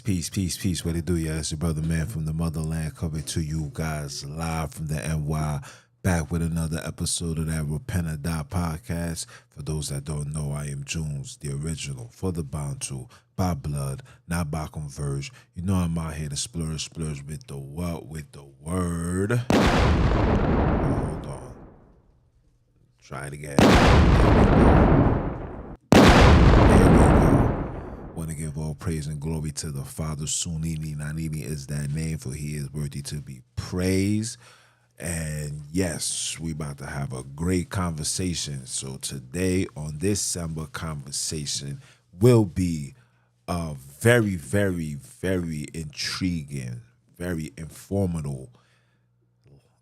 Peace. What it do, yeah? It's your brother, man, from the motherland, coming to you guys live from the NY, back with another episode of that Repent or Die podcast. For those that don't know, I am Junes, the original, for the bound to, by blood, not by converge. You know I'm out here to splurge with the what? With the word. Hold on. Try it again. There we go. Want to give all praise and glory to the Father. Sunini Nanini is that name, for he is worthy to be praised. And yes, we about to have a great conversation. So today on this December conversation will be a very intriguing, very informative.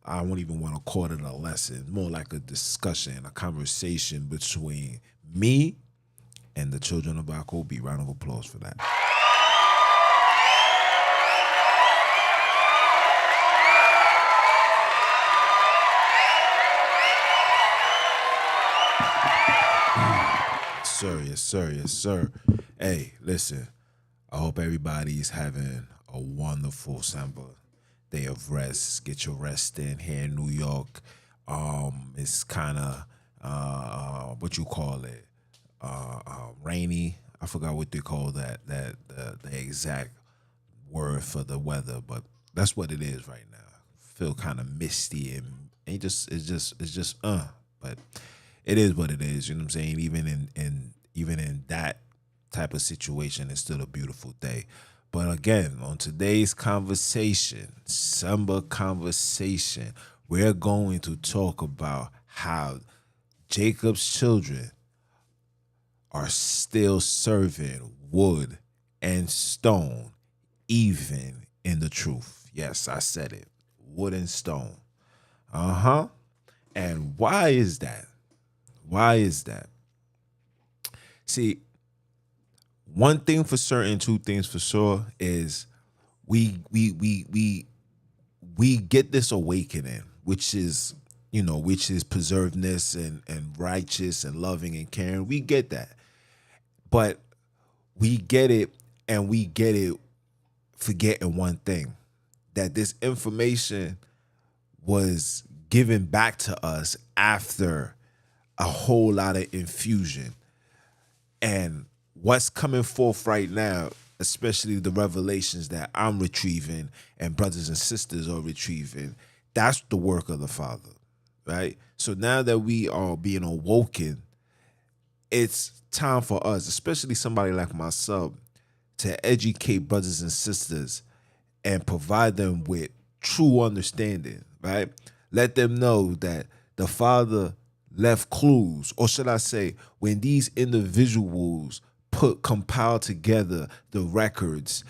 I won't even want to call it a lesson, more like a discussion, a conversation between me and the children of Akobe. Round of applause for that. Yes, sir. Hey, listen, I hope everybody's having a wonderful December day of rest. Get your rest in here in New York. It's kind of, what you call it? Rainy. I forgot what they call the exact word for the weather, but that's what it is right now. Feel kind of misty and but it is what it is. You know what I'm saying? Even in that type of situation, it's still a beautiful day. But again, on today's conversation, December conversation, we're going to talk about how Jacob's children are still serving wood and stone, even in the truth. Yes, I said it. Wood and stone. And why is that? Why is that? See, one thing for certain, two things for sure is we get this awakening, which is preservedness and righteous and loving and caring. We get that. But we get it, and we get it forgetting one thing, that this information was given back to us after a whole lot of infusion. And what's coming forth right now, especially the revelations that I'm retrieving and brothers and sisters are retrieving, that's the work of the Father, right? So now that we are being awoken, it's time for us, especially somebody like myself, to educate brothers and sisters and provide them with true understanding, right? Let them know that the Father left clues, or should I say, when these individuals compiled together the records,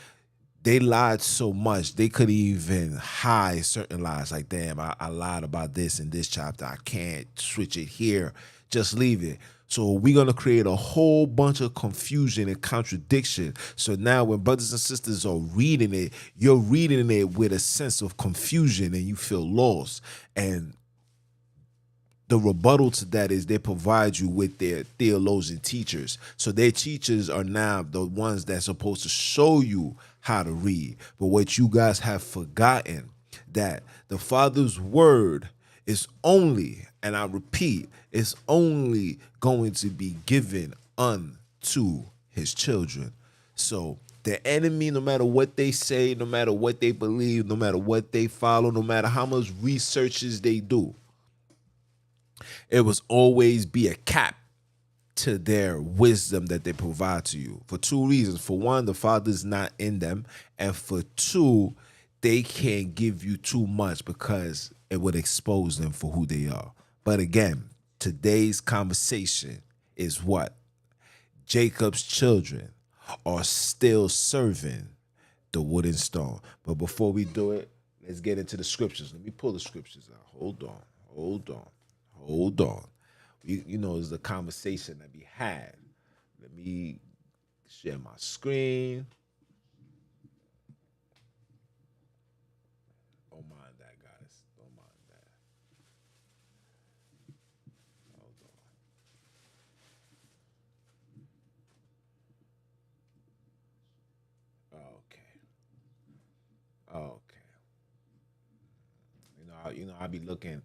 they lied so much they could even hide certain lies. Like, damn, I lied about this in this chapter. I can't switch it here. Just leave it. So we're going to create a whole bunch of confusion and contradiction. So now when brothers and sisters are reading it, you're reading it with a sense of confusion and you feel lost. And the rebuttal to that is they provide you with their theologian teachers. So their teachers are now the ones that's supposed to show you how to read. But what you guys have forgotten, that the Father's word is only, and I repeat, it's only going to be given unto his children. So the enemy, no matter what they say, no matter what they believe, no matter what they follow, no matter how much researches they do, it was always be a cap to their wisdom that they provide to you, for two reasons. For one, the Father's not in them, and for two, they can't give you too much because it would expose them for who they are. But again, today's conversation is what? Jacob's children are still serving the wood and stone. But before we do it, let's get into the scriptures. Let me pull the scriptures out. Hold on. It's the conversation that we had. Let me share my screen. Don't mind that, guys. Don't mind that. Hold on. Okay. I be looking,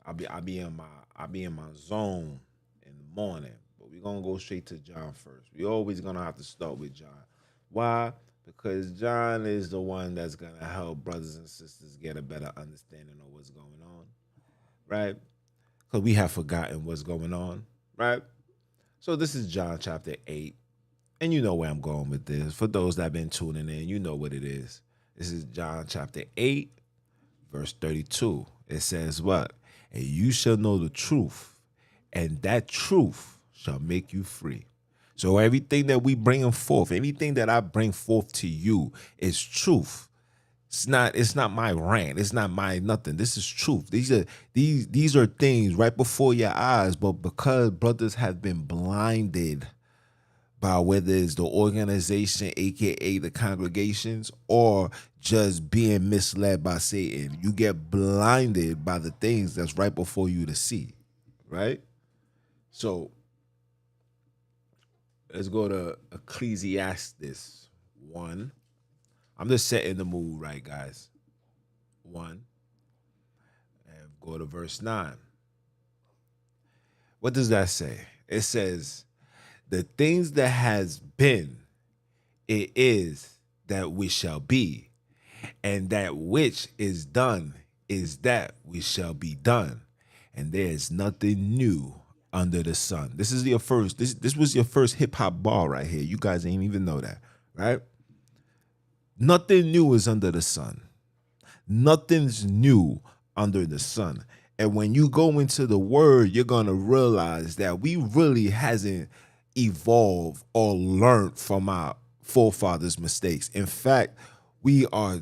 I be in my zone in the morning. But we're gonna go straight to John first. We always gonna have to start with John. Why? Because John is the one that's gonna help brothers and sisters get a better understanding of what's going on, right? Because we have forgotten what's going on, right? So this is John chapter 8. And you know where I'm going with this. For those that have been tuning in, you know what it is. This is John chapter 8, verse 32. It says what? And you shall know the truth, and that truth shall make you free. So everything that we bring forth, anything that I bring forth to you is truth. It's not my rant. It's not my nothing. This is truth. These are things right before your eyes, but because brothers have been blinded by whether it's the organization, aka the congregations, or just being misled by Satan, you get blinded by the things that's right before you to see, right? So let's go to Ecclesiastes 1. I'm just setting the mood right, guys. 1. And go to verse 9. What does that say? It says, the things that has been, it is that which shall be, and that which is done is that which shall be done, and there is nothing new under the sun. This is your first. This was your first hip hop bar right here. You guys ain't even know that, right? Nothing new is under the sun. Nothing's new under the sun. And when you go into the word, you're gonna realize that we really hasn't evolved or learned from our forefathers' mistakes. In fact, we are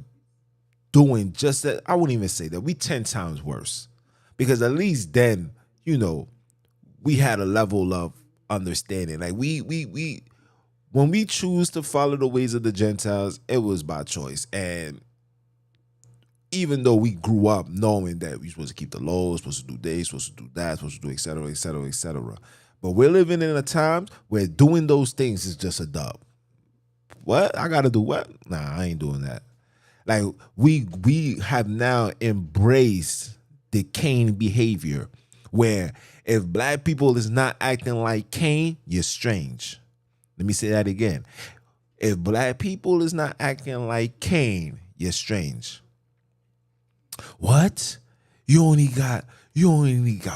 doing just that. I wouldn't even say that. We 10 times worse. Because at least then, we had a level of understanding. Like we when we choose to follow the ways of the Gentiles, it was by choice. And even though we grew up knowing that we're supposed to keep the laws, supposed to do this, supposed to do that, supposed to do et cetera, et cetera, et cetera. But we're living in a time where doing those things is just a dub. What? I gotta do what? Nah, I ain't doing that. Like we have now embraced the Cain behavior, where if black people is not acting like Cain, you're strange. Let me say that again. If black people is not acting like Cain, you're strange. What? You only got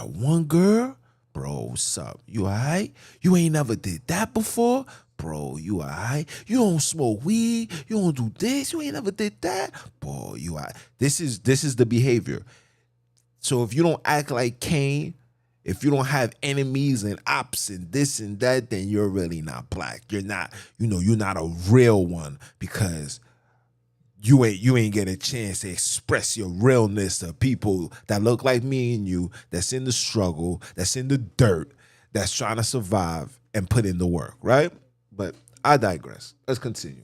one girl? Bro, what's up? You alright? You ain't never did that before? Bro, you alright? You don't smoke weed? You don't do this? You ain't never did that? Bro, you alright? This is the behavior. So if you don't act like Cain, if you don't have enemies and ops and this and that, then you're really not black. You're not, you're not a real one, because you ain't get a chance to express your realness to people that look like me and you, that's in the struggle, that's in the dirt, that's trying to survive and put in the work, right? But I digress. Let's continue.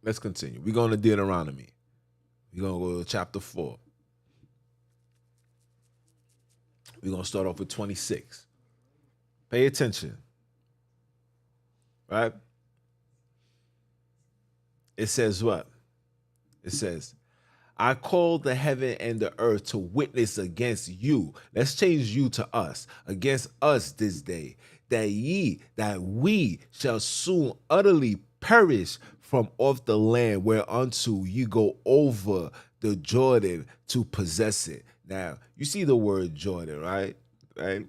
We're going to Deuteronomy. We're going to go to chapter 4. We're going to start off with 26. Pay attention. Right? It says what? It says, I call the heaven and the earth to witness against you. Let's change you to us. Against us this day. That we shall soon utterly perish from off the land whereunto you go over the Jordan to possess it. Now, you see the word Jordan, right? Right?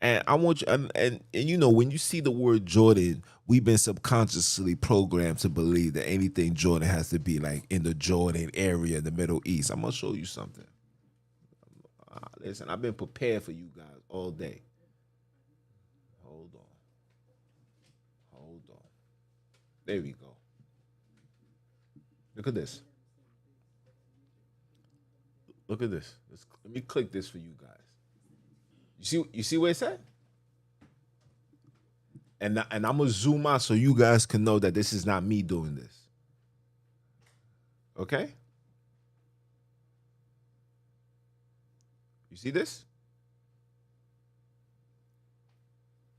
And I want you, and when you see the word Jordan, we've been subconsciously programmed to believe that anything Jordan has to be like in the Jordan area, the Middle East. I'm gonna show you something. Listen, I've been prepared for you guys all day. Hold on. There we go. Look at this. Let me click this for you guys. You see where it's at? And I'm gonna zoom out so you guys can know that this is not me doing this. Okay? You see this?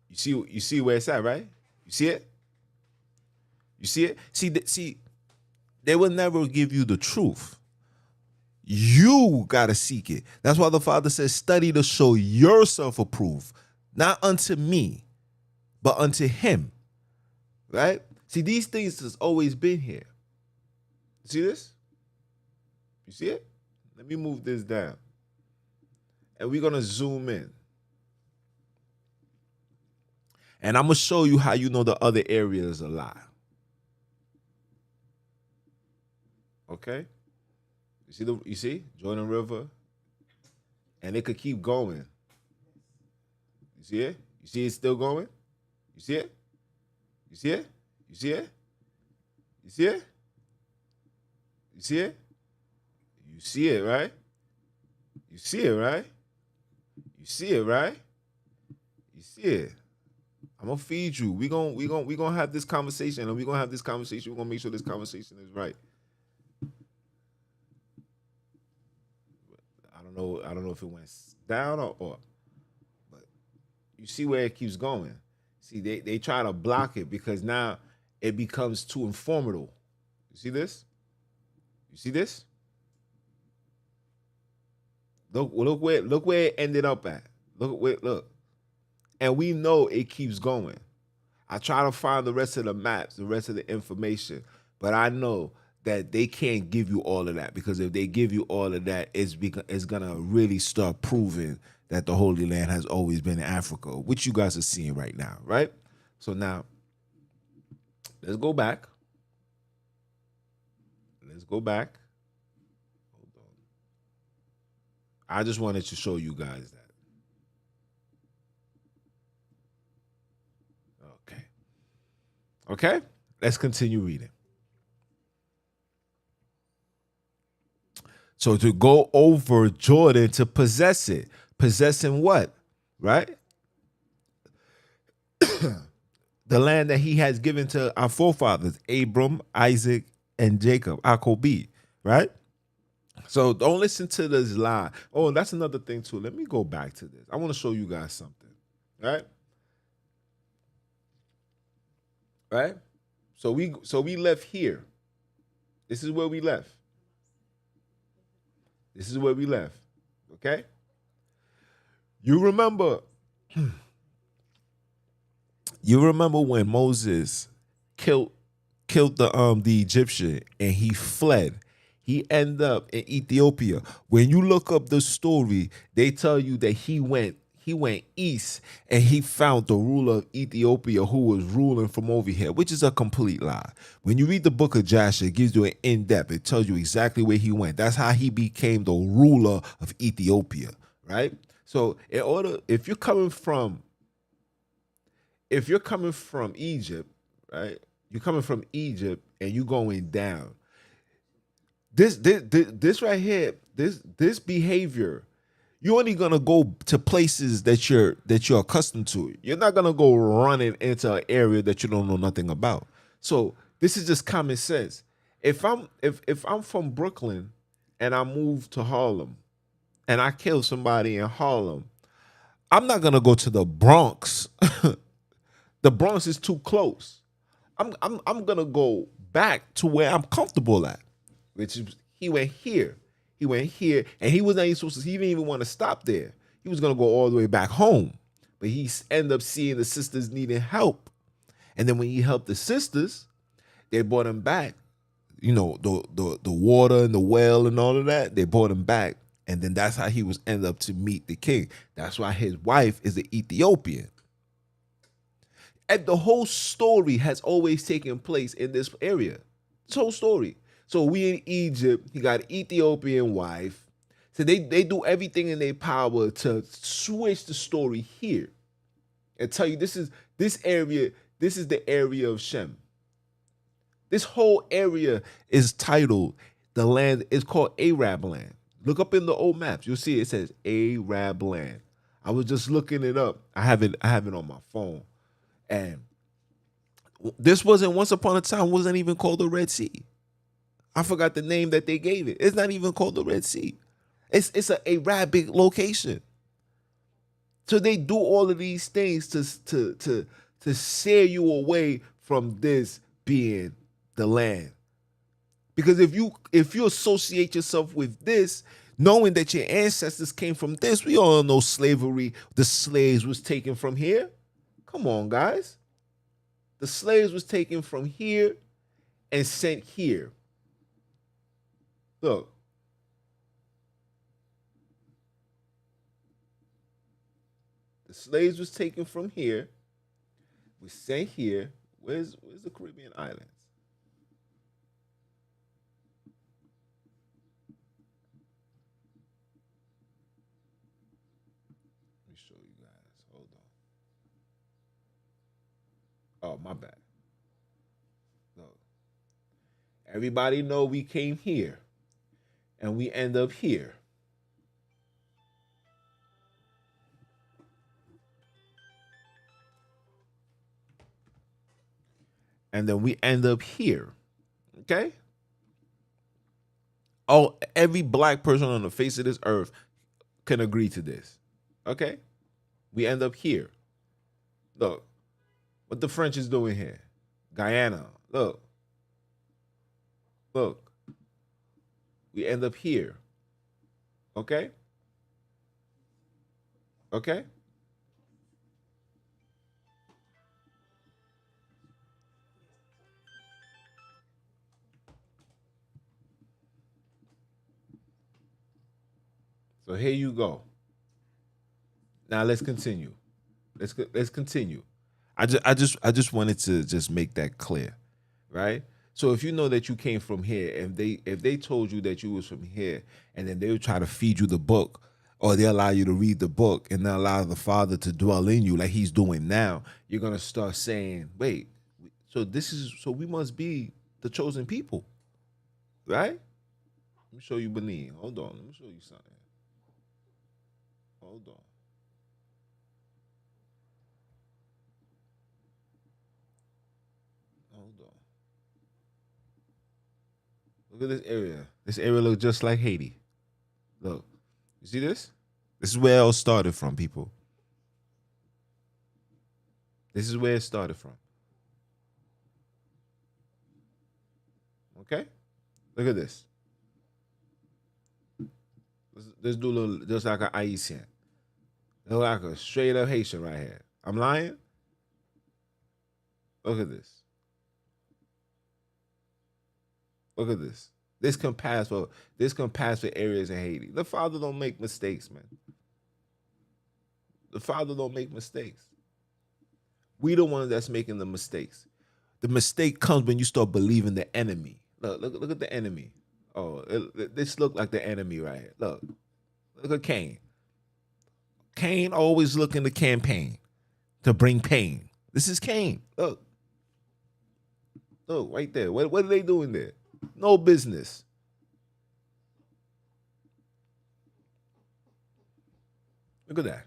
You see where it's at, right? You see it? You see it? See, they will never give you the truth. You you got to seek it. That's why the Father says, study to show yourself approved, not unto me, but unto him, right? See, these things has always been here. See this? You see it? Let me move this down. And we're going to zoom in. And I'm going to show you how you know the other area is a lie. Okay? You see? Jordan River. And it could keep going. You see it? You see it still going? You see it? You see it? You see it? You see it? You see it? You see it, right? You see it, right? You see it, right? You see it. I'm gonna feed you. We gonna have this conversation, and we're gonna have this conversation. We're gonna make sure this conversation is right. I don't know if it went down or up, but you see where it keeps going. See, they try to block it because now it becomes too informative. You see this? You see this? Look where it ended up at. Look. And we know it keeps going. I try to find the rest of the maps, the rest of the information, but I know that they can't give you all of that, because if they give you all of that, it's gonna really start proving that the Holy Land has always been in Africa, which you guys are seeing right now, right? So now, let's go back. Hold on. I just wanted to show you guys that. Okay, let's continue reading. So to go over Jordan to possess it. Possessing what? Right? The land that he has given to our forefathers, Abram, Isaac, and Jacob, Akobi, right? So don't listen to this lie. Oh, that's another thing too. Let me go back to this. I want to show you guys something, right? Right? So we left here. This is where we left. Okay? You remember when Moses killed the Egyptian and he fled. He ended up in Ethiopia. When you look up the story, they tell you that he went east and he found the ruler of Ethiopia who was ruling from over here, which is a complete lie. When you read the book of Joshua, it gives you an in-depth. It tells you exactly where he went. That's how he became the ruler of Ethiopia, right? So if you're coming from Egypt, right? You're coming from Egypt and you're going down. This right here, this behavior, you're only gonna go to places that you're accustomed to. You're not gonna go running into an area that you don't know nothing about. So this is just common sense. If I'm from Brooklyn and I move to Harlem and I kill somebody in Harlem, I'm not gonna go to the Bronx. The Bronx is too close. I'm gonna go back to where I'm comfortable at, which is he went here. He went here, and he was not even supposed to. He didn't even want to stop there. He was gonna go all the way back home, but he ended up seeing the sisters needing help, and then when he helped the sisters, they brought him back. You know, the water and the well and all of that. They brought him back, and then that's how he was ended up to meet the king. That's why his wife is an Ethiopian. And the whole story has always taken place in this area. This whole story. So we in Egypt, he got an Ethiopian wife. So they do everything in their power to switch the story here and tell you this is the area of Shem. This whole area is titled, the land is called Arab land. Look up in the old maps. You'll see it says Arab land. I was just looking it up. I have it on my phone. And this once upon a time wasn't even called the Red Sea. I forgot the name that they gave it. It's not even called the Red Sea. It's an Arabic location. So they do all of these things to steer you away from this being the land. Because if you associate yourself with this, knowing that your ancestors came from this, we all know slavery, the slaves was taken from here. Come on, guys. The slaves was taken from here and sent here. Look. The slaves was taken from here, was sent here. Where's the Caribbean islands? Let me show you guys. Hold on. Oh, my bad. Look. Everybody know we came here and we end up here. And then we end up here. Okay? Oh, every black person on the face of this earth can agree to this. Okay? We end up here. Look, what the French is doing here. Guyana. Look. Look. We end up here. Okay? Okay? So here you go. Now let's continue. Let's continue. I just wanted to just make that clear, right? So if you know that you came from here, and if they told you that you was from here, and then they would try to feed you the book, or they allow you to read the book, and then allow the Father to dwell in you like He's doing now, you're gonna start saying, "Wait, so we must be the chosen people, right?" Let me show you Benin. Hold on, let me show you something. Hold on. Hold on. Look at this area. This area looks just like Haiti. Look. You see this? This is where it all started from, people. This is where it started from. Okay? Look at this. Let's do a little, just like an Haitian. Look like a straight up Haitian right here. I'm lying? Look at this. Look at this. This can pass for areas in Haiti. The Father don't make mistakes, man. The Father don't make mistakes. We the ones that's making the mistakes. The mistake comes when you start believing the enemy. Look at the enemy. Oh, this look like the enemy right here. Look at Cain. Cain always looking to campaign to bring pain. This is Cain. Look right there. What are they doing there? No business. Look at that.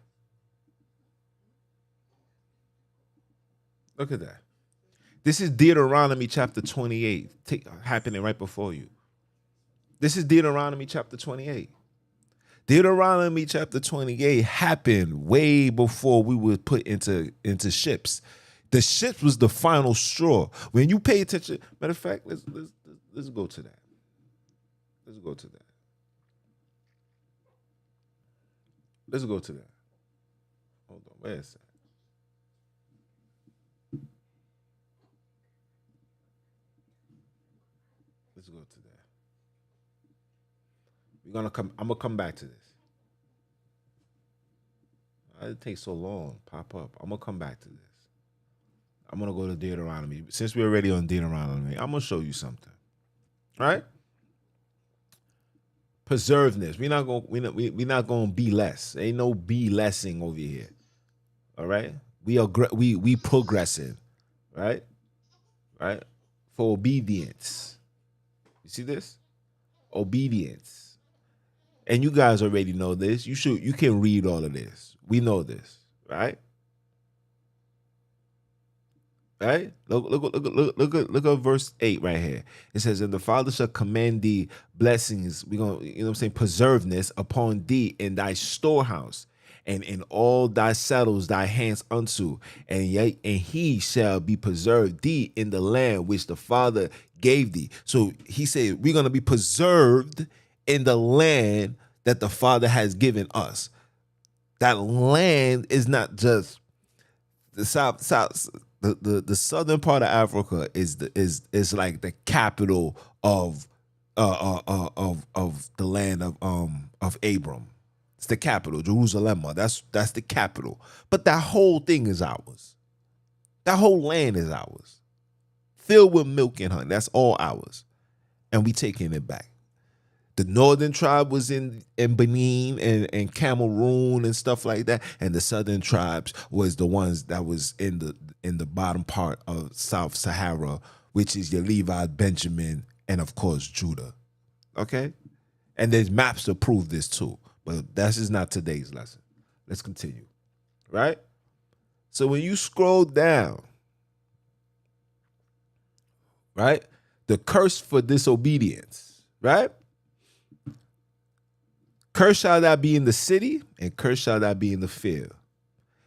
Look at that. This is Deuteronomy chapter 28 happening right before you. This is Deuteronomy chapter 28. Deuteronomy chapter 28 happened way before we were put into ships. The ships was the final straw. When you pay attention, matter of fact, let's go to that. Let's go to that. Let's go to that. Hold on, where is that? Let's go to that. I'm gonna come back to this. It takes so long. Pop up. I'm gonna come back to this. I'm gonna go to Deuteronomy. Since we're already on Deuteronomy, I'm gonna show you something. All right? Preservedness. We're not gonna be less. Ain't no be lessing over here. All right? We progressing. Right? Right? For obedience. You see this? Obedience. And you guys already know this. You can read all of this. We know this, right? Right? Look at verse 8 right here. It says, "And the Father shall command thee blessings." We're gonna, you know what I'm saying, preservedness upon thee in thy storehouse, and in all thy saddles thy hands unto, and he shall be preserved thee in the land which the Father gave thee. So he said, we're going to be preserved in the land that the Father has given us. That land is not just the the southern part of Africa is like the capital of the land of Abram. It's the capital, Jerusalem. That's the capital. But that whole thing is ours. That whole land is ours. Filled with milk and honey. That's all ours. And we taking it back. The northern tribe was in Benin and Cameroon and stuff like that. And the southern tribes was the ones that was in the bottom part of South Sahara, which is your Levi, Benjamin, and of course Judah. Okay? And there's maps to prove this too. But that's just not today's lesson. Let's continue. Right? So when you scroll down, right? The curse for disobedience, right? Curse shall that be in the city, and curse shall that be in the field.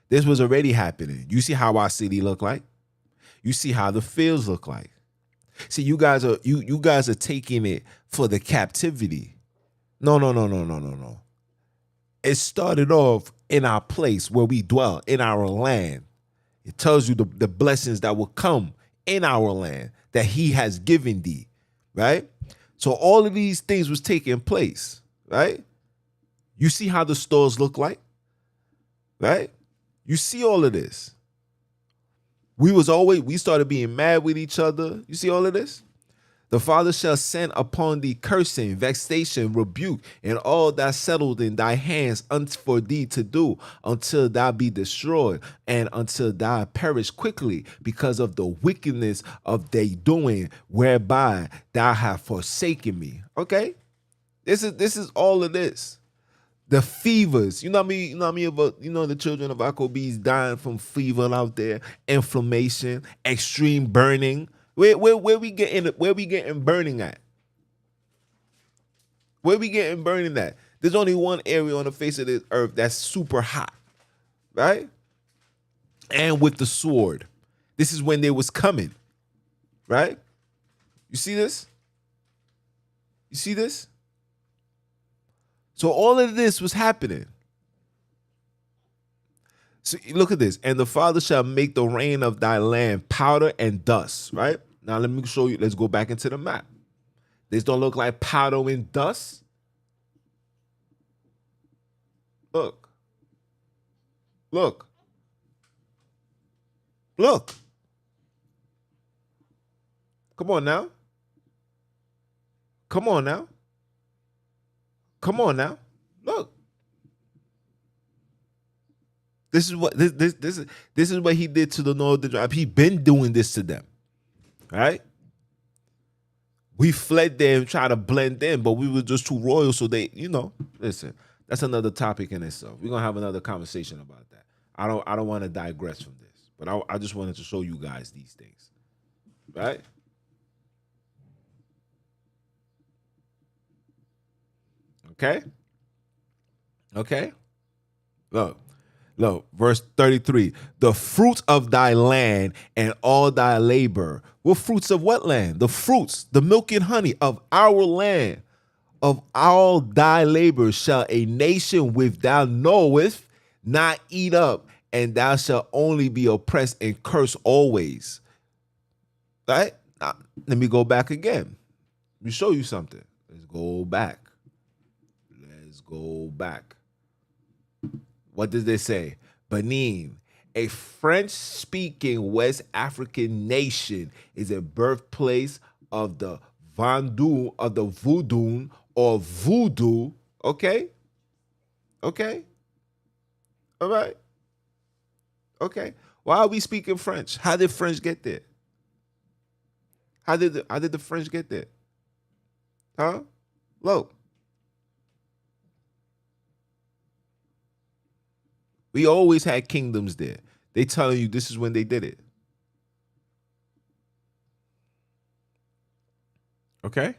This was already happening. You see how our city look like? You see how the fields look like. See, you guys are taking it for the captivity. No. It started off in our place where we dwell, in our land. It tells you the blessings that will come in our land that he has given thee, right? So all of these things was taking place, right? You see how the stores look like, right? You see all of this. We started being mad with each other. You see all of this? The Father shall send upon thee cursing, vexation, rebuke, and all that settled in thy hands for thee to do, until thou be destroyed, and until thou perish quickly, because of the wickedness of thy doing, whereby thou hast forsaken me. Okay? This is all of this. The fevers, you know what I mean? The children of Akobis dying from fever out there, inflammation, extreme burning. Where we getting burning at? Where we getting burning at? There's only one area on the face of this earth that's super hot, right? And with the sword. This is when they was coming, right? You see this? You see this? So all of this was happening. So look at this. And the Father shall make the rain of thy land powder and dust, right? Now let me show you. Let's go back into the map. This don't look like powder and dust. Look. Look. Look. Come on now. Come on now. Come on now. Look. This is what he did to the northern tribe. He been doing this to them. Right? We fled there and tried to blend in, but we were just too royal. So they, listen, that's another topic in itself. We're gonna have another conversation about that. I don't want to digress from this, but I just wanted to show you guys these things. Right? Okay? Okay? Look, verse 33. The fruit of thy land and all thy labor. What fruits of what land? The fruits, the milk and honey of our land, of all thy labor shall a nation which thou knowest not eat up, and thou shalt only be oppressed and cursed always. Right? Now, let me go back again. Let me show you something. Let's go back. Go back. What does they say? Benin, a French-speaking West African nation, is a birthplace of the Vandu, of the voodoo or voodoo. Okay? Okay? All right? Okay. Why are we speaking French? How did French get there? How did the French get there? Huh? Look. We always had kingdoms there. They telling you this is when they did it. Okay?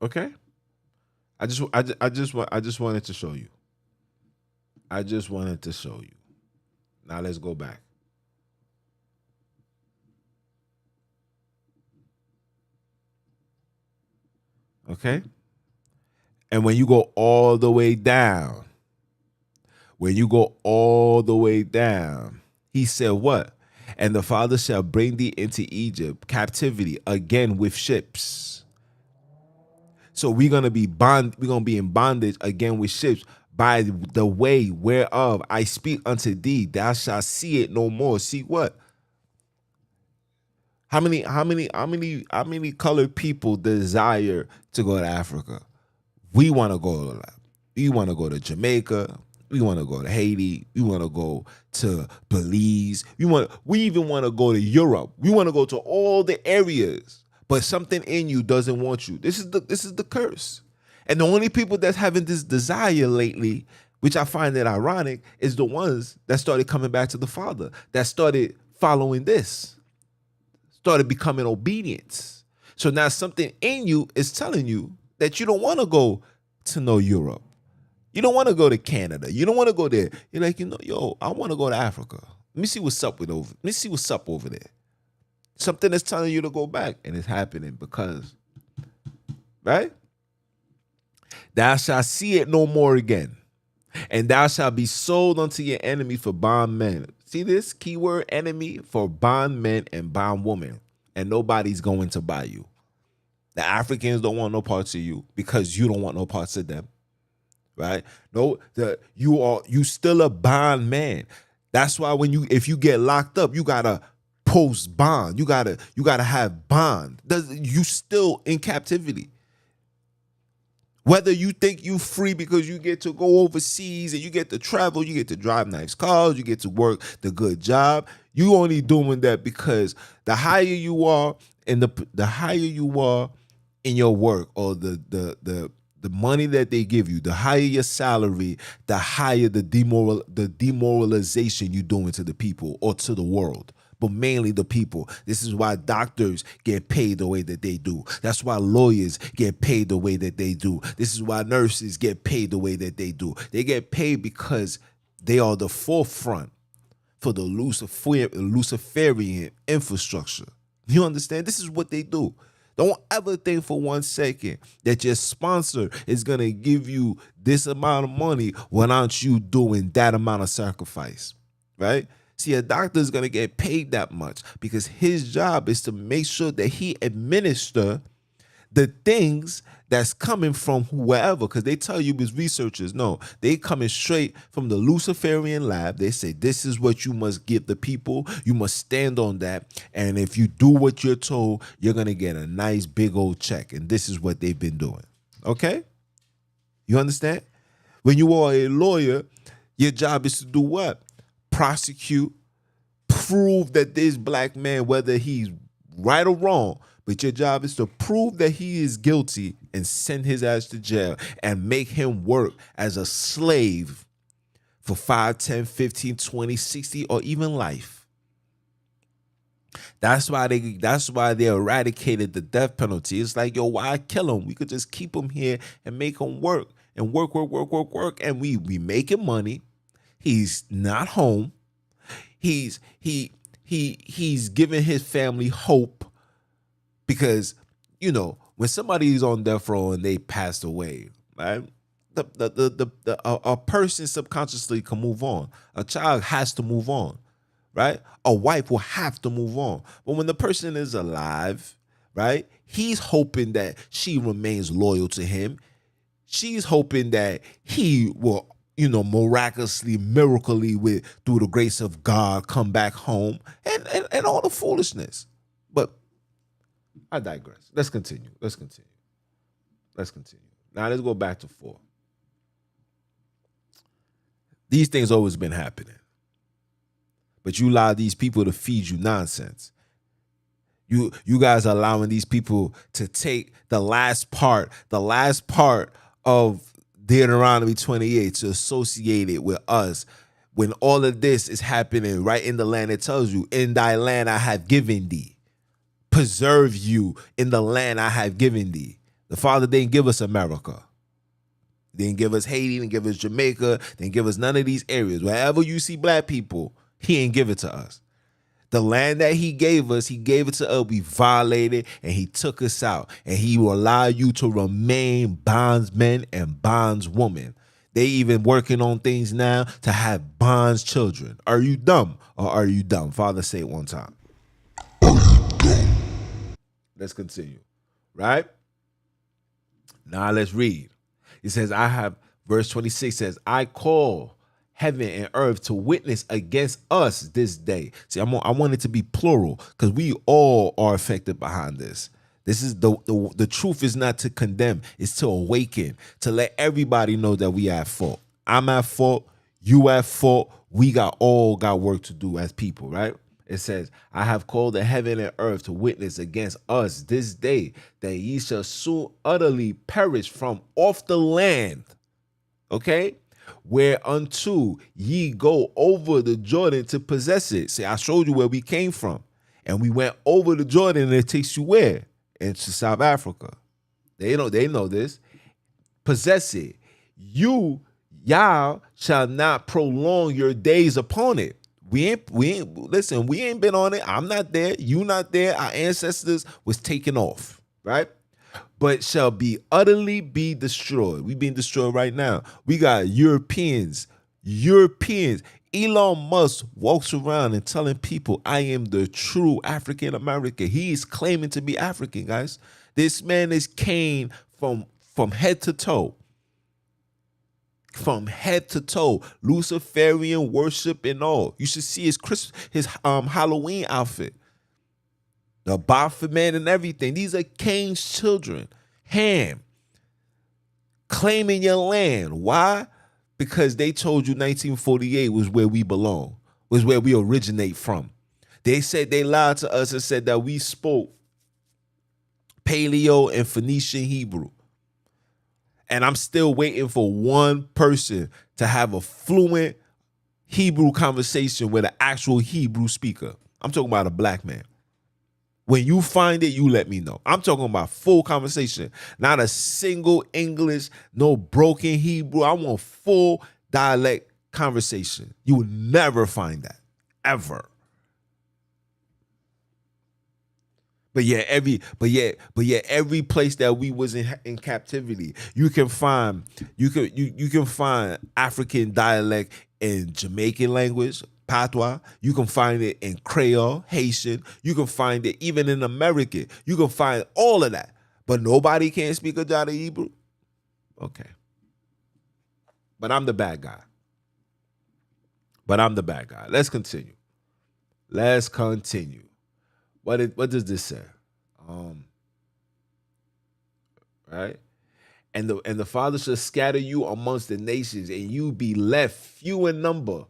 Okay? I just wanted to show you. I just wanted to show you. Now let's go back. Okay? And when you go all the way down, when you go all the way down, he said what? And the Father shall bring thee into Egypt, captivity, again with ships. So we're gonna be in bondage again with ships by the way whereof I speak unto thee, thou shalt see it no more. See what? How many colored people desire to go to Africa? We want to go to that. We want to go to Jamaica. We want to go to Haiti. We want to go to Belize. We even want to go to Europe. We want to go to all the areas. But something in you doesn't want you. This is the curse. And the only people that's having this desire lately, which I find it ironic, is the ones that started coming back to the Father, that started following this, started becoming obedient. So now something in you is telling you that you don't want to go to no Europe. You don't want to go to Canada. You don't want to go there. You're like, yo, I want to go to Africa. Let me see what's up over there. Something is telling you to go back, and it's happening because, right? Thou shalt see it no more again, and thou shalt be sold unto your enemy for bondmen. See this keyword enemy, for bondmen and bondwomen, and nobody's going to buy you. The Africans don't want no parts of you because you don't want no parts of them, right? No, you still a bond man. That's why if you get locked up, you gotta post bond. You gotta have bond. You still in captivity. Whether you think you free because you get to go overseas and you get to travel, you get to drive nice cars, you get to work the good job, you only doing that because the higher you are and the higher you are in your work, or the money that they give you, the higher your salary, the higher the demoralization you're doing to the people or to the world. But mainly the people. This is why doctors get paid the way that they do. That's why lawyers get paid the way that they do. This is why nurses get paid the way that they do. They get paid because they are the forefront for the Luciferian infrastructure. You understand? This is what they do. Don't ever think for 1 second that your sponsor is going to give you this amount of money when aren't you doing that amount of sacrifice, right? See, a doctor is going to get paid that much because his job is to make sure that he administer the things that's coming from whoever, because they tell you as researchers, no, they coming straight from the Luciferian lab. They say, this is what you must give the people. You must stand on that. And if you do what you're told, you're going to get a nice big old check. And this is what they've been doing. Okay? You understand? When you are a lawyer, your job is to do what? Prosecute, prove that this black man, whether he's right or wrong, but your job is to prove that he is guilty and send his ass to jail and make him work as a slave for 5, 10, 15, 20, 60, or even life. That's why they eradicated the death penalty. It's like, yo, why kill him? We could just keep him here and make him work and work. And we making money. He's not home. He's giving his family hope, because when somebody's on death row and they passed away, right? A person subconsciously can move on. A child has to move on, right? A wife will have to move on. But when the person is alive, right, he's hoping that she remains loyal to him. She's hoping that he will, miraculously, through the grace of God, come back home and all the foolishness. But I digress. Let's continue. Now let's go back to 4. These things always been happening, but you allow these people to feed you nonsense. You guys are allowing these people to take the last part of Deuteronomy 28 to associate it with us, when all of this is happening right in the land. It tells you, in thy land I have given thee. Preserve you in the land I have given thee. The Father didn't give us America. He didn't give us Haiti, didn't give us Jamaica, didn't give us none of these areas. Wherever you see black people, he ain't give it to us. The land that he gave us, he gave it to us. We violated, and he took us out. And he will allow you to remain bondsmen and bondswomen. They even working on things now to have bonds children. Are you dumb or are you dumb? Father, say it one time. Let's continue. Right? Now let's read. It says, verse 26 says, I call heaven and earth to witness against us this day. See, I want it to be plural because we all are affected behind this. This is the truth is not to condemn, it's to awaken, to let everybody know that we at fault. I'm at fault, you at fault, we all got work to do as people, right? It says, I have called the heaven and earth to witness against us this day, that ye shall soon utterly perish from off the land. Okay? Whereunto ye go over the Jordan to possess it. See, I showed you where we came from. And we went over the Jordan, and it takes you where? Into South Africa. They know this. Possess it. Y'all shall not prolong your days upon it. We ain't been on it. I'm not there. You not there. Our ancestors was taken off, right? But shall be utterly be destroyed. We being destroyed right now. We got Europeans. Elon Musk walks around and telling people, I am the true African American. He is claiming to be African, guys. This man is Cain from head to toe. From head to toe, Luciferian worship and all. You should see his Halloween outfit, the Baphomet and everything. These are Cain's children. Ham, claiming your land. Why? Because they told you 1948 was where we belong, was where we originate from. They said they lied to us and said that we spoke Paleo and Phoenician Hebrew. And I'm still waiting for one person to have a fluent Hebrew conversation with an actual Hebrew speaker. I'm talking about a black man. When you find it, you let me know. I'm talking about full conversation. Not a single English, no broken Hebrew. I want full dialect conversation. You will never find that. Ever. But yet every place that we was in captivity, you can find African dialect in Jamaican language, Patois. You can find it in Creole, Haitian. You can find it even in American. You can find all of that. But nobody can speak a jot of Hebrew. Okay. But I'm the bad guy. Let's continue. What does this say? Right? And the Father shall scatter you amongst the nations, and you be left few in number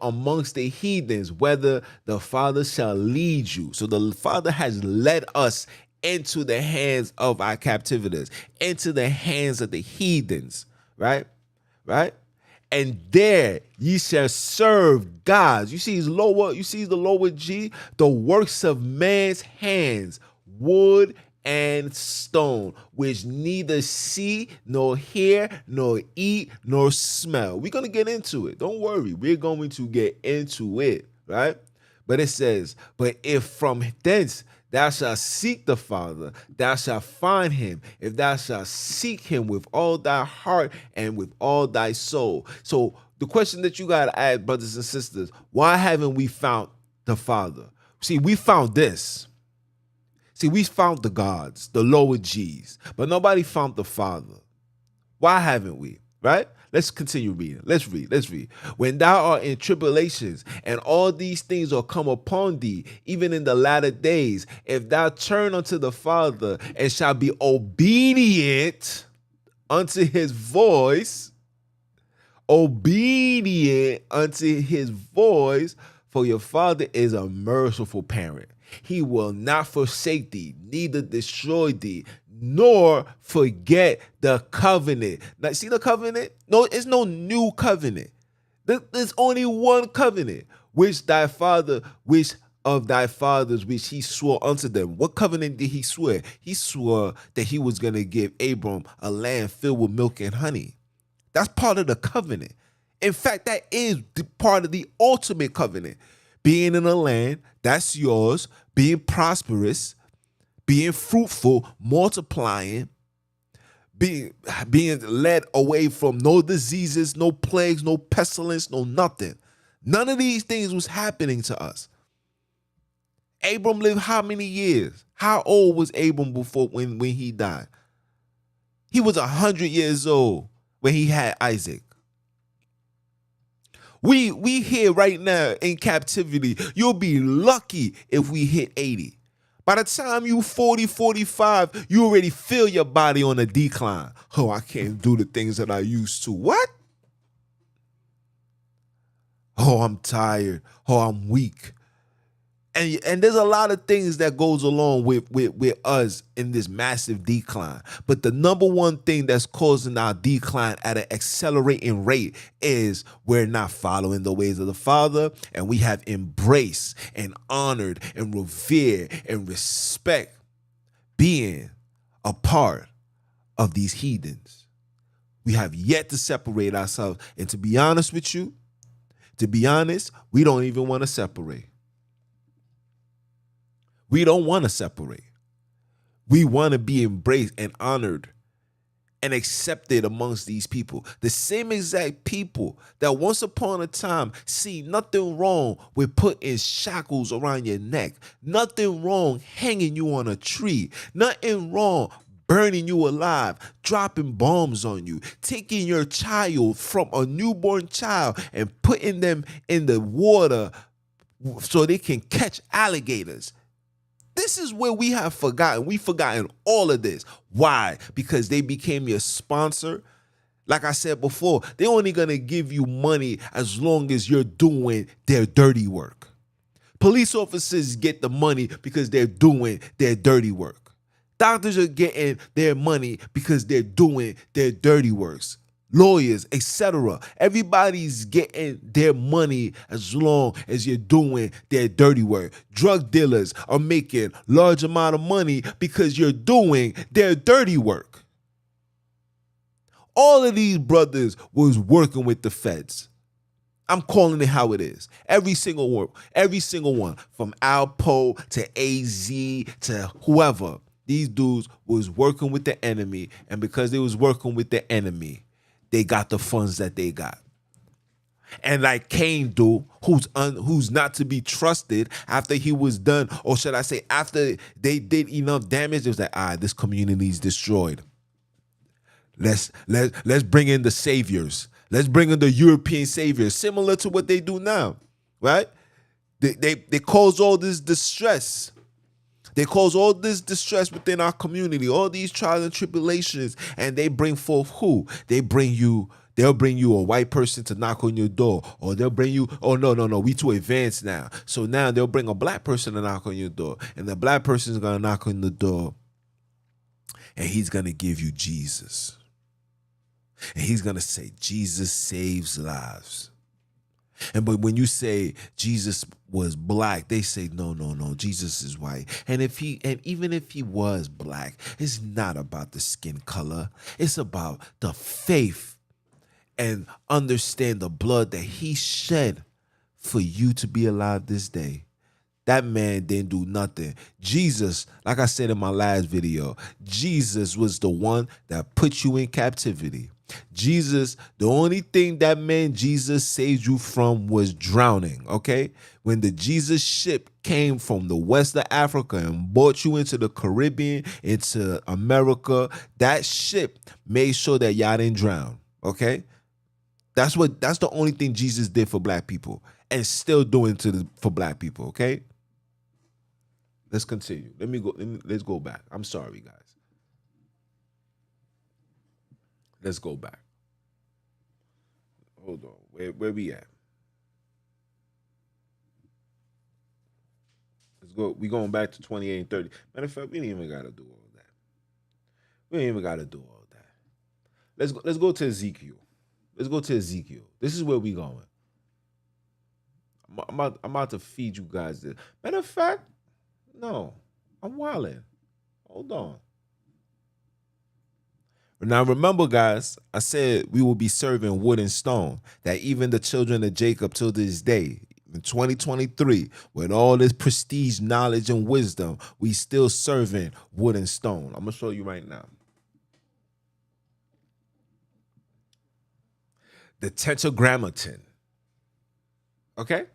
amongst the heathens, whether the Father shall lead you. So the Father has led us into the hands of our captivities, into the hands of the heathens, right? Right? And there ye shall serve gods. You see the lower G, the works of man's hands, wood and stone, which neither see, nor hear, nor eat, nor smell. We're going to get into it. Don't worry. We're going to get into it, right? But it says, but if from thence thou shalt seek the Father, thou shalt find him, if thou shalt seek him with all thy heart and with all thy soul. So the question that you got to ask, brothers and sisters, why haven't we found the Father? See, we found this. See, we found the gods, the lower G's, but nobody found the Father. Why haven't we? Right? Let's continue reading. Let's read. When thou art in tribulations, and all these things are come upon thee, even in the latter days, if thou turn unto the Father and shalt be obedient unto his voice, for your Father is a merciful parent. He will not forsake thee, neither destroy thee, nor forget the covenant. Now, see the covenant? No, it's no new covenant. There's only one covenant, which of thy fathers, which he swore unto them. What covenant did he swear? He swore that he was going to give Abram a land filled with milk and honey. That's part of the covenant. In fact, that is part of the ultimate covenant, being in a land that's yours, being prosperous, being fruitful, multiplying, being led away from no diseases, no plagues, no pestilence, no nothing. None of these things was happening to us. Abram lived how many years? How old was Abram before when he died? He was 100 years old when he had Isaac. We here right now in captivity. You'll be lucky if we hit 80. By the time you 40, 45, you already feel your body on a decline. Oh, I can't do the things that I used to. What? Oh, I'm tired. Oh, I'm weak. And there's a lot of things that goes along with us in this massive decline. But the number one thing that's causing our decline at an accelerating rate is we're not following the ways of the Father, and we have embraced and honored and revered and respect being a part of these heathens. We have yet to separate ourselves. And to be honest with you, we don't even want to separate. We don't want to separate. We want to be embraced and honored and accepted amongst these people. The same exact people that once upon a time see nothing wrong with putting shackles around your neck, nothing wrong hanging you on a tree, nothing wrong burning you alive, dropping bombs on you, taking your child from a newborn child and putting them in the water so they can catch alligators. This is where we have forgotten. We've forgotten all of this. Why? Because they became your sponsor. Like I said before, they're only going to give you money as long as you're doing their dirty work. Police officers get the money because they're doing their dirty work. Doctors are getting their money because they're doing their dirty works. Lawyers, etc. Everybody's getting their money as long as you're doing their dirty work. Drug dealers are making large amount of money because you're doing their dirty work. All of these brothers was working with the feds. I'm calling it how it is. Every single one, from Alpo to AZ to whoever. These dudes was working with the enemy, and because they was working with the enemy, they got the funds that they got. And like Cain do, who's not to be trusted after he was done, or should I say after they did enough damage, it was like, this community is destroyed. Let's bring in the saviors. Let's bring in the European saviors, similar to what they do now, right? They cause all this distress. They cause all this distress within our community, all these trials and tribulations, and they bring forth who? They'll bring you a white person to knock on your door, or they'll bring you, oh, no, we too advanced now. So now they'll bring a black person to knock on your door, and the black person is going to knock on the door, and he's going to give you Jesus. And he's going to say, Jesus saves lives. But when you say Jesus was black, they say, no, Jesus is white. And even if he was black, it's not about the skin color. It's about the faith and understand the blood that he shed for you to be alive this day. That man didn't do nothing. Jesus, like I said in my last video, Jesus was the one that put you in captivity. Jesus, the only thing that man Jesus saved you from was drowning, okay? When the Jesus ship came from the west of Africa and brought you into the Caribbean, into America, that ship made sure that y'all didn't drown, okay? That's the only thing Jesus did for black people and still doing for black people, okay? Let's continue. Let's go back. I'm sorry, guys. Let's go back. Hold on. Where we at? Let's go. We going back to 28 and 30. Matter of fact, we ain't even gotta do all that. Let's go to Ezekiel. This is where we going. I'm about to feed you guys this. Matter of fact, no, I'm wilding. Hold on. Now remember, guys, I said we will be serving wood and stone, that even the children of Jacob till this day, In 2023, with all this prestige, knowledge, and wisdom, we still serving wood and stone. I'm gonna show you right now. The tetragrammaton. Okay?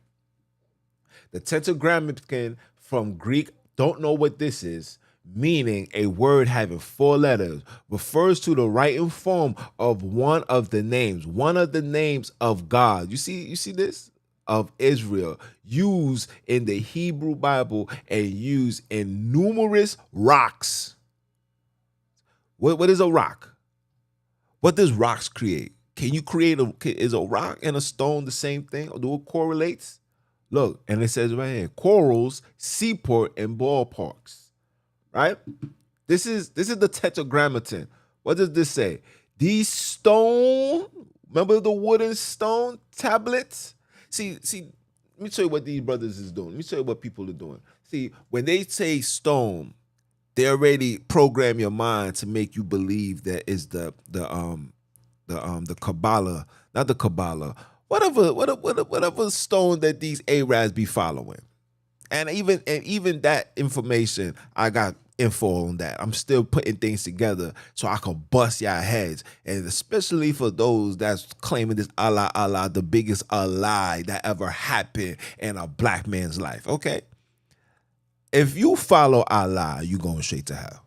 The tetragrammaton from Greek, don't know what this is, meaning a word having 4 letters, refers to the writing form of one of the names of God. You see this? Of Israel, used in the Hebrew Bible and used in numerous rocks. What is a rock? What does rocks create? Can you create is a rock and a stone the same thing? Or do it correlates? Look, and it says right here, corals, seaport, and ballparks. Right? This is the tetragrammaton. What does this say? These stone, remember the wooden stone tablets? See, let me show you what these brothers is doing. Let me show you what people are doing. See, when they say stone, they already program your mind to make you believe that is the Kabbalah, not the Kabbalah, whatever stone that these Arabs be following. And even that information, I got info on that. I'm still putting things together so I can bust y'all heads. And especially for those that's claiming this Allah, the biggest lie that ever happened in a black man's life. Okay? If you follow Allah, you going straight to hell.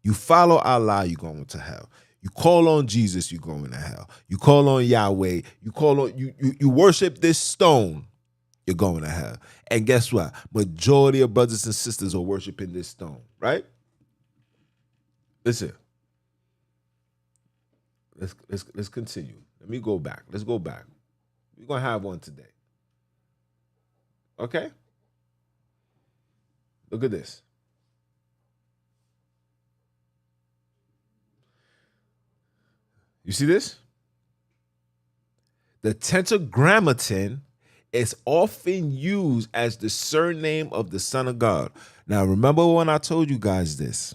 You follow Allah, you going to hell. You call on Jesus, you going to hell. You call on Yahweh, you worship this stone, you're going to hell. And guess what? Majority of brothers and sisters are worshiping this stone, right? Listen. Let's continue. Let me go back. Let's go back. We're gonna have one today. Okay? Look at this. You see this? The tetragrammaton is often used as the surname of the Son of God. Now, remember when I told you guys this?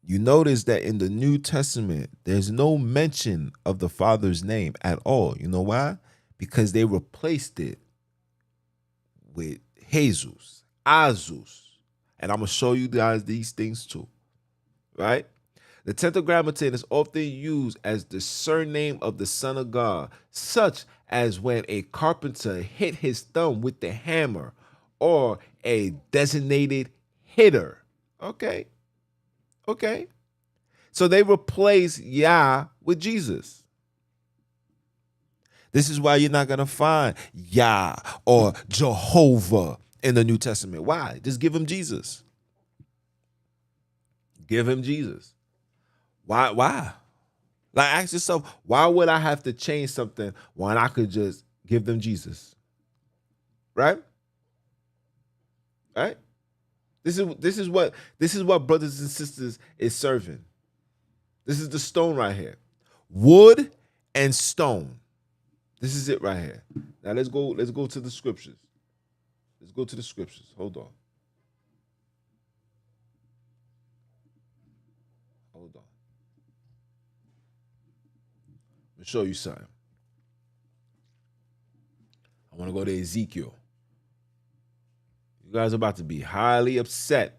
You notice that in the New Testament, there's no mention of the Father's name at all. You know why? Because they replaced it with Jesus, Azus. And I'm going to show you guys these things too. Right? The tetragrammaton is often used as the surname of the Son of God, such as when a carpenter hit his thumb with the hammer or a designated hitter. Okay. So they replace Yah with Jesus. This is why you're not going to find Yah or Jehovah in the New Testament. Why? Just give him Jesus. Give him Jesus. Why? Like, ask yourself, why would I have to change something when I could just give them Jesus? Right? Right? This is what brothers and sisters is serving. This is the stone right here. Wood and stone. This is it right here. Now let's go to the scriptures. Let's go to the scriptures. Hold on. Let me show you something. I want to go to Ezekiel. You guys are about to be highly upset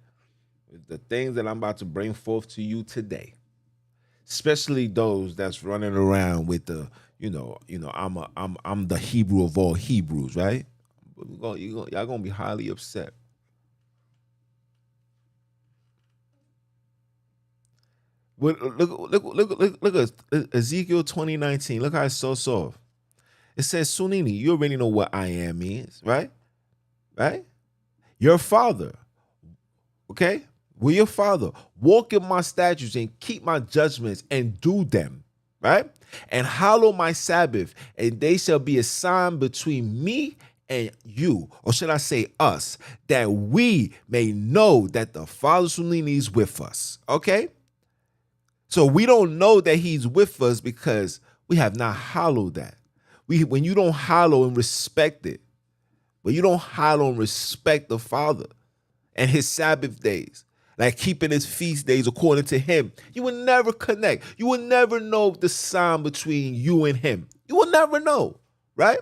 with the things that I'm about to bring forth to you today. Especially those that's running around with the, I'm the Hebrew of all Hebrews, right? Y'all gonna be highly upset. Look at Ezekiel 20:19. Look how it's so soft. It says, Sunini, you already know what I am means, right? Right? Your father, okay? We're your father. Walk in my statutes and keep my judgments and do them, right? And hallow my Sabbath, and they shall be a sign between me and you, or should I say us, that we may know that the Father Sunini is with us, okay? So we don't know that he's with us because we have not hallowed that. When you don't hallow and respect it, when you don't hallow and respect the Father and his Sabbath days, like keeping his feast days according to him, you will never connect. You will never know the sign between you and him. You will never know, right?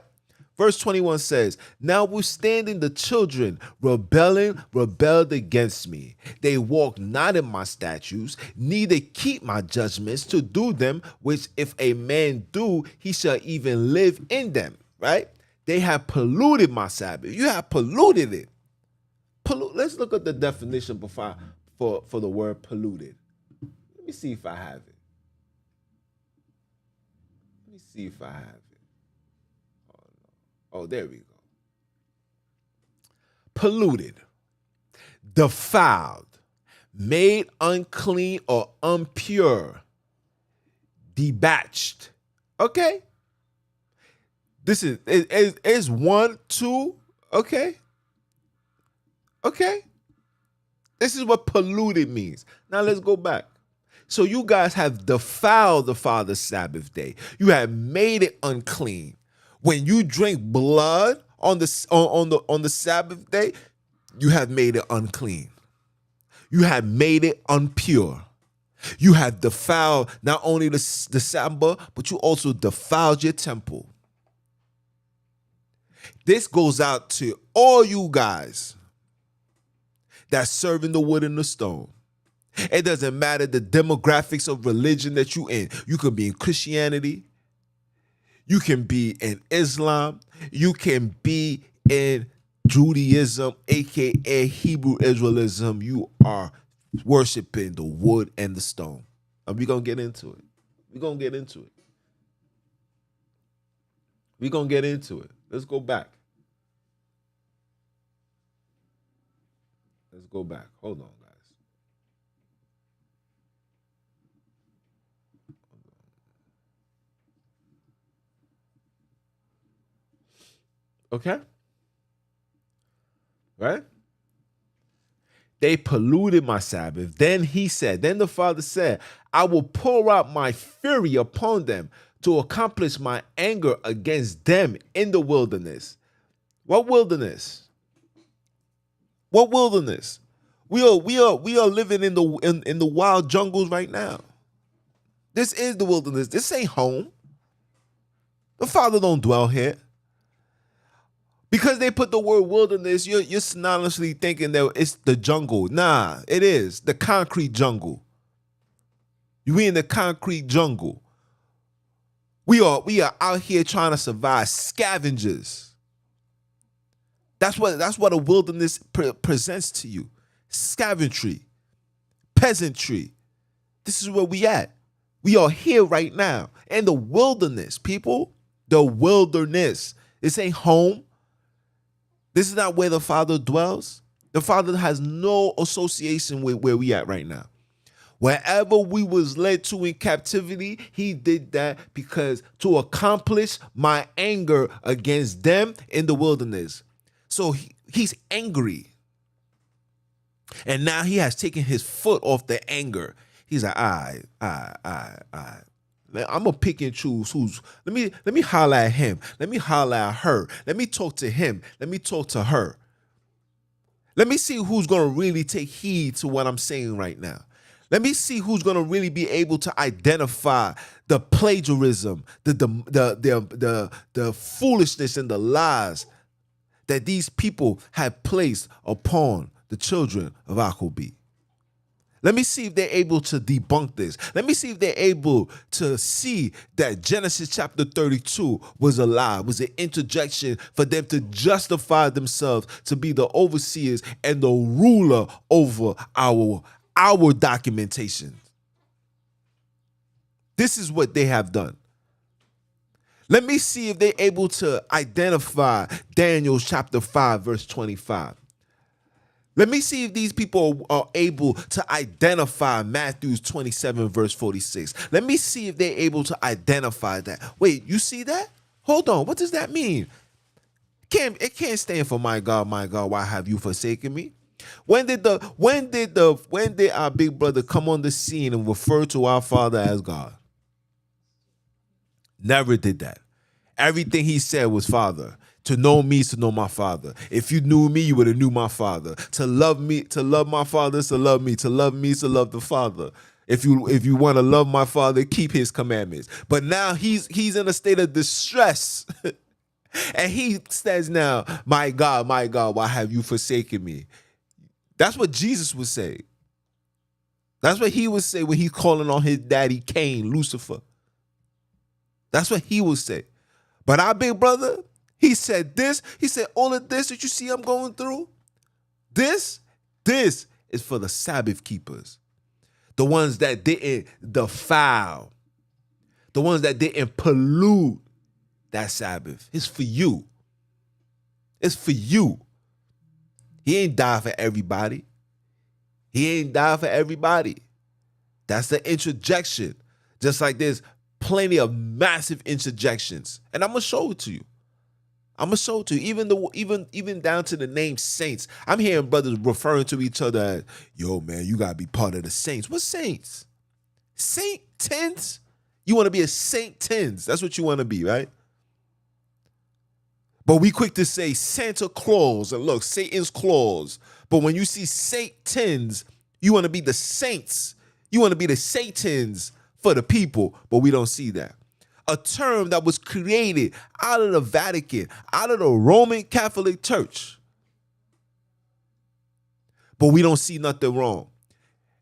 Verse 21 says, notwithstanding the children rebelled against me. They walk not in my statutes, neither keep my judgments to do them, which if a man do, he shall even live in them. Right? They have polluted my Sabbath. You have polluted it. Let's look at the definition for the word polluted. Let me see if I have it. Let me see if I have it. Oh, there we go. Polluted, defiled, made unclean or impure, debauched. Okay? This is 1, 2, okay? Okay? This is what polluted means. Now let's go back. So you guys have defiled the Father's Sabbath day. You have made it unclean. When you drink blood on the Sabbath day, you have made it unclean. You have made it impure. You have defiled not only the Sabbath, but you also defiled your temple. This goes out to all you guys that's serving the wood and the stone. It doesn't matter the demographics of religion that you in. You can be in Christianity. You can be in Islam. You can be in Judaism, aka Hebrew Israelism. You are worshiping the wood and the stone. And we're going to get into it. We're going to get into it. We're going to get into it. Let's go back. Let's go back. Hold on, guys. Okay? Right? They polluted my Sabbath. Then the Father said, I will pour out my fury upon them to accomplish my anger against them in the wilderness. What wilderness? What wilderness? We are living in the wild jungles right now. This is the wilderness. This ain't home. The Father don't dwell here. Because they put the word wilderness, you're synonymously thinking that it's the jungle. Nah, it is the concrete jungle. You in the concrete jungle. We are out here trying to survive, scavengers. That's what a wilderness presents to you. Scavengery, peasantry. This is where we at. We are here right now in the wilderness, people. The wilderness. This ain't home. This is not where the Father dwells. The Father has no association with where we at right now. Wherever we was led to in captivity, he did that because to accomplish my anger against them in the wilderness. So he's angry. And now he has taken his foot off the anger. He's like, all right. I'm gonna pick and choose who's. Let me holler at him. Let me holler at her. Let me talk to him. Let me talk to her. Let me see who's gonna really take heed to what I'm saying right now. Let me see who's gonna really be able to identify the plagiarism, the foolishness and the lies that these people have placed upon the children of Akubi. Let me see if they're able to debunk this. Let me see if they're able to see that Genesis chapter 32 was a lie, was an interjection for them to justify themselves to be the overseers and the ruler over our documentation. This is what they have done. Let me see if they're able to identify Daniel chapter 5, verse 25. Let me see if these people are able to identify Matthew 27, verse 46. Let me see if they're able to identify that. Wait, you see that? Hold on. What does that mean? It can't stand for my God, why have you forsaken me? When did our big brother come on the scene and refer to our Father as God? Never did that. Everything he said was Father. To know me is to know my Father. If you knew me, you would have knew my Father. To love me, to love my Father is to love me. To love me is to love the Father. If you want to love my Father, keep his commandments. But now he's in a state of distress. And he says now, my God, why have you forsaken me? That's what Jesus would say. That's what he would say when he's calling on his daddy Cain, Lucifer. That's what he would say. But our big brother, he said this. He said, all of this that you see I'm going through, this is for the Sabbath keepers. The ones that didn't defile. The ones that didn't pollute that Sabbath. It's for you. It's for you. He ain't died for everybody. He ain't died for everybody. That's the interjection. Just like there's plenty of massive interjections. And I'm going to show it to you. I'm going to show it to you. Even down to the name saints. I'm hearing brothers referring to each other as, yo, man, you got to be part of the saints. What saints? Saint tens? You want to be a Saint tens. That's what you want to be, right? But we quick to say Santa Claus and look, Satan's claws. But when you see Satans, you want to be the saints. You want to be the Satans for the people, but we don't see that. A term that was created out of the Vatican, out of the Roman Catholic Church. But we don't see nothing wrong.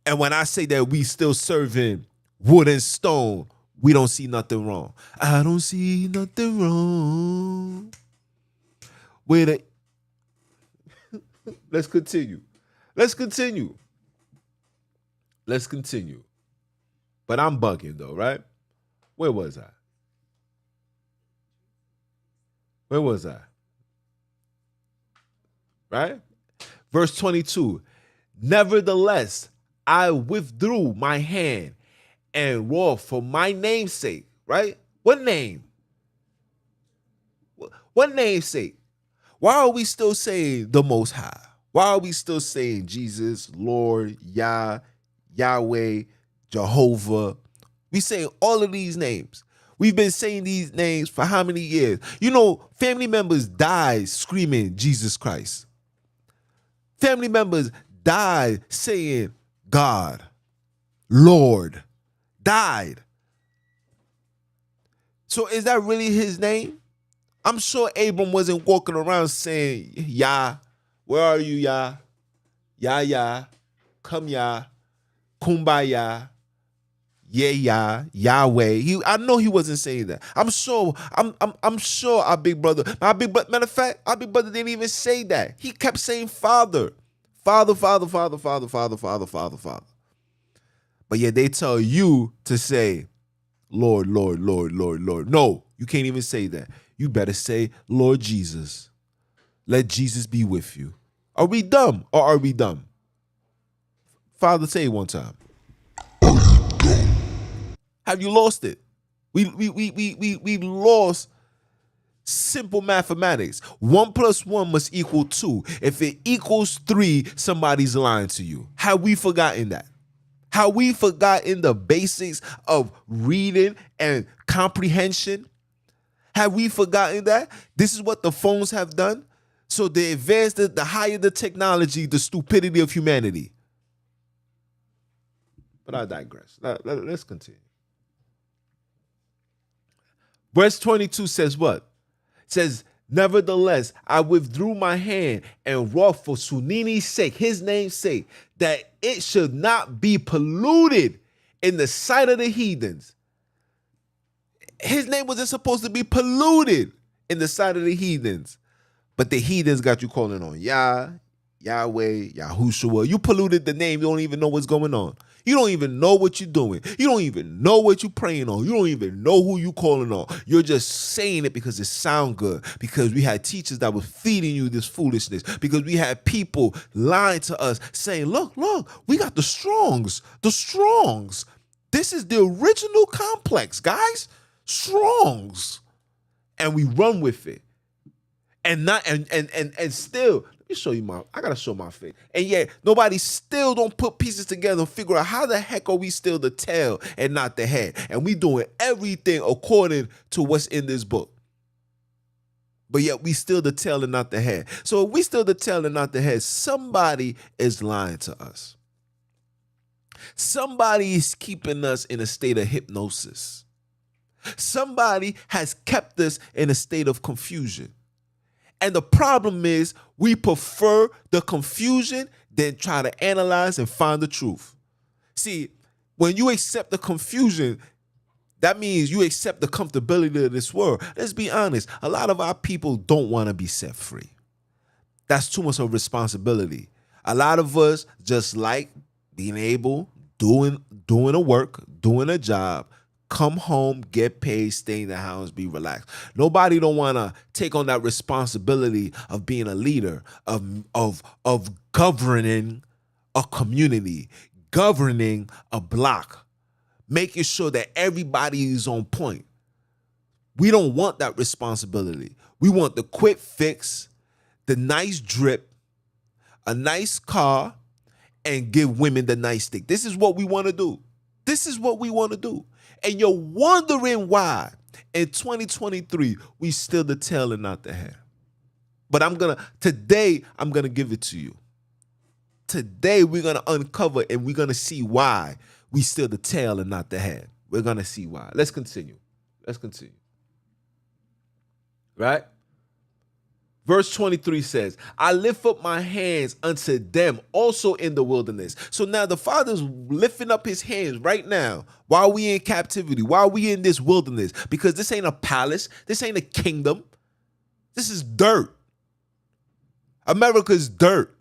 And when I say that we still serving wood and stone, we don't see nothing wrong. I don't see nothing wrong. Let's continue. But I'm bugging though, right? Where was I? Right? Verse 22. Nevertheless, I withdrew my hand and wrought for my name's sake. Right? What name? What name's sake? Why are we still saying the Most High? Why are we still saying Jesus, Lord, Yah, Yahweh, Jehovah? We saying all of these names. We've been saying these names for how many years? You know, family members died screaming Jesus Christ. Family members died saying God, Lord, died. So is that really his name? I'm sure Abram wasn't walking around saying, Yah, where are you, Yah? Yah, come Yah, Kumbaya, yeah, Yahweh. I know he wasn't saying that. I'm sure our big brother, matter of fact, our big brother didn't even say that. He kept saying Father. Father. But yet they tell you to say, Lord. No, you can't even say that. You better say, Lord Jesus. Let Jesus be with you. Are we dumb or are we dumb? Father, say it one time. Have you lost it? We lost simple mathematics. 1 + 1 must equal 2. If it equals 3, somebody's lying to you. Have we forgotten that? Have we forgotten the basics of reading and comprehension? Have we forgotten that? This is what the phones have done. So the advanced, the higher the technology, the stupidity of humanity. But I digress. Let's continue. Verse 22 says what? It says, nevertheless, I withdrew my hand and wrought for Sunini's sake, his name's sake, that it should not be polluted in the sight of the heathens. His name wasn't supposed to be polluted in the sight of the heathens. But the heathens got you calling on Yah, Yahweh, Yahushua. You polluted the name. You don't even know what's going on. You don't even know what you're doing. You don't even know what you're praying on. You don't even know who you calling on. You're just saying it because it sounds good. Because we had teachers that were feeding you this foolishness. Because we had people lying to us saying, look, we got the Strongs. The Strongs. This is the original complex, guys. Strongs. And we run with it. And still, let me show you I gotta show my face. And yet, nobody still don't put pieces together and figure out how the heck are we still the tail and not the head? And we doing everything according to what's in this book. But yet we still the tail and not the head. So if we still the tail and not the head, somebody is lying to us. Somebody is keeping us in a state of hypnosis. Somebody has kept us in a state of confusion. And the problem is we prefer the confusion than try to analyze and find the truth. See, when you accept the confusion, that means you accept the comfortability of this world. Let's be honest. A lot of our people don't want to be set free. That's too much of a responsibility. A lot of us just like being able, doing a work, doing a job, come home, get paid, stay in the house, be relaxed. Nobody don't want to take on that responsibility of being a leader, of governing a community, governing a block, making sure that everybody is on point. We don't want that responsibility. We want the quick fix, the nice drip, a nice car, and give women the nice stick. This is what we want to do. This is what we want to do. And you're wondering why in 2023 we still the tail and not the head. But today I'm gonna give it to you. Today we're gonna uncover and we're gonna see why we still the tail and not the head. We're gonna see why. Let's continue. Right? Verse 23 says, I lift up my hands unto them also in the wilderness. So now the Father's lifting up his hands right now while we in captivity, while we in this wilderness, because this ain't a palace. This ain't a kingdom. This is dirt. America's dirt.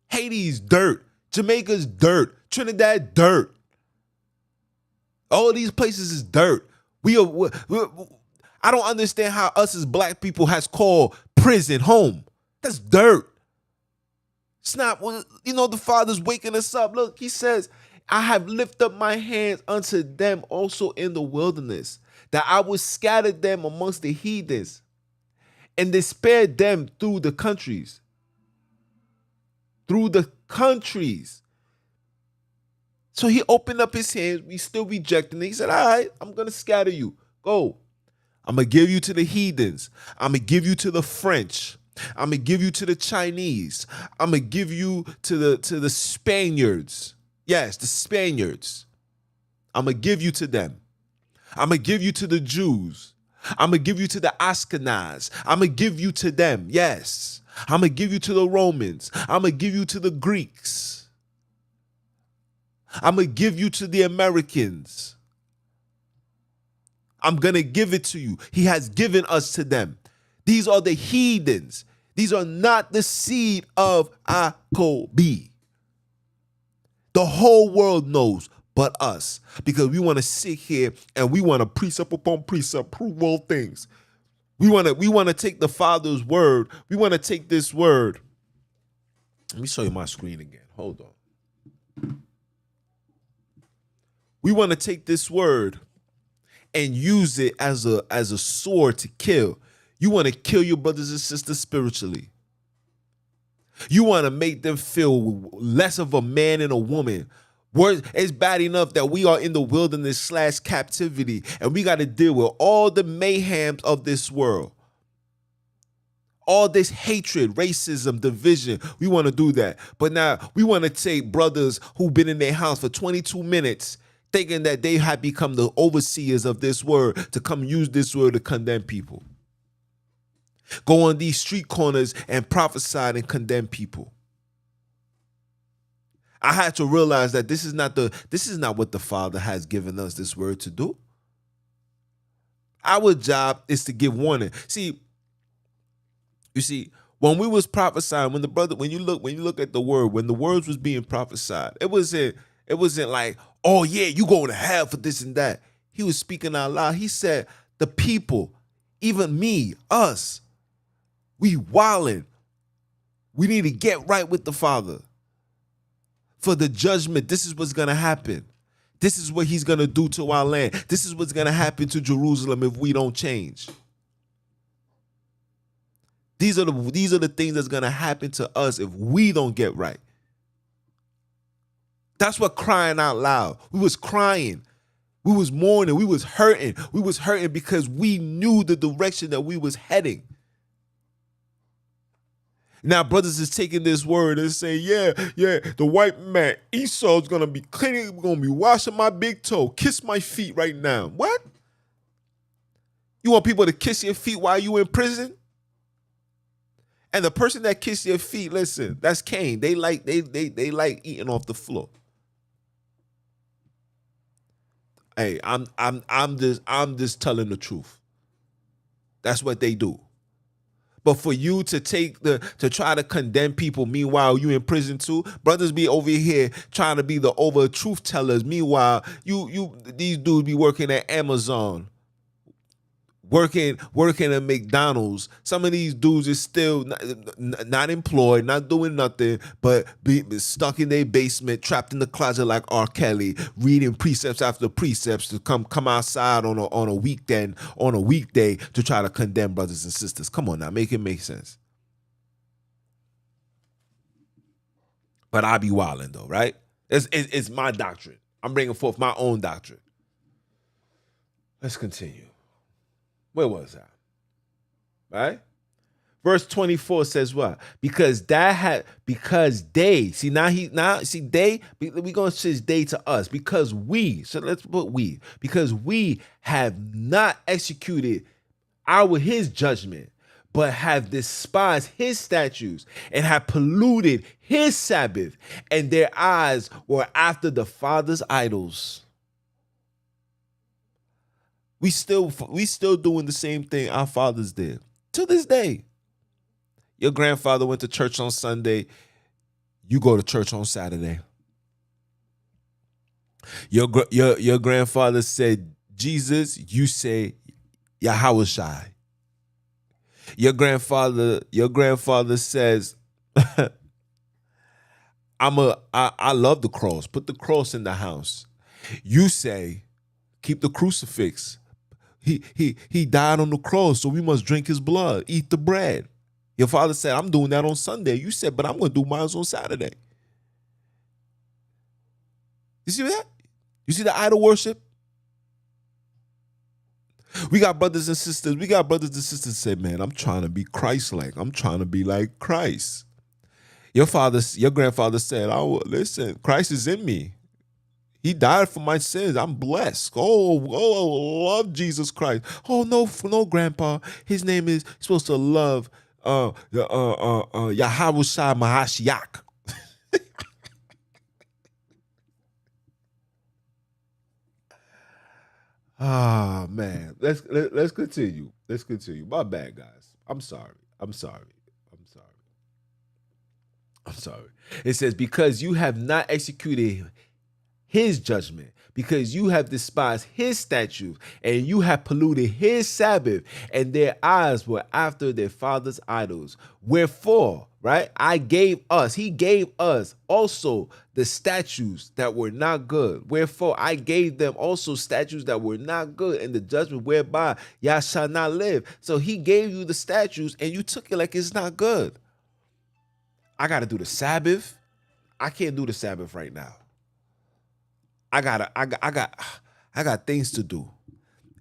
Haiti's dirt. Jamaica's dirt. Trinidad, dirt. All these places is dirt. I don't understand how us as black people has called prison home. That's dirt. It's not, the Father's waking us up. Look, he says, I have lifted up my hands unto them also in the wilderness, that I will scatter them amongst the heathens and despair them through the countries. Through the countries. So he opened up his hands. We still rejecting it. He said, all right, I'm going to scatter you. Go. I'm going to give you to the heathens. I'm going to give you to the French. I'm going to give you to the Chinese. I'm going to give you to the Spaniards. Yes, the Spaniards. I'm going to give you to them. I'm going to give you to the Jews. I'm going to give you to the Ashkenaz. I'm going to give you to them. Yes. I'm going to give you to the Romans. I'm going to give you to the Greeks. I'm going to give you to the Americans. I'm going to give it to you. He has given us to them. These are the heathens. These are not the seed of Jacob. The whole world knows but us, because we want to sit here and we want to precept upon precept, prove all things. We want to take the Father's word. We want to take this word. Let me show you my screen again. Hold on. We want to take this word and use it as a sword to kill. You want to kill your brothers and sisters spiritually. You want to make them feel less of a man and a woman. It's bad enough that we are in the wilderness / captivity, and we got to deal with all the mayhems of this world. All this hatred, racism, division. We want to do that. But now we want to take brothers who've been in their house for 22 minutes thinking that they have become the overseers of this word to come use this word to condemn people. Go on these street corners and prophesy and condemn people. I had to realize that this is not what the Father has given us this word to do. Our job is to give warning. You see, when we was prophesying, when you look at the word, when the words was being prophesied, it wasn't like, oh yeah, you going to hell for this and that. He was speaking out loud. He said, the people, even me, us, we wildin'. We need to get right with the Father. For the judgment, this is what's going to happen. This is what he's going to do to our land. This is what's going to happen to Jerusalem if we don't change. These are the things that's going to happen to us if we don't get right. That's what crying out loud. We was crying. We was mourning. We was hurting. We was hurting because we knew the direction that we was heading. Now brothers is taking this word and saying, yeah, the white man, Esau's going to be cleaning, going to be washing my big toe, kiss my feet right now. What? You want people to kiss your feet while you in prison? And the person that kissed your feet, listen, that's Cain. They like eating off the floor. Hey, I'm just telling the truth. That's what they do. But for you to to try to condemn people, meanwhile you in prison too, brothers be over here trying to be the over truth tellers. Meanwhile, these dudes be working at Amazon, working at McDonald's. Some of these dudes is still not employed, not doing nothing, but be stuck in their basement, trapped in the closet like R. Kelly, reading precepts after precepts to come outside on a weekend, on a weekday to try to condemn brothers and sisters. Come on now, make it make sense. But I be wilding though, right? It's my doctrine. I'm bringing forth my own doctrine. Let's continue. Where was I? Right? Verse 24 says what? Because they, see now they, we gonna switch they to us. Because we, so let's put we, because we have not executed his judgment, but have despised his statutes and have polluted his Sabbath, and their eyes were after the father's idols. We still doing the same thing our fathers did to this day. Your grandfather went to church on Sunday. You go to church on Saturday. Your grandfather said Jesus. You say Yahushai. Your grandfather says, I love the cross. Put the cross in the house. You say, keep the crucifix. He died on the cross, so we must drink his blood, eat the bread. Your father said, I'm doing that on Sunday. You said, but I'm going to do mine on Saturday. You see that? You see the idol worship? We got brothers and sisters that say, man, I'm trying to be Christ-like. I'm trying to be like Christ. Your grandfather said, oh, listen, Christ is in me. He died for my sins. I'm blessed. Oh, love Jesus Christ. Oh, no, Grandpa. His name is supposed to love Yahushua Mahashiach. Ah, man. Let's continue. Let's continue. My bad, guys. I'm sorry. It says, because you have not executed his judgment, because you have despised his statutes, and you have polluted his Sabbath, and their eyes were after their father's idols. Wherefore, right? He gave us also the statutes that were not good. Wherefore, I gave them also statutes that were not good, and the judgment whereby y'all shall not live. So he gave you the statutes, and you took it like it's not good. I got to do the Sabbath. I can't do the Sabbath right now. I got things to do.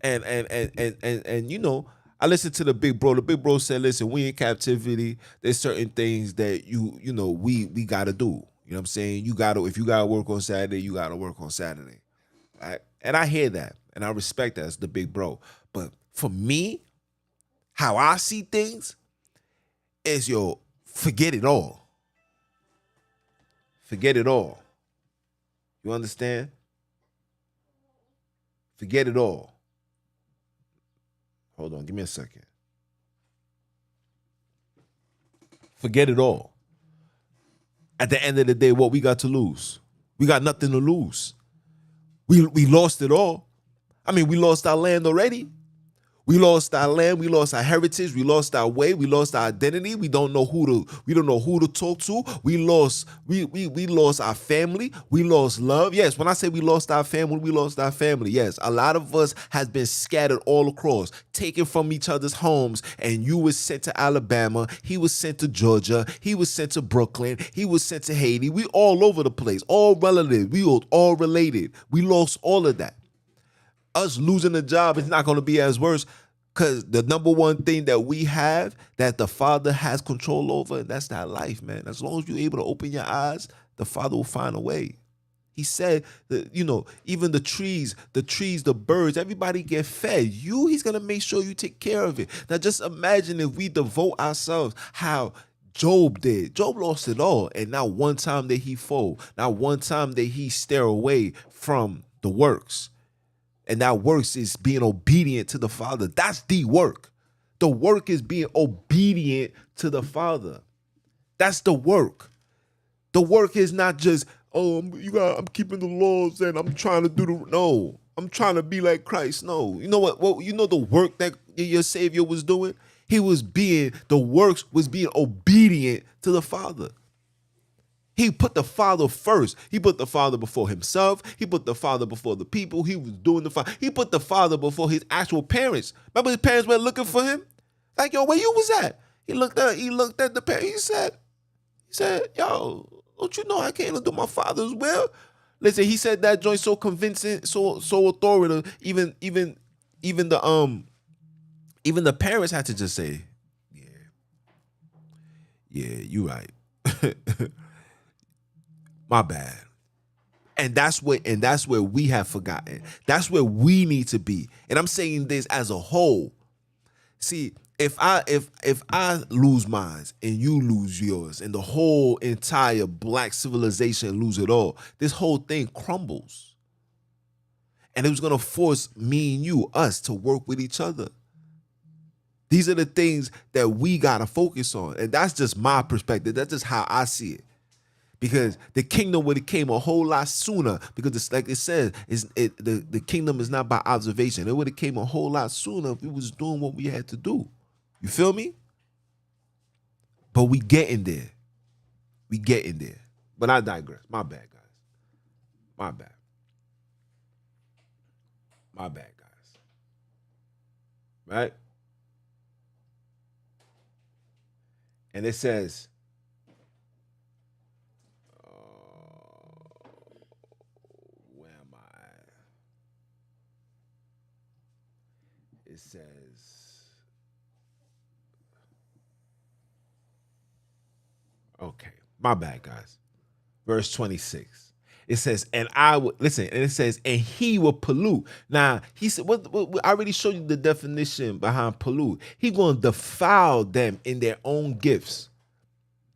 And you know, I listened to the big bro. The big bro said, listen, we in captivity. There's certain things that we gotta do. You know what I'm saying? If you gotta work on Saturday, you gotta work on Saturday. Right? And I hear that. And I respect that as the big bro. But for me, how I see things is forget it all. Forget it all. You understand? Forget it all. Hold on, give me a second. Forget it all. At the end of the day, what we got to lose? We got nothing to lose. We lost it all. I mean, we lost our land already. We lost our land, we lost our heritage, we lost our way, we lost our identity. We don't know who to talk to. We lost our family, we lost love. Yes, when I say we lost our family, we lost our family. Yes, a lot of us has been scattered all across, taken from each other's homes, and you was sent to Alabama, he was sent to Georgia, he was sent to Brooklyn, he was sent to Haiti. We all over the place, all relative, we all related. We lost all of that. Us losing a job is not going to be as worse, because the number one thing that we have that the Father has control over, that's that life, man. As long as you're able to open your eyes, the Father will find a way. He said that, even the trees, the birds, everybody get fed. He's gonna make sure you take care of it. Now just imagine if we devote ourselves how Job did. Job lost it all, and not one time did he fold. Not one time did he stare away from the works. And that works is being obedient to the Father. That's the work. The work is being obedient to the Father. That's the work. The work is not just, I'm keeping the laws and I'm trying to no, I'm trying to be like Christ. No. You know what? Well, you know the work that your Savior was doing? The works was being obedient to the Father. He put the Father first. He put the Father before himself. He put the Father before the people. He was doing the Father. He put the Father before his actual parents. Remember his parents were looking for him? Like, yo, where you was at? He looked at the parents. He said, yo, don't you know I came to do my Father's will? Listen, he said that joint so convincing, so authoritative. Even the parents had to just say, yeah, you right. My bad. And that's where we have forgotten. That's where we need to be. And I'm saying this as a whole. See, if I lose mine and you lose yours and the whole entire black civilization lose it all, this whole thing crumbles. And it was going to force me and you, us, to work with each other. These are the things that we got to focus on. And that's just my perspective. That's just how I see it. Because the kingdom would have came a whole lot sooner. Because it's like it says, the kingdom is not by observation. It would have came a whole lot sooner if we was doing what we had to do. You feel me? But we getting there. But I digress. My bad, guys. My bad, guys. Right? And it says, where am I? It says, okay, my bad, guys. Verse 26. It says, and I would listen, and it says, and he will pollute. Now, he said, what I already showed you the definition behind pollute. He gonna defile them in their own gifts.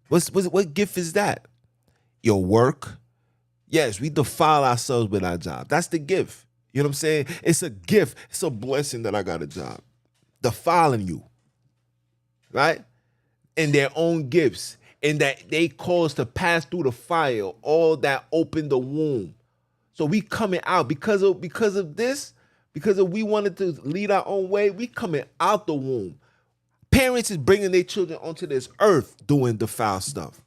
What gift is that? Your work. Yes, we defile ourselves with our job. That's the gift. You know what I'm saying? It's a gift. It's a blessing that I got a job. Defiling you. Right? In their own gifts. And that they cause to pass through the fire, all that opened the womb. So we coming out because of this, because we wanted to lead our own way, we coming out the womb. Parents is bringing their children onto this earth doing the foul stuff.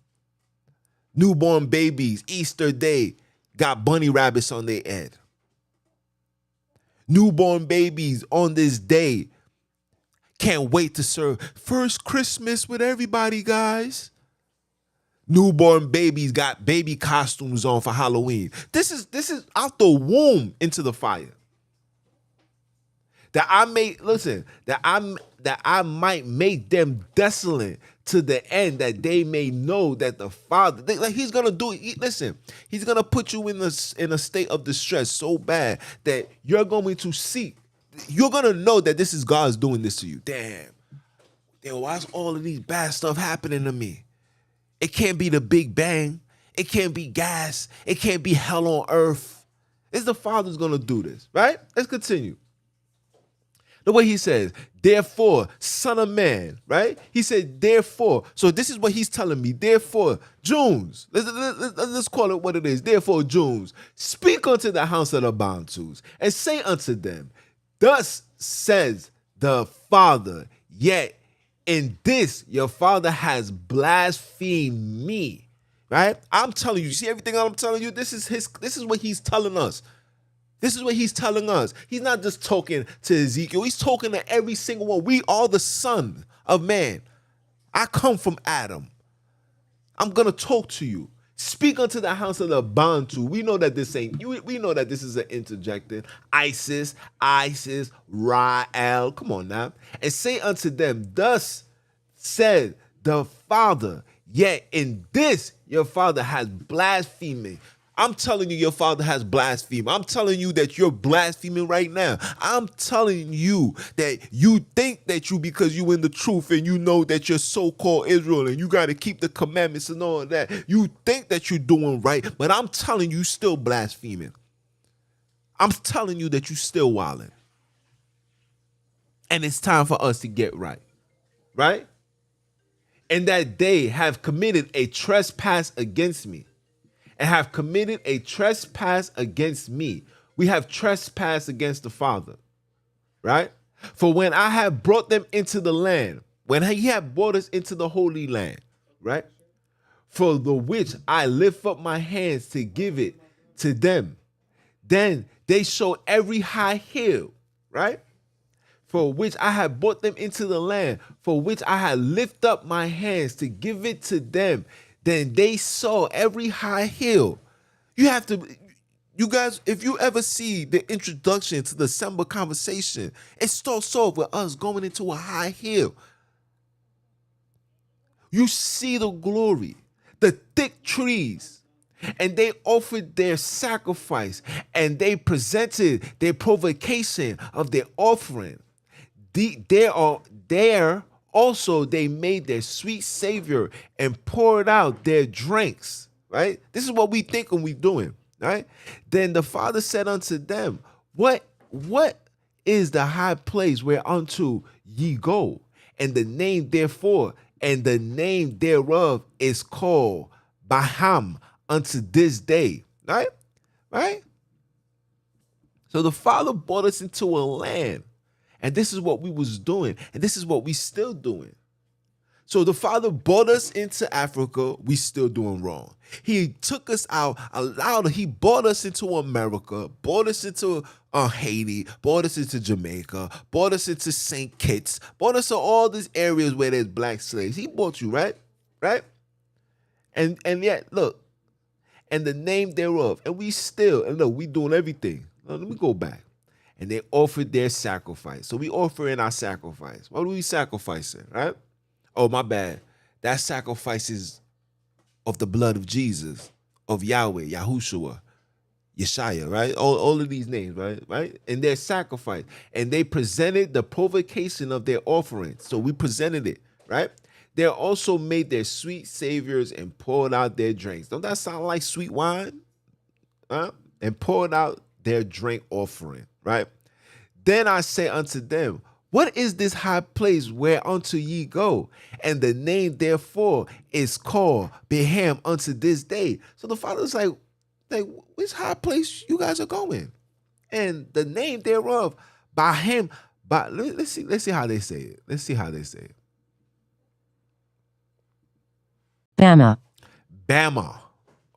Newborn babies, Easter Day, got bunny rabbits on their head. Newborn babies on this day can't wait to serve first Christmas with everybody, guys. Newborn babies got baby costumes on for Halloween. This is out the womb into the fire. That I might make them desolate to the end, that they may know that the Father, he's gonna do it. Listen, he's gonna put you in a state of distress so bad that you're going to see, you're gonna know that this is God's doing this to you. Damn, why's all of these bad stuff happening to me? It can't be the Big Bang. It can't be gas. It can't be hell on earth. It's the Father's going to do this, right? Let's continue. The way he says, therefore, son of man, right? He said, therefore. So this is what he's telling me. Therefore, Jews, let's call it what it is. Therefore, Jews, speak unto the house of the Bantus and say unto them, thus says the Father, yet in this, your father has blasphemed me, right? I'm telling you, see everything I'm telling you? This is what he's telling us. This is what he's telling us. He's not just talking to Ezekiel. He's talking to every single one. We are the son of man. I come from Adam. I'm going to talk to you. Speak unto the house of the Bantu. We know that this is an interjecting. Isis, Rael. Come on now. And say unto them, thus said the Father, yet in this your father has blasphemed me. I'm telling you, your father has blasphemed. I'm telling you that you're blaspheming right now. I'm telling you that you think that you, because you in the truth and you know that you're so-called Israel and you got to keep the commandments and all of that. You think that you're doing right, but I'm telling you, still blaspheming. I'm telling you that you still wilding. And it's time for us to get right. Right? And that they have committed a trespass against me. And have committed a trespass against me. We have trespassed against the Father, right? For when I have brought them into the land, when he had brought us into the Holy Land, right? For the which I lift up my hands to give it to them, then they show every high hill, right? For which I have brought them into the land, for which I had lifted up my hands to give it to them, then they saw every high hill. You have to, you guys, if you ever see the introduction to the December conversation, it starts off with us going into a high hill. You see the glory, the thick trees, and they offered their sacrifice, and they presented their provocation of their offering. There also they made their sweet savior and poured out their drinks. Right? This is what we think and we doing. Right? Then the Father said unto them, What is the high place whereunto ye go? And the name therefore, and the name thereof is called Baham unto this day. Right? Right? So the Father brought us into a land. And this is what we was doing. And this is what we still doing. So the Father brought us into Africa. We still doing wrong. He took us out, he brought us into America, brought us into Haiti, brought us into Jamaica, brought us into St. Kitts, brought us to all these areas where there's black slaves. He brought you, right? Right? And yet, look, and the name thereof. And we still, and look, we doing everything. Now, let me go back. And they offered their sacrifice. So we offering our sacrifice. What are we sacrificing, right? Oh, my bad. That sacrifice is of the blood of Jesus, of Yahweh, Yahushua, Yeshaya, right? All of these names, right? And their sacrifice. And they presented the provocation of their offering. So we presented it, right? They also made their sweet saviors and poured out their drinks. Don't that sound like sweet wine? Huh? And poured out their drink offering, right? Then I say unto them, what is this high place whereunto ye go? And the name therefore is called Beham unto this day. So the Father's like, which high place you guys are going? And the name thereof, Baham. But let's see how they say it. Let's see how they say it. Bama. Bama.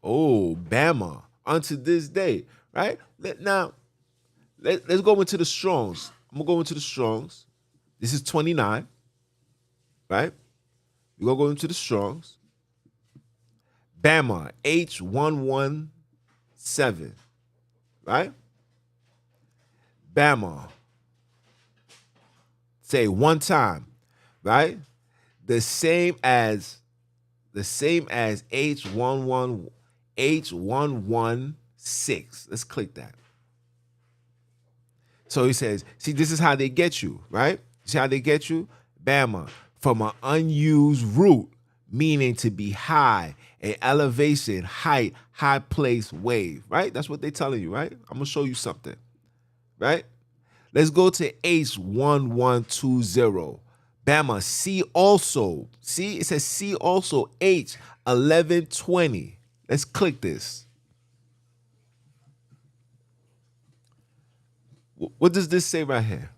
Oh, Bama. Unto this day, right? Let's go into the Strongs. I'm going to go into the Strongs. This is 29, right? We're going to go into the Strongs. Bama, H117, right? Bama. Say one time, right? The same as H116. Let's click that. So he says, see, this is how they get you, right? See how they get you? Bama, from an unused root, meaning to be high, an elevation, height, high place, wave, right? That's what they're telling you, right? I'm going to show you something, right? Let's go to H1120. Bama, see also. See, it says see also, H1120. Let's click this. What does this say right here?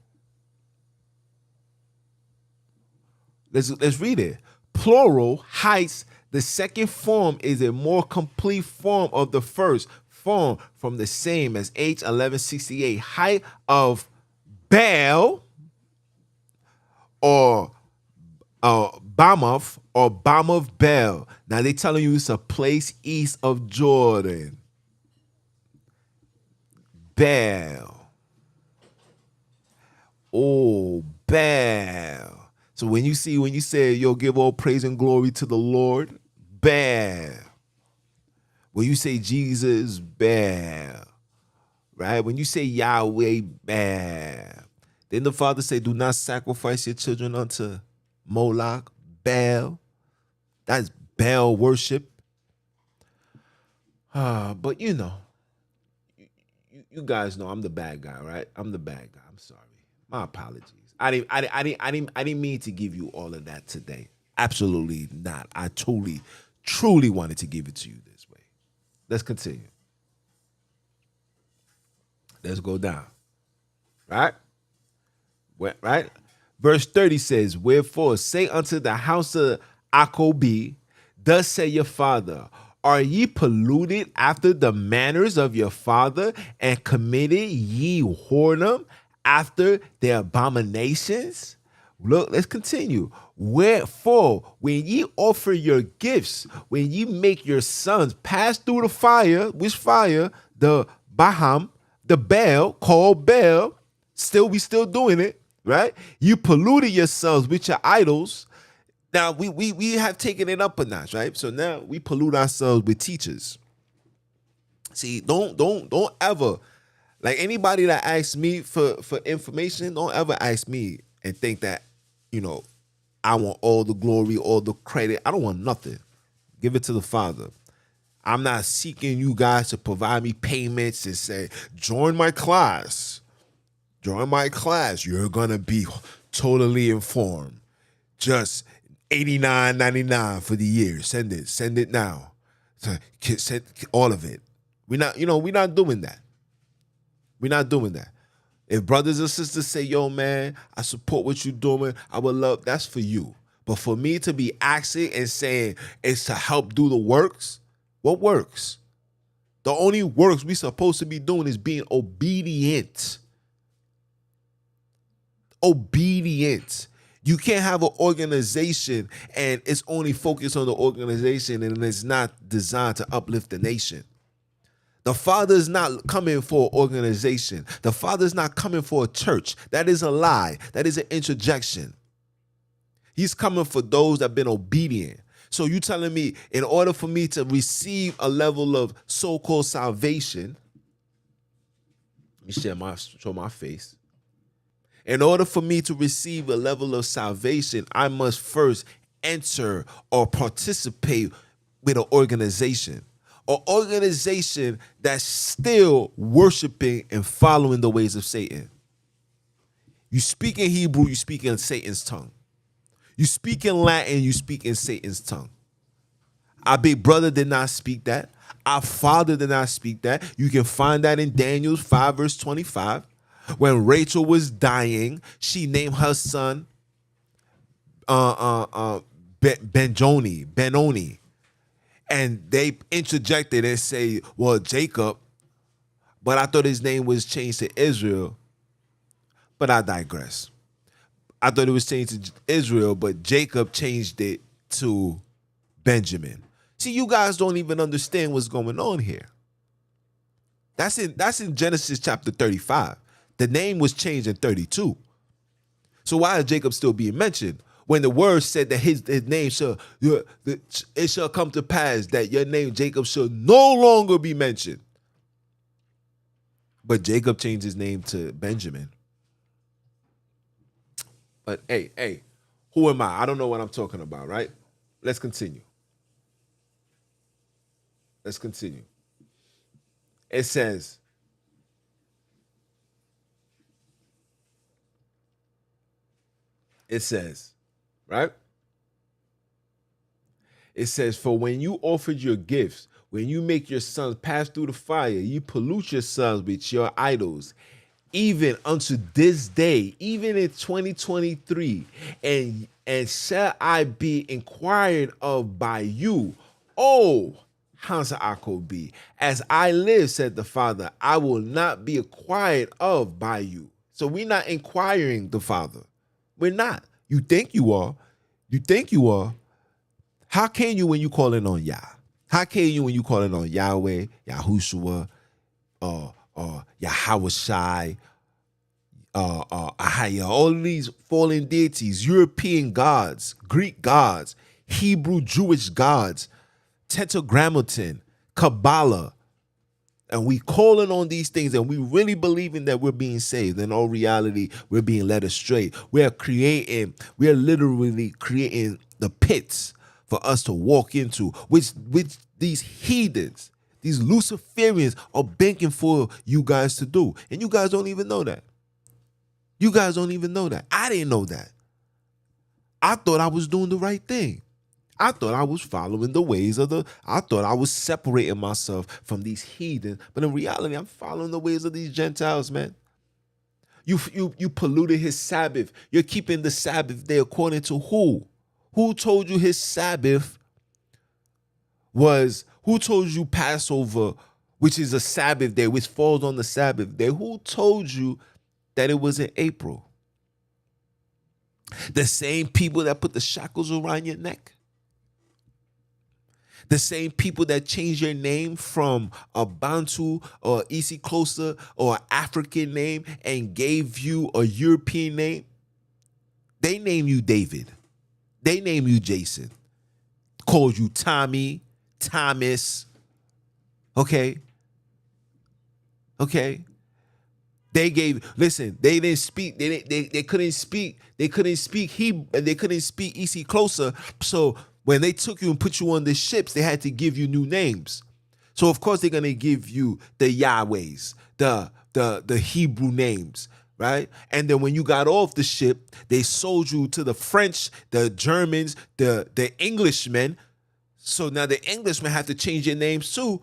Let's read it. Plural heights. The second form is a more complete form of the first form from the same as H1168. Height of Baal or Bamoth or Bamoth Baal. Now they're telling you it's a place east of Jordan. Baal. Oh, Baal. So when you say, yo, give all praise and glory to the Lord, Baal. When you say Jesus, Baal, right? When you say Yahweh, Baal. Then the Father say, do not sacrifice your children unto Moloch, Baal. That's Baal worship. But you guys know I'm the bad guy, right? I'm the bad guy. I'm sorry. My apologies. I didn't mean to give you all of that today. Absolutely not. I truly wanted to give it to you this way. Let's continue. Let's go down. Right? Right? Verse 30 says, wherefore say unto the house of Akobi, thus say your father, are ye polluted after the manners of your father, and committed ye whoredom after their abominations? Look, let's continue. Wherefore, when ye offer your gifts, when ye make your sons pass through the fire, which fire? The Baham, the Baal, called Baal, we still doing it, right? You polluted yourselves with your idols. Now we have taken it up a notch, right? So now we pollute ourselves with teachers. See, don't ever, like, anybody that asks me for information, don't ever ask me and think that, I want all the glory, all the credit. I don't want nothing. Give it to the Father. I'm not seeking you guys to provide me payments and say, join my class. Join my class. You're going to be totally informed. Just $89.99 for the year. Send it now. Send all of it. We're not doing that. We're not doing that. If brothers and sisters say, yo, man, I support what you're doing, I would love, that's for you. But for me to be asking and saying it's to help do the works, what works? The only works we supposed to be doing is being obedient. Obedient. You can't have an organization and it's only focused on the organization and it's not designed to uplift the nation. The Father is not coming for an organization. The Father is not coming for a church. That is a lie. That is an interjection. He's coming for those that have been obedient. So you telling me in order for me to receive a level of so-called salvation, let me show my face. In order for me to receive a level of salvation, I must first enter or participate with an organization. An organization that's still worshiping and following the ways of Satan. You speak in Hebrew, you speak in Satan's tongue. You speak in Latin, you speak in Satan's tongue. Our big brother did not speak that. Our father did not speak that. You can find that in Daniel 5 verse 25. When Rachel was dying, she named her son Benoni. And they interjected and say, well, Jacob, but I thought his name was changed to Israel. But I digress. I thought it was changed to Israel, but Jacob changed it to Benjamin. See, you guys don't even understand what's going on here. That's in Genesis chapter 35. The name was changed in 32. So why is Jacob still being mentioned? When the word said that his name it shall come to pass that your name Jacob shall no longer be mentioned. But Jacob changed his name to Benjamin. But hey, who am I? I don't know what I'm talking about, right? Let's continue. It says, right? It says, for when you offered your gifts, when you make your sons pass through the fire, you pollute yourselves with your idols, even unto this day, even in 2023, and shall I be inquired of by you, O Hansa Akobi, as I live, said the Father, I will not be inquired of by you. So we're not inquiring the Father. We're not. You think you are. How can you when you calling on Yah? How can you when you calling on Yahweh, Yahushua, Yahweh Shai, Ahaya, all these fallen deities, European gods, Greek gods, Hebrew Jewish gods, Tetragrammaton, Kabbalah, and we calling on these things, and we really believing that we're being saved. In all reality, we're being led astray. We're literally creating the pits for us to walk into, which these heathens, these Luciferians are banking for you guys to do. And you guys don't even know that. You guys don't even know that. I didn't know that. I thought I was doing the right thing. I thought I was following the ways I thought I was separating myself from these heathens. But in reality, I'm following the ways of these Gentiles, man. You polluted his Sabbath. You're keeping the Sabbath day according to who? Who told you his Sabbath who told you Passover, which is a Sabbath day, which falls on the Sabbath day? Who told you that it was in April? The same people that put the shackles around your neck. The same people that changed your name from a Bantu or Isi Closer or an African name and gave you a European name. They name you David. They name you Jason. Called you Tommy, Thomas. Okay. They didn't speak. They couldn't speak. They couldn't speak Hebrew. They couldn't speak Isi Closer. So when they took you and put you on the ships, they had to give you new names. So of course they're gonna give you the Yahwehs, the Hebrew names, right? And then when you got off the ship, they sold you to the French, the Germans, the Englishmen. So now the Englishmen have to change their names too,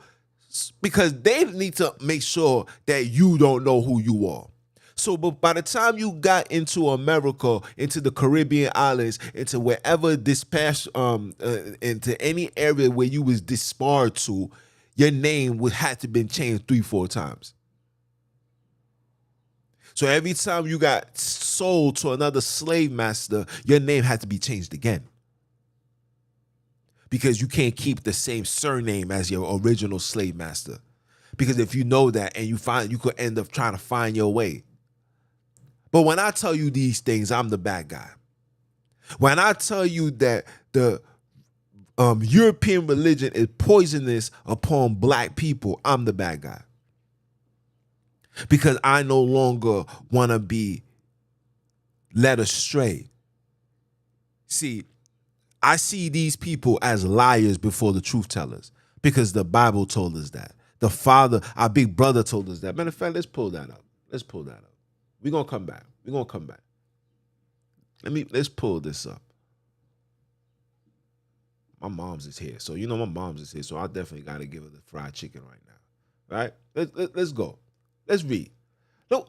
because they need to make sure that you don't know who you are. So, but by the time you got into America, into the Caribbean islands, into wherever dispatched, into any area where you was disbarred to, your name would have to been changed 3-4 times. So every time you got sold to another slave master, your name had to be changed again. Because you can't keep the same surname as your original slave master. Because if you know that and you could end up trying to find your way. But when I tell you these things, I'm the bad guy. When I tell you that the European religion is poisonous upon black people, I'm the bad guy. Because I no longer want to be led astray. See, I see these people as liars before the truth tellers, because the Bible told us that. The Father, our big brother, told us that. Matter of fact, let's pull that up. We're going to come back. Let's pull this up. My mom's is here. So, my mom's is here. So I definitely got to give her the fried chicken right now. Right? Let's go. Let's read.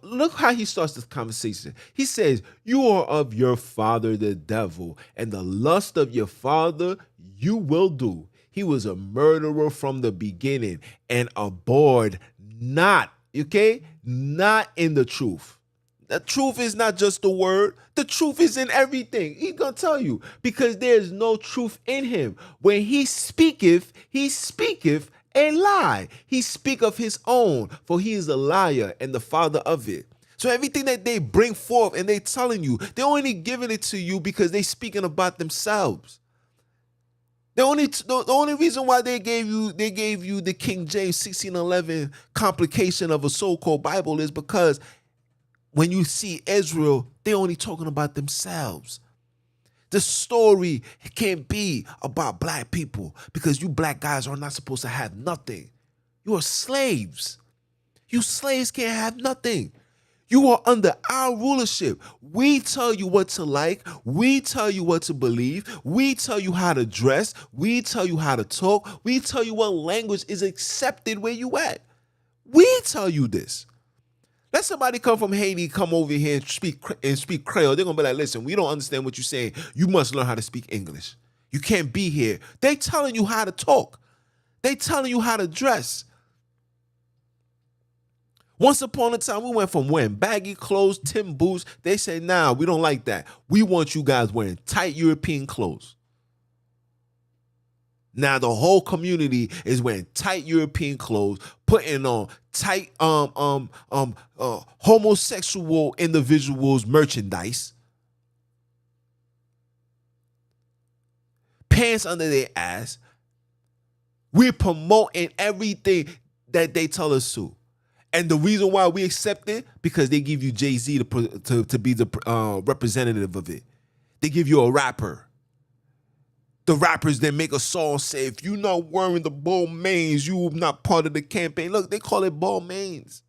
Look how he starts this conversation. He says, you are of your father, the devil, and the lust of your father you will do. He was a murderer from the beginning and abhorred not in the truth. The truth is not just the word. The truth is in everything. He's going to tell you, because there's no truth in him. When he speaketh a lie. He speak of his own, for he is a liar and the father of it. So everything that they bring forth and they telling you, they're only giving it to you because they speaking about themselves. The only reason why they gave you the King James 1611 complication of a so-called Bible is because when you see Israel, they're only talking about themselves. The story can't be about black people, because you black guys are not supposed to have nothing. You are slaves. You slaves can't have nothing. You are under our rulership. We tell you what to like. We tell you what to believe. We tell you how to dress. We tell you how to talk. We tell you what language is accepted where you at. We tell you this. Let somebody come from Haiti, come over here and speak Creole. They're going to be like, listen, we don't understand what you're saying. You must learn how to speak English. You can't be here. They telling you how to talk. They telling you how to dress. Once upon a time, we went from wearing baggy clothes, Tim boots. They say, nah, we don't like that. We want you guys wearing tight European clothes. Now the whole community is wearing tight European clothes, putting on tight homosexual individuals merchandise, pants under their ass, We're promoting everything that they tell us to. And the reason why we accept it, because they give you Jay-Z to be the representative of it. They give you a rapper. The rappers that make a song say, if you're not wearing the Balmains, you're not part of the campaign. Look, they call it Balmains.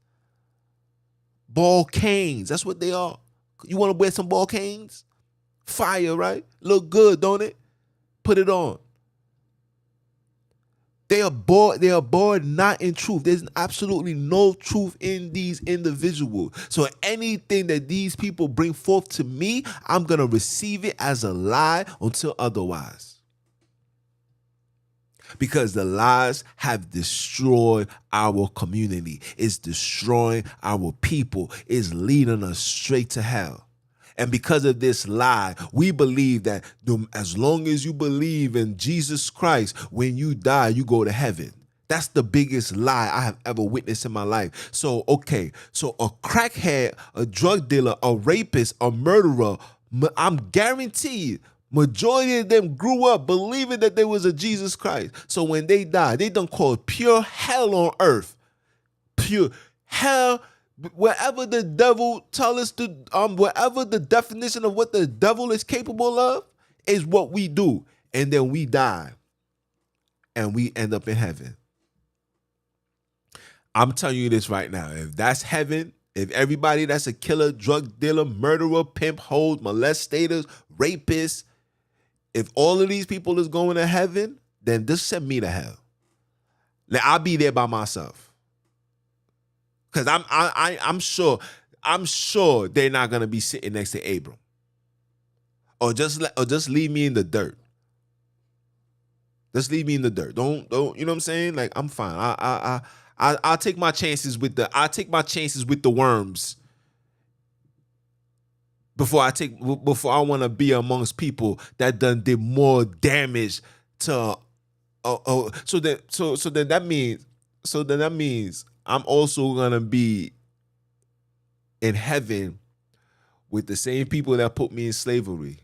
Ball canes. That's what they are. You want to wear some ball canes? Fire, right? Look good, don't it? Put it on. They are bored not in truth. There's absolutely no truth in these individuals. So anything that these people bring forth to me, I'm going to receive it as a lie until otherwise. Because the lies have destroyed our community. It's destroying our people. It's leading us straight to hell. And because of this lie, we believe that as long as you believe in Jesus Christ, when you die, you go to heaven. That's the biggest lie I have ever witnessed in my life. So a crackhead, a drug dealer, a rapist, a murderer, I'm guaranteed majority of them grew up believing that there was a Jesus Christ. So when they die, they done called pure hell on earth. Pure hell. Wherever the devil tell us to, wherever the definition of what the devil is capable of is what we do. And then we die. And we end up in heaven. I'm telling you this right now. If that's heaven, if everybody that's a killer, drug dealer, murderer, pimp, hoes, molestators, rapists, if all of these people is going to heaven, then just send me to hell. Like, I'll be there by myself. Because I'm sure they're not gonna be sitting next to Abram. Or just leave me in the dirt. Just leave me in the dirt. Don't you know what I'm saying? Like, I'm fine. I'll take my chances with the worms before I want to be amongst people that did more damage to. So then that means I'm also gonna be in heaven with the same people that put me in slavery,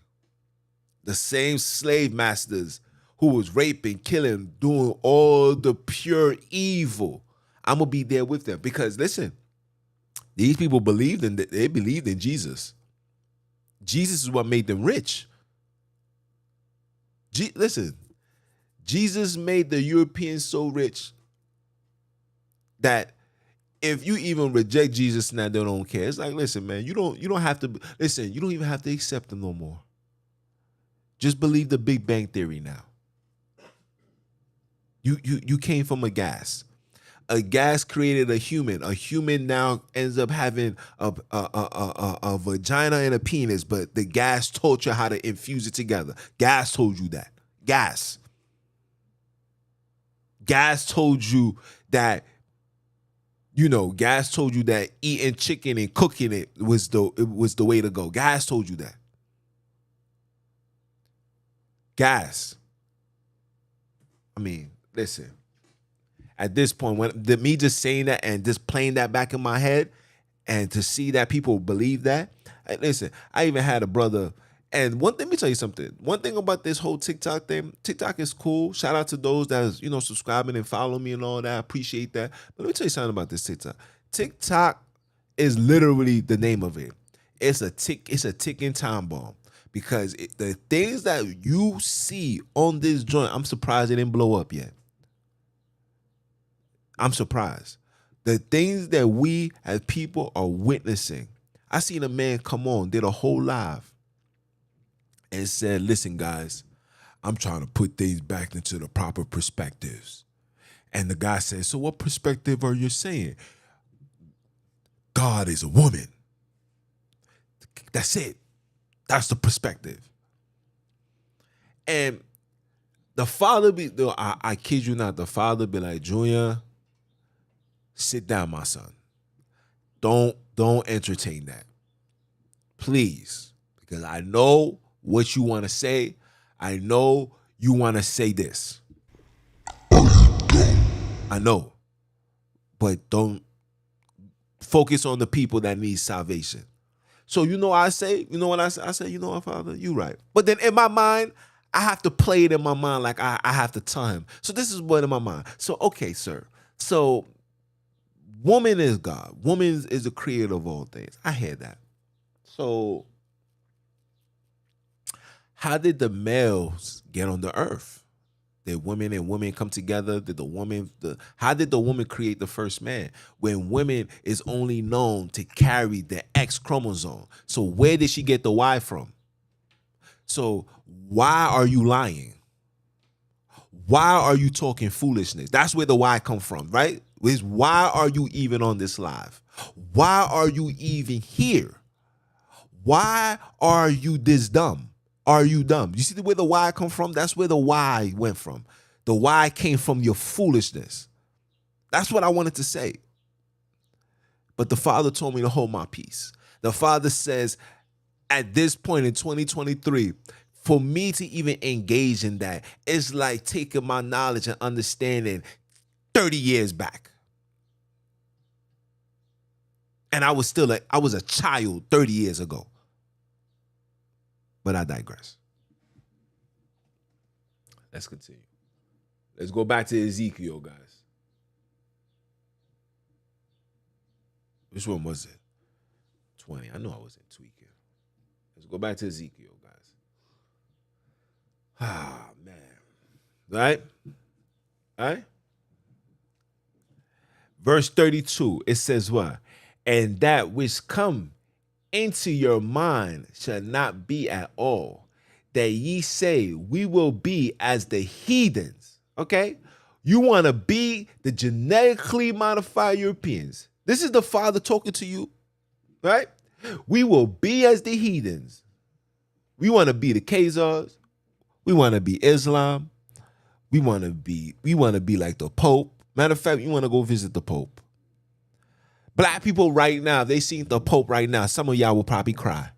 the same slave masters who was raping, killing, doing all the pure evil. I'm gonna be there with them because listen, these people believed in Jesus. Jesus is what made them rich. Listen, Jesus made the Europeans so rich that if you even reject Jesus now, they don't care. It's like, listen, man, you don't have to listen. You don't even have to accept him no more. Just believe the Big Bang Theory now. You came from a gas. A gas created a human. A human now ends up having a vagina and a penis, but the gas taught you how to infuse it together. Gas told you that. Gas told you that. Gas told you that eating chicken and cooking it was the way to go. Gas told you that. Gas. I mean, listen. At this point, me just saying that and just playing that back in my head, and to see that people believe that. Listen, I even had a brother. And let me tell you something. One thing about this whole TikTok thing, TikTok is cool. Shout out to those that's, subscribing and following me and all that. I appreciate that. But let me tell you something about this TikTok. TikTok is literally the name of it. It's a ticking time bomb. Because the things that you see on this joint, I'm surprised it didn't blow up yet. I'm surprised. The things that we as people are witnessing. I seen a man come on, did a whole live, and said, listen, guys, I'm trying to put things back into the proper perspectives. And the guy said, so what perspective are you saying? God is a woman. That's it. That's the perspective. And the father I kid you not, the father be like, Junior, sit down, my son. Don't entertain that. Please. Because I know what you want to say. I know you want to say this. I know. But don't focus on the people that need salvation. So I say, you know what I say? I say, you know what, Father, you right. But then in my mind, I have to play it in my mind like I have to tell him. So this is what in my mind. So, okay, sir. So woman is God. Woman is the creator of all things. I hear that. So how did the males get on the earth? Did women and women come together? How did the woman create the first man? When women is only known to carry the X chromosome. So where did she get the Y from? So why are you lying? Why are you talking foolishness? That's where the why come from, right? Is why are you even on this live? Why are you even here? Why are you this dumb? Are you dumb? You see where the why come from? That's where the why went from. The why came from your foolishness. That's what I wanted to say. But the Father told me to hold my peace. The Father says, at this point in 2023, for me to even engage in that, it's like taking my knowledge and understanding 30 years back. And I was a child 30 years ago. But I digress. Let's continue. Let's go back to Ezekiel, guys. Which one was it? 20. I know I wasn't tweaking. Let's go back to Ezekiel, guys. Ah, man. Right? Right? Verse 32, it says what? And that which come into your mind shall not be at all, that ye say, we will be as the heathens. Okay? You want to be the genetically modified Europeans. This is the Father talking to you, right? We will be as the heathens. We want to be the Khazars. We want to be Islam. We want to be like the Pope. Matter of fact, you want to go visit the Pope. Black people right now, if they seen the Pope right now, some of y'all will probably cry.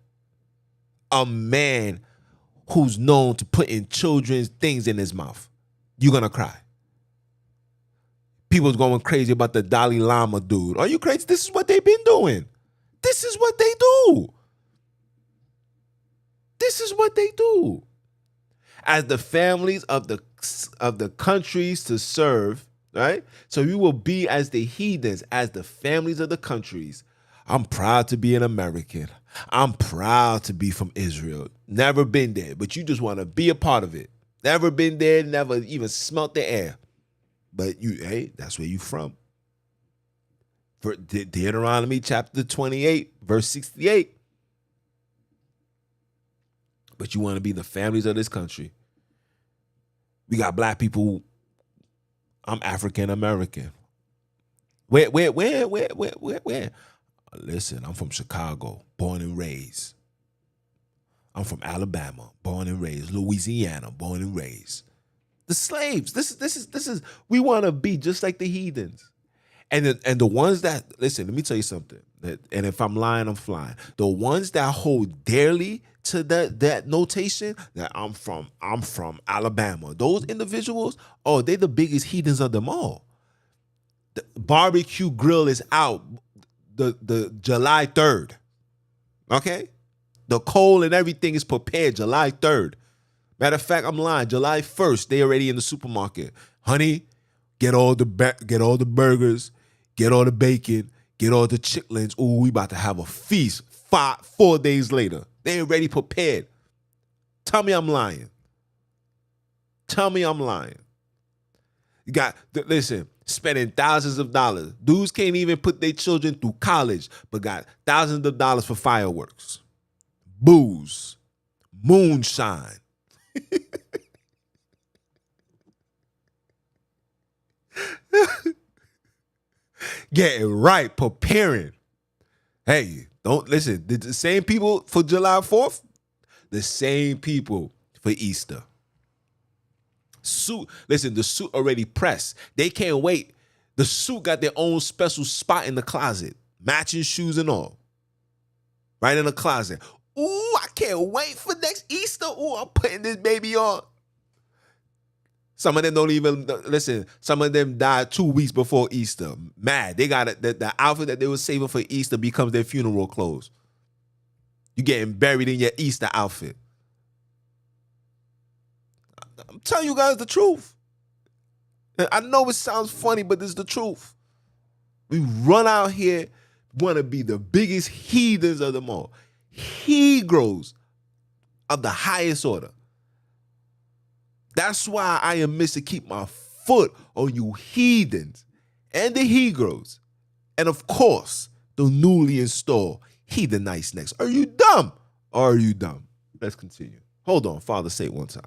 A man who's known to put in children's things in his mouth. You're going to cry. People's going crazy about the Dalai Lama dude. Are you crazy? This is what they've been doing. This is what they do. This is what they do. As the families of the countries to serve, right? So you will be as the heathens, as the families of the countries. I'm proud to be an American. I'm proud to be from Israel. Never been there, but you just want to be a part of it. Never been there, never even smelt the air. But that's where you from. For Deuteronomy chapter 28, verse 68. But you want to be the families of this country. We got black people. I'm African American. Where? Listen, I'm from Chicago, born and raised. I'm from Alabama, born and raised. Louisiana, born and raised. The slaves. This is. We want to be just like the heathens, and the ones that listen. Let me tell you something. And if I'm lying, I'm flying. The ones that hold dearly to that notation that I'm from Alabama. Those individuals, they're the biggest heathens of them all. The barbecue grill is out the July 3rd. Okay? The coal and everything is prepared July 3rd. Matter of fact, I'm lying. July 1st, they already in the supermarket. Honey, get all the burgers, get all the bacon, get all the chitlins. Ooh, we about to have a feast 4 days later. They already prepared. Tell me I'm lying. Tell me I'm lying. You got, listen, spending thousands of dollars. Dudes can't even put their children through college, but got thousands of dollars for fireworks, booze, moonshine. Getting right, preparing. Hey, don't listen. The same people for July 4th, the same people for Easter. Suit, listen, the suit already pressed. They can't wait. The suit got their own special spot in the closet, matching shoes and all. Right in the closet. Ooh, I can't wait for next Easter. Ooh, I'm putting this baby on. Some of them don't even listen. Some of them died 2 weeks before Easter. Mad. They got the outfit that they were saving for Easter becomes their funeral clothes. You getting buried in your Easter outfit. I'm telling you guys the truth. And I know it sounds funny, but this is the truth. We run out here, want to be the biggest heathens of them all. He-grows of the highest order. That's why I am to keep my foot on you heathens and the he-grows. And of course, the newly installed heathenites next. Are you dumb? Are you dumb? Let's continue. Hold on, Father, say it one time.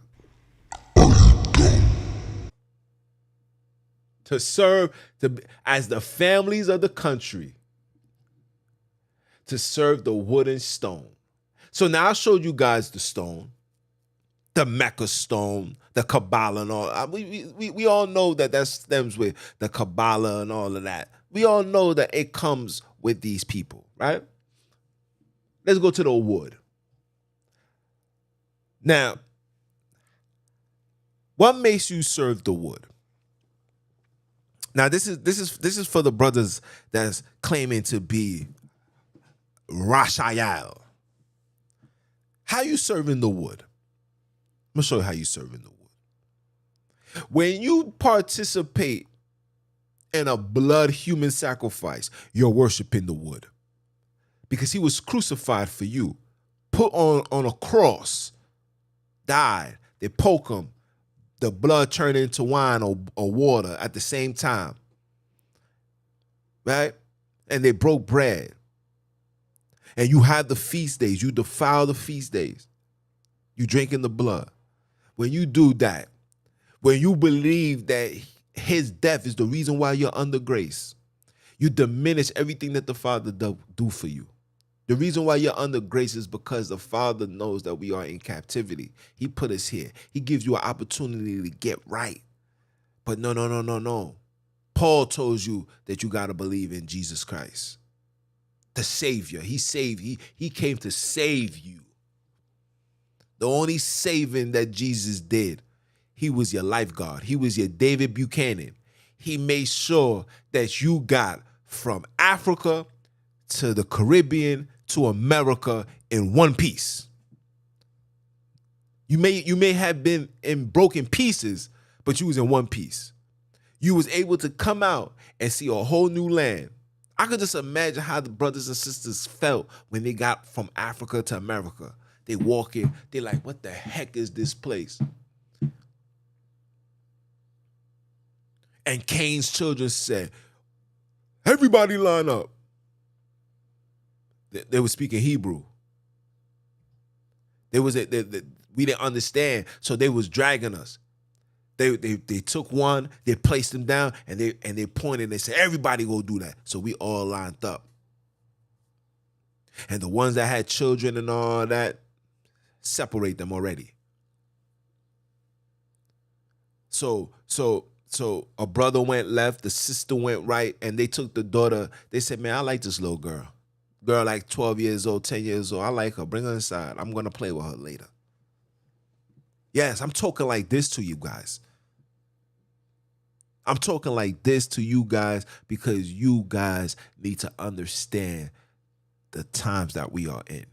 To serve as the families of the country, to serve the wood and stone. So now I showed you guys the stone, the Mecca stone, the Kabbalah and all. We all know that stems with the Kabbalah and all of that. We all know that it comes with these people, right? Let's go to the wood. Now, what makes you serve the wood? Now, this is for the brothers that's claiming to be Rashayal. How you serving the wood? I'm gonna show you how you serving the wood. When you participate in a blood human sacrifice, you're worshiping the wood. Because he was crucified for you, put on a cross, died. They poke him. The blood turned into wine or water at the same time. Right? And they broke bread. And you have the feast days. You defile the feast days. You drinking the blood. When you do that, when you believe that his death is the reason why you're under grace, you diminish everything that the Father do for you. The reason why you're under grace is because the Father knows that we are in captivity. He put us here. He gives you an opportunity to get right. But no. Paul told you that you got to believe in Jesus Christ, the Savior. He saved. He came to save you. The only saving that Jesus did, he was your lifeguard. He was your David Buchanan. He made sure that you got from Africa to the Caribbean to America in one piece. You may have been in broken pieces, but you was in one piece. You was able to come out and see a whole new land. I could just imagine how the brothers and sisters felt when they got from Africa to America. They walk in, they like, what the heck is this place? And Cain's children said, everybody line up. They were speaking Hebrew. We didn't understand, so they was dragging us. They took one, they placed him down, and they pointed and they said, everybody go do that. So we all lined up. And the ones that had children and all that, separate them already. So a brother went left, the sister went right, and they took the daughter. They said, man, I like this little girl. Girl like 12 years old, 10 years old. I like her. Bring her inside. I'm going to play with her later. Yes, I'm talking like this to you guys. I'm talking like this to you guys because you guys need to understand the times that we are in.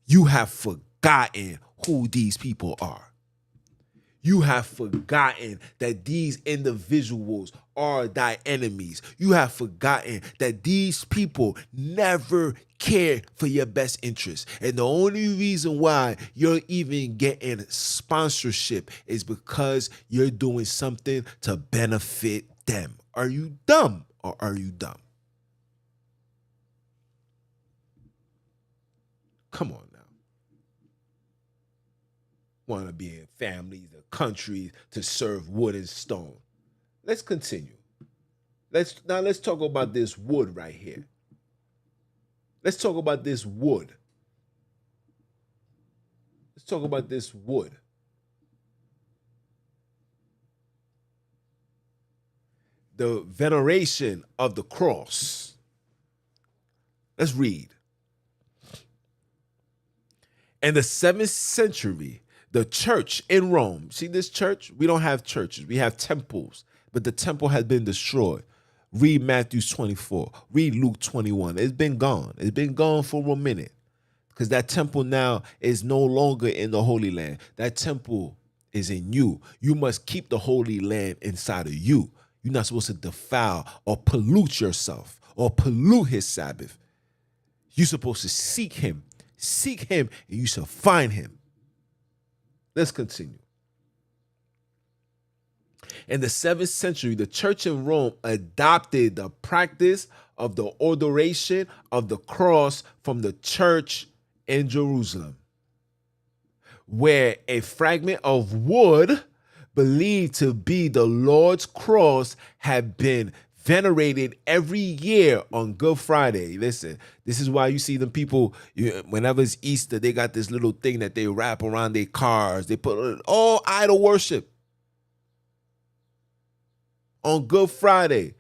You have forgotten who these people are. You have forgotten that these individuals are thy enemies. You have forgotten that these people never cared for your best interest. And the only reason why you're even getting sponsorship is because you're doing something to benefit them. Are you dumb or are you dumb? Come on now. Want to be in families or countries to serve wood and stone. Let's continue. Let's talk about this wood right here. Let's talk about this wood. Let's talk about this wood. The veneration of the cross. Let's read. In the 7th century, the church in Rome, see this church? We don't have churches. We have temples, but the temple has been destroyed. Read Matthew 24. Read Luke 21. It's been gone. It's been gone for a minute because that temple now is no longer in the Holy Land. That temple is in you. You must keep the Holy Land inside of you. You're not supposed to defile or pollute yourself or pollute his Sabbath. You're supposed to seek him. Seek him and you shall find him. Let's continue. In the 7th century, the church in Rome adopted the practice of the adoration of the cross from the church in Jerusalem, where a fragment of wood believed to be the Lord's cross had been venerated every year on Good Friday. Listen, this is why you see them people, whenever it's Easter, they got this little thing that they wrap around their cars. They put all idol worship. On Good Friday,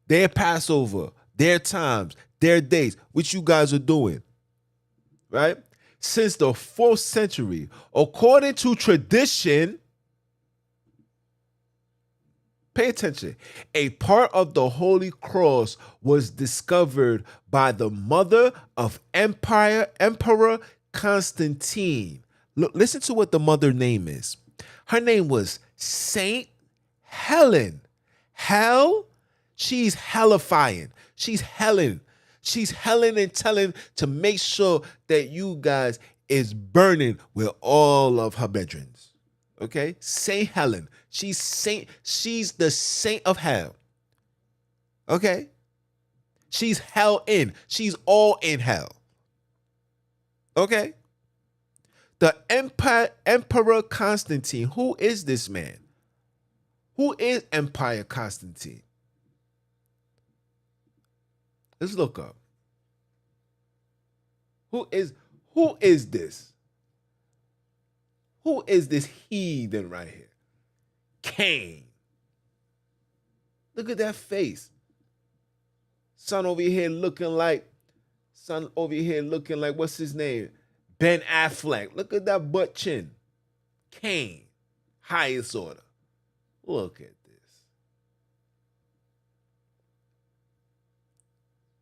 their Passover, their times, their days, which you guys are doing, right? Since the 4th century, according to tradition, pay attention, a part of the Holy Cross was discovered by the mother of Emperor Constantine. Look, listen to what the mother name is. Her name was Saint Helen. Hell, she's hellifying. She's Helen. She's Helen and telling to make sure that you guys is burning with all of her bedrooms. Okay? Saint Helen. She's the saint of hell. Okay? She's hell in. She's all in hell. Okay? The Emperor Constantine. Who is this man? Who is Emperor Constantine? Let's look up. Who is this? Who is this heathen right here? Cain. Look at that face. Son over here looking like, what's his name? Ben Affleck. Look at that butt chin. Cain. Highest order. Look at this.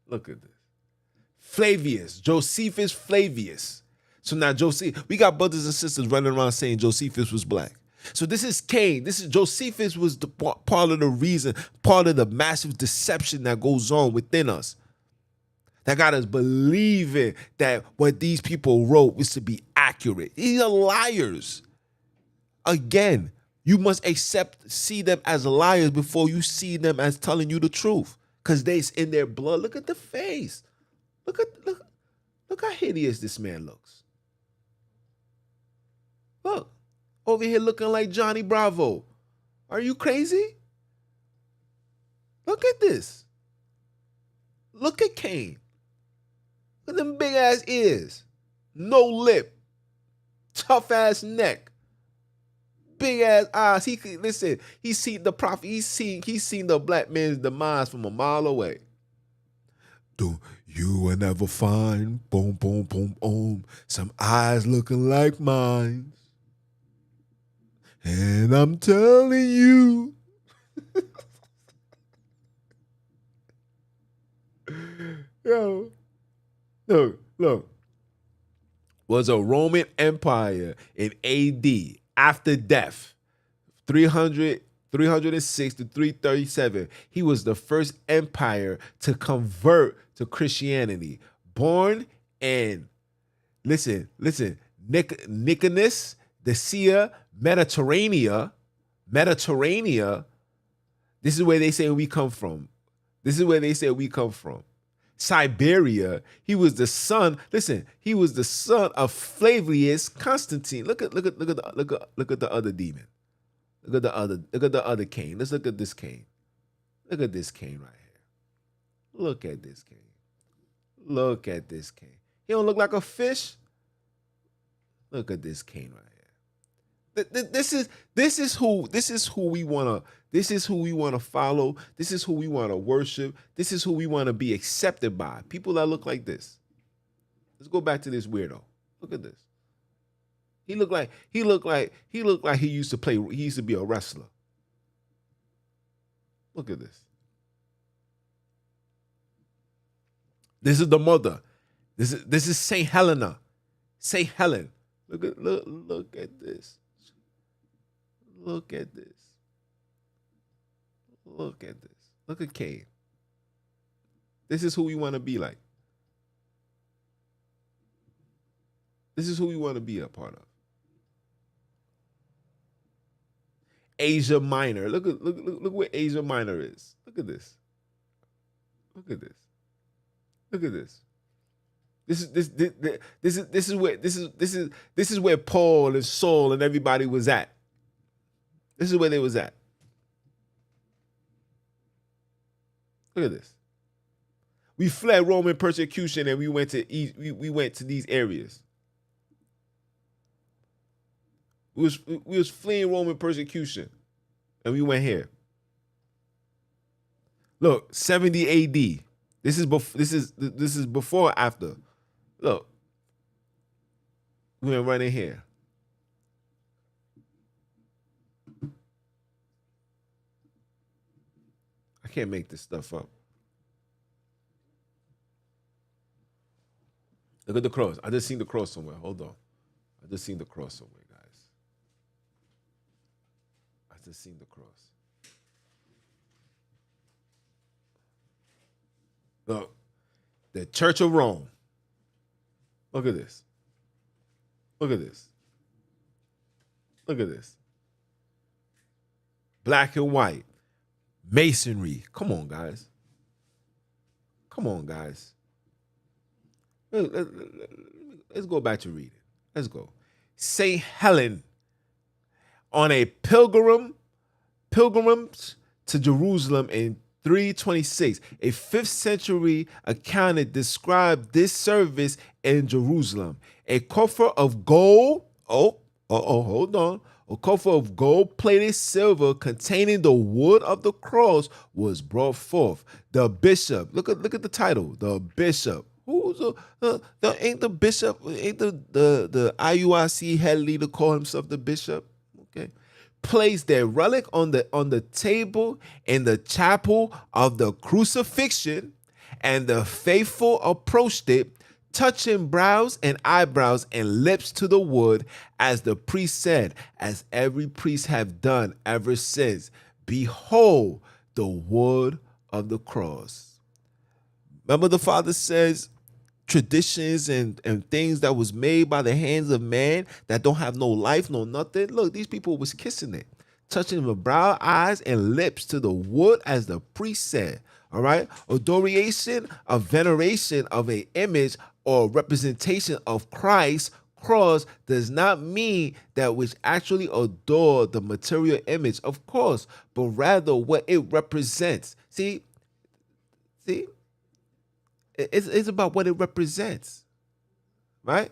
Look at this. Flavius, Josephus Flavius. So now we got brothers and sisters running around saying Josephus was black. So this is Cain. This is Josephus was the part of the reason, part of the massive deception that goes on within us. That got us believing that what these people wrote was to be accurate. These are liars. Again, you must see them as liars before you see them as telling you the truth. Because they's in their blood. Look at the face. Look how hideous this man looks. Look, over here looking like Johnny Bravo. Are you crazy? Look at this. Look at Cain. Look at them big ass ears. No lip. Tough ass neck. Big ass eyes. He seen the prophet. He seen the black man's demise from a mile away. Do you will never find boom, boom, boom, boom, some eyes looking like mine. And I'm telling you. Yo. Look. Was a Roman Empire in AD. After death, 306 to 337, he was the first empire to convert to Christianity. Born in, listen, Nicanus, Dacia, Mediterranean. This is where they say we come from. Siberia. He was the son of Flavius Constantine. Look at the other demon. Look at the other Cain. Let's look at this Cain. Look at this Cain right here. Look at this Cain. He don't look like a fish. Look at this Cain right here. This is who we wanna follow. This is who we wanna worship. This is who we wanna be accepted by. People that look like this. Let's go back to this weirdo. Look at this. He looked like he used to be a wrestler. Look at this. This is the mother. This is Saint Helena. Saint Helen. Look at this. Look at this. Look at this. Look at Cain. This is who we want to be like. This is who we want to be a part of. Asia Minor. Look where Asia Minor is. Look at this. Look at this. Look at this. This is where Paul and Saul and everybody was at. This is where they was at. Look at this. We fled Roman persecution and we went to these areas. We was fleeing Roman persecution, and we went here. Look, 70 A.D. This is before or after. Look, we went running here. I can't make this stuff up. Look at the cross. I just seen the cross somewhere. Hold on. I just seen the cross somewhere, guys. I just seen the cross. Look, the Church of Rome. Look at this. Look at this. Look at this. Black and white. Masonry. Come on, guys. Come on, guys. Let's go back to reading. Let's go. Saint Helen on a pilgrimage to Jerusalem in 326. A 5th century account described this service in Jerusalem. A coffer of gold. Hold on. A coffer of gold-plated silver containing the wood of the cross was brought forth. The bishop. Look at the title. The bishop. Who's ain't the bishop? Ain't the IUIC head leader call himself the bishop? Okay. Placed their relic on the table in the chapel of the crucifixion, and the faithful approached it, touching brows and eyebrows and lips to the wood, as the priest said, as every priest have done ever since. Behold the wood of the cross. Remember, the Father says traditions and things that was made by the hands of man that don't have no life, no nothing. Look, these people was kissing it, touching the brow, eyes, and lips to the wood, as the priest said. All right. Adoration, a veneration of an image or representation of Christ's cross does not mean that which actually adore the material image, of course, but rather what it represents. See, it's about what it represents, right?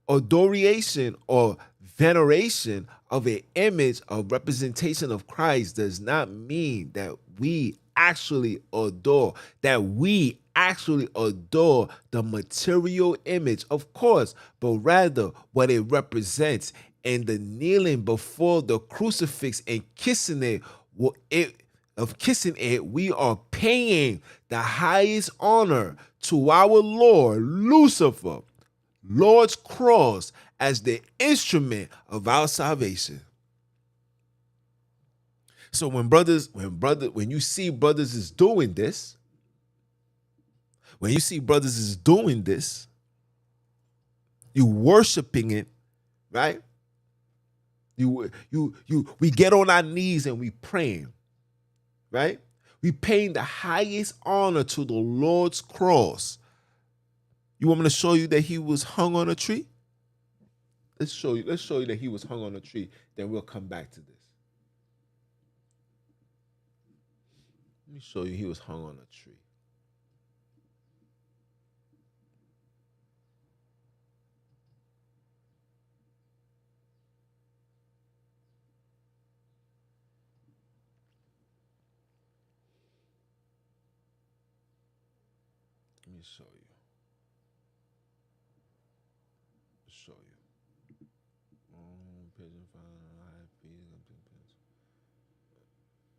Adoration or veneration of an image of representation of Christ does not mean that we actually adore, the material image, of course, but rather what it represents. And the kneeling before the crucifix and kissing it, we are paying the highest honor to our Lord, Lucifer, Lord's cross, as the instrument of our salvation. So when you see brothers is doing this, you worshiping it, right? We get on our knees and we praying, right? We paying the highest honor to the Lord's cross. You want me to show you that he was hung on a tree? Let's show you that he was hung on a tree. Then we'll come back to this. Let me show you he was hung on a tree. Let me show you. Pigeon flying high feet up to pigeons. The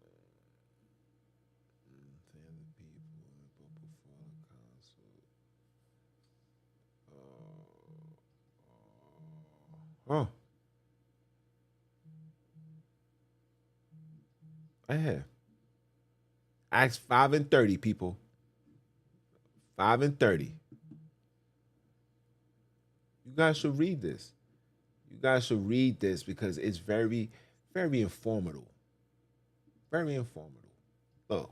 people before the council. Oh. Right here. Acts 5:30, people. 5:30. You guys should read this. You guys should read this because it's very, very informative. Very informative. Look,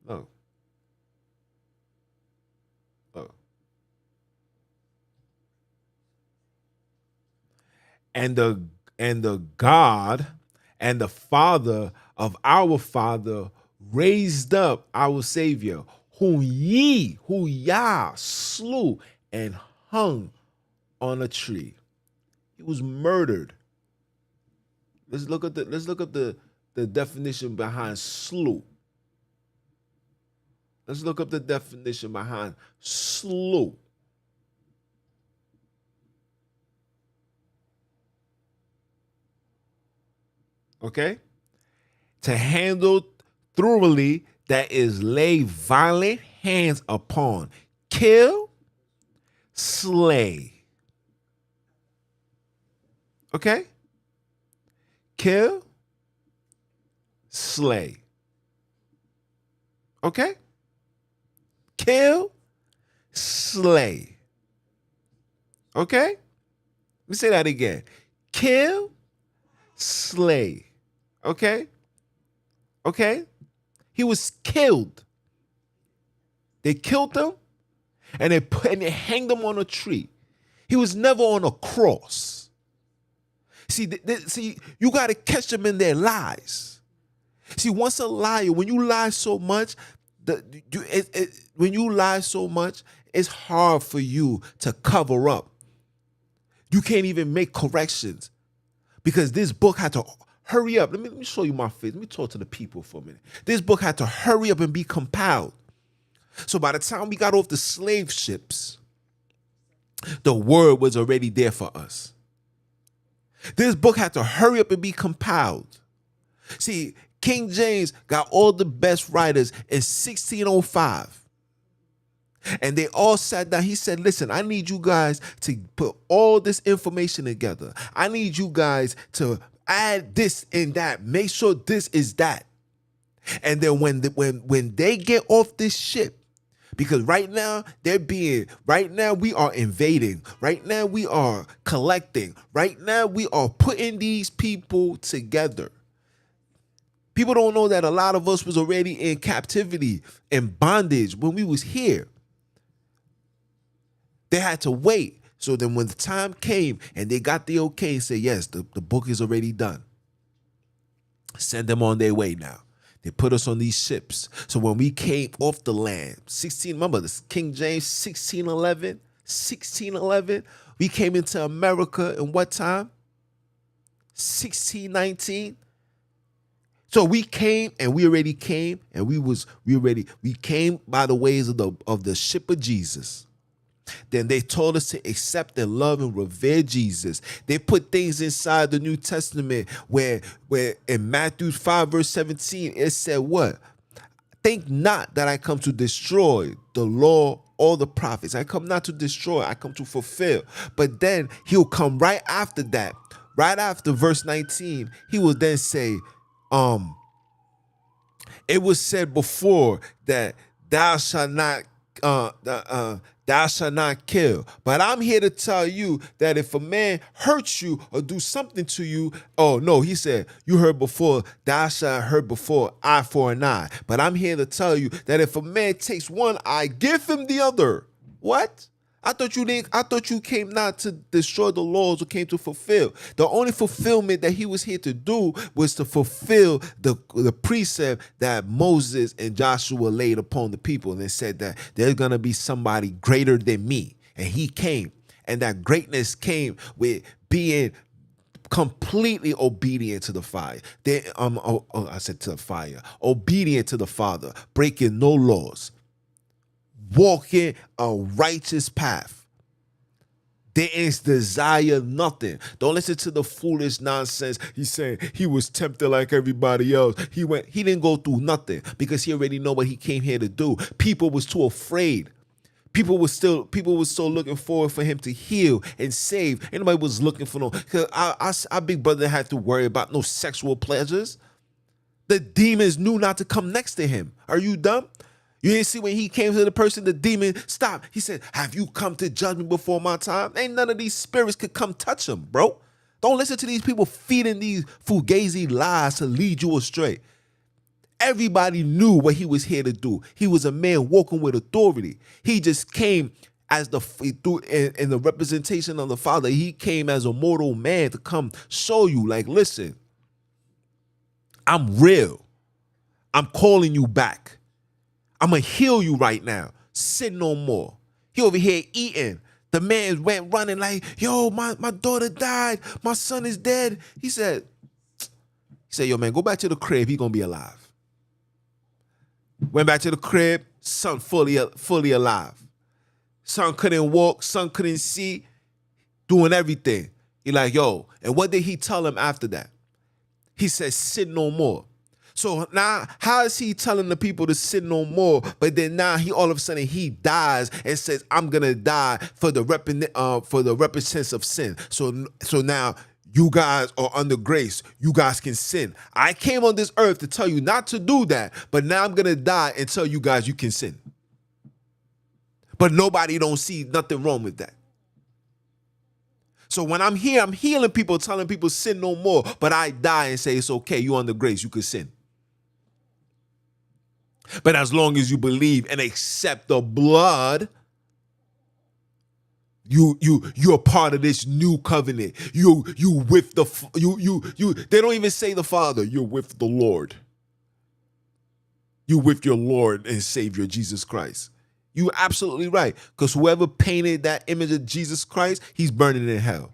look, look. And the God and the Father of our Father raised up our Savior, who Yah slew and hung on a tree. He was murdered. Let's look at the definition behind slew. Let's look up the definition behind slew. Okay? To handle thoroughly, that is lay violent hands upon, kill, slay. Okay? Kill, slay. Okay? Kill, slay. Okay? Let me say that again. Kill, slay. Okay? Okay? He was killed. They killed him and they hanged him on a tree. He was never on a cross. See, you got to catch them in their lies. See, once a liar, when you lie so much, when you lie so much, it's hard for you to cover up. You can't even make corrections because this book had to hurry up. Let me show you my face. Let me talk to the people for a minute. This book had to hurry up and be compiled. So by the time we got off the slave ships, the word was already there for us. This book had to hurry up and be compiled. See, King James got all the best writers in 1605. And they all sat down. He said, listen, I need you guys to put all this information together. I need you guys to add this and that. Make sure this is that. And then when they get off this ship, because right now we are invading. Right now we are collecting. Right now we are putting these people together. People don't know that a lot of us was already in captivity and bondage when we was here. They had to wait. So then when the time came and they got the okay and said, yes, the book is already done. Send them on their way now. They put us on these ships. So when we came off the land, remember this King James 1611, we came into America in what time? 1619. So we came and we already came and we came by the ways of the ship of Jesus. Then they told us to accept and love and revere Jesus. They put things inside the New Testament where in Matthew 5 verse 17, it said what? Think not that I come to destroy the law or the prophets. I come not to destroy, I come to fulfill. But then he'll come right after that. Right after verse 19, he will then say, it was said before that thou shalt not kill. But I'm here to tell you that if a man hurts you or do something to you, oh no, he said, you heard before, thou shalt hurt before, eye for an eye. But I'm here to tell you that if a man takes one eye, give him the other. What? I thought you came not to destroy the laws, or came to fulfill. The only fulfillment that he was here to do was to fulfill the precept that Moses and Joshua laid upon the people. And they said that there's going to be somebody greater than me. And he came. And that greatness came with being completely obedient to the fire. I said to the fire. Obedient to the Father. Breaking no laws. Walking a righteous path. Didn't desire nothing. Don't listen to the foolish nonsense. He's saying he was tempted like everybody else. He didn't go through nothing because he already know what he came here to do. People was too afraid. People were still looking forward for him to heal and save. Anybody was looking for no, because our big brother had to worry about no sexual pleasures. The demons knew not to come next to him. Are you dumb? You didn't see when he came to the person, the demon stopped. He said, have you come to judge me before my time? Ain't none of these spirits could come touch him, bro. Don't listen to these people feeding these fugazi lies to lead you astray. Everybody knew what he was here to do. He was a man walking with authority. He just came as in the representation of the Father. He came as a mortal man to come show you, like, listen, I'm real. I'm calling you back. I'm going to heal you right now. Sin no more. He over here eating. The man went running like, yo, my daughter died. My son is dead. He said, yo, man, go back to the crib. He going to be alive. Went back to the crib. Son fully alive. Son couldn't walk. Son couldn't see. Doing everything. He like, yo. And what did he tell him after that? He said, sin no more. So now, how is he telling the people to sin no more? But then now he all of a sudden he dies and says, I'm gonna die for the repentance of sin. So now you guys are under grace. You guys can sin. I came on this earth to tell you not to do that, but now I'm gonna die and tell you guys you can sin. But nobody don't see nothing wrong with that. So when I'm here, I'm healing people, telling people sin no more, but I die and say it's okay, you under grace, you can sin. But as long as you believe and accept the blood, you're part of this new covenant. You with the they don't even say the Father, you're with the Lord. You with your Lord and Savior Jesus Christ. You're absolutely right. Because whoever painted that image of Jesus Christ, he's burning in hell.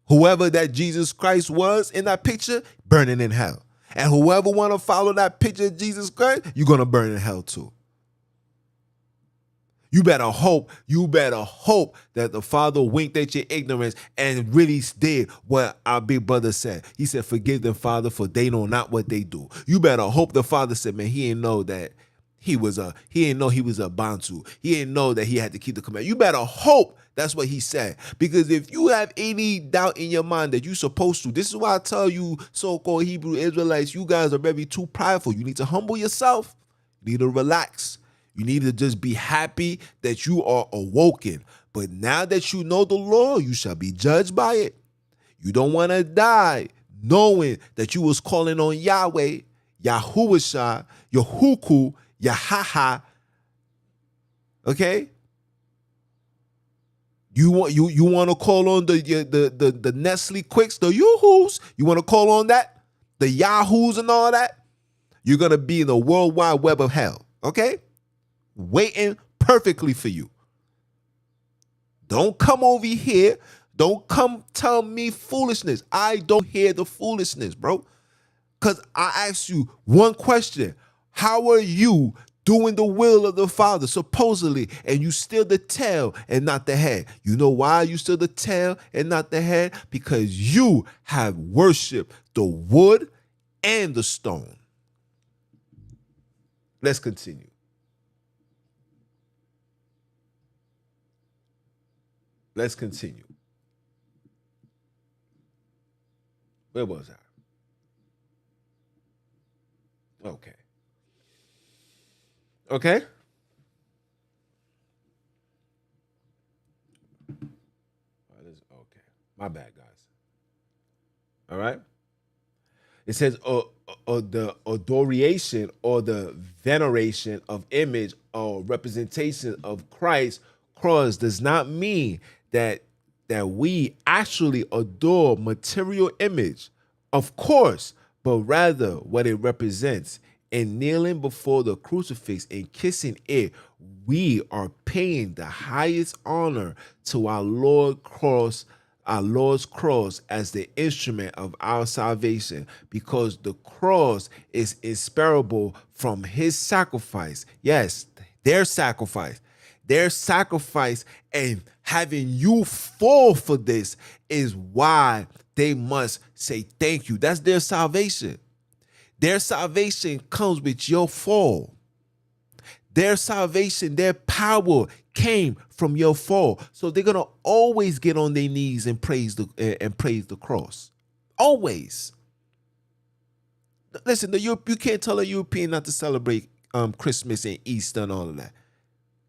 Whoever that Jesus Christ was in that picture, burning in hell. And whoever want to follow that picture of Jesus Christ, you're going to burn in hell too. You better hope that the Father winked at your ignorance and really did what our big brother said. He said, forgive them, Father, for they know not what they do. You better hope the Father said, man, he didn't know that he didn't know he was a Bantu. He didn't know that he had to keep the command. You better hope that's what he said. Because if you have any doubt in your mind that you're supposed to, this is why I tell you, so-called Hebrew Israelites, you guys are very too prideful. You need to humble yourself. You need to relax. You need to just be happy that you are awoken. But now that you know the law, you shall be judged by it. You don't want to die knowing that you was calling on Yahweh, Yahushua, Yahuku, Yahaha. Okay? You want to call on the Nestle Quicks, the Yoo-hoos? You want to call on that? The Yahoos and all that? You're going to be in the world wide web of hell. Okay? Waiting perfectly for you. Don't come over here. Don't come tell me foolishness. I don't hear the foolishness, bro. Because I asked you one question. How are you doing the will of the Father, supposedly, and you still the tail and not the head? You know why you still the tail and not the head? Because you have worshiped the wood and the stone. Let's continue. Let's continue. Where was I? Okay. Okay. Okay. My bad, guys. All right. It says, the adoration or the veneration of image or representation of Christ's cross does not mean that we actually adore material image, of course, but rather what it represents. In kneeling before the crucifix and kissing it, we are paying the highest honor to our Lord's cross as the instrument of our salvation, because the cross is inseparable from his sacrifice. Yes, their sacrifice. Their sacrifice, and having you fall for this is why they must say thank you. That's their salvation. Their salvation comes with your fall. Their salvation, their power came from your fall. So they're gonna always get on their knees and praise the cross. Always. Listen, you can't tell a European not to celebrate Christmas and Easter and all of that.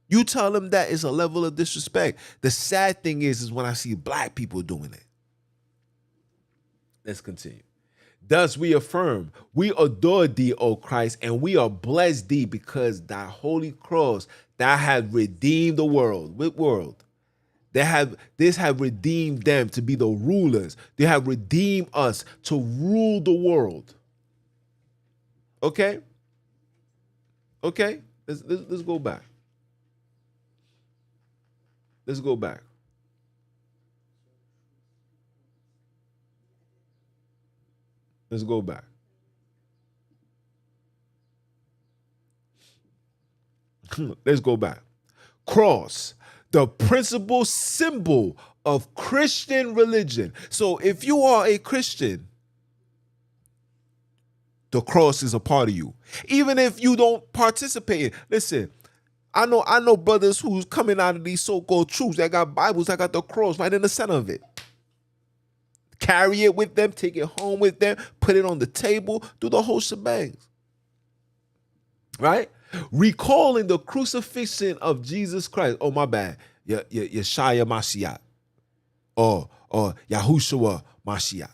You tell them that is a level of disrespect. The sad thing is when I see black people doing it. Let's continue. Thus we affirm, we adore thee, O Christ, and we are blessed thee because thy holy cross, thou hast redeemed the world. What world? This have redeemed them to be the rulers. They have redeemed us to rule the world. Okay? Okay? Let's go back. Let's go back. Let's go back. Let's go back. Cross, the principal symbol of Christian religion. So if you are a Christian, the cross is a part of you. Even if you don't participate. Listen, I know brothers who's coming out of these so-called truths that got Bibles that got the cross right in the center of it. Carry it with them, take it home with them, put it on the table, do the whole shebang. Right? Recalling the crucifixion of Jesus Christ. Oh, my bad. Yeshua Mashiach. Or Yahushua Mashiach.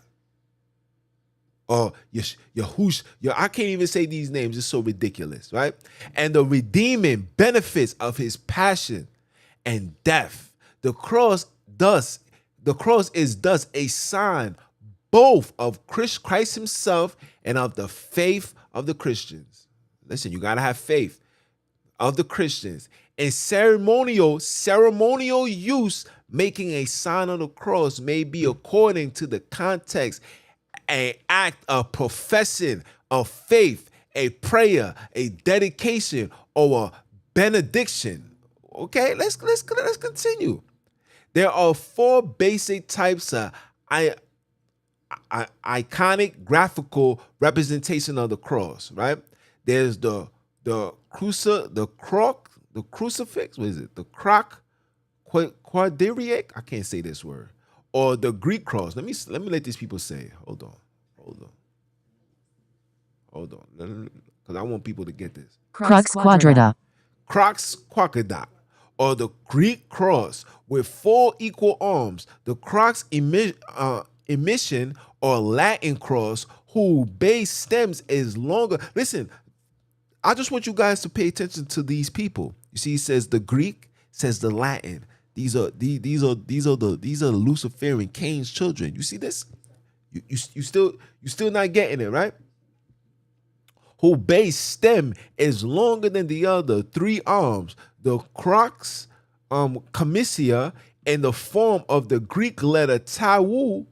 Or Yahush. I can't even say these names. It's so ridiculous, right? And the redeeming benefits of his passion and death. The cross is thus a sign both of Christ himself and of the faith of the Christians. Listen, you got to have faith of the Christians. In ceremonial use, making a sign on the cross may be according to the context an act of profession of faith, a prayer, a dedication, or a benediction. Okay, let's continue. There are 4 basic types of iconic graphical representation of the cross, right? There's the crucifix, what is it? The quadriac, I can't say this word. Or the Greek cross. Let me let these people say it. Hold on. Because I want people to get this. Crux quadrata. Crux quadrata, or the Greek cross with 4 equal arms. The crux emission or Latin cross, whose base stems is longer. Listen, I just want you guys to pay attention to these people. You see, it says the Greek, says the Latin. These are the Luciferian Cain's children. You see this? You still not getting it, right? Whose base stem is longer than the other 3 arms. The crux comisia in the form of the Greek letter tau,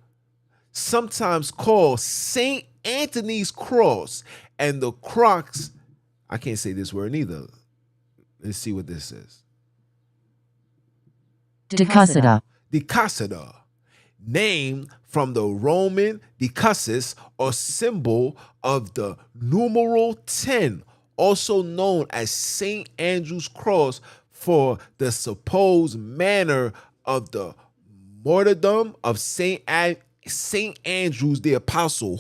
sometimes called Saint Anthony's cross, and the crux, I can't say this word either. Let's see what this is. Dicassida. Dicassida, named from the Roman dicassus, or symbol of the numeral 10, also known as St. Andrew's cross, for the supposed manner of the martyrdom of St. Andrews the apostle.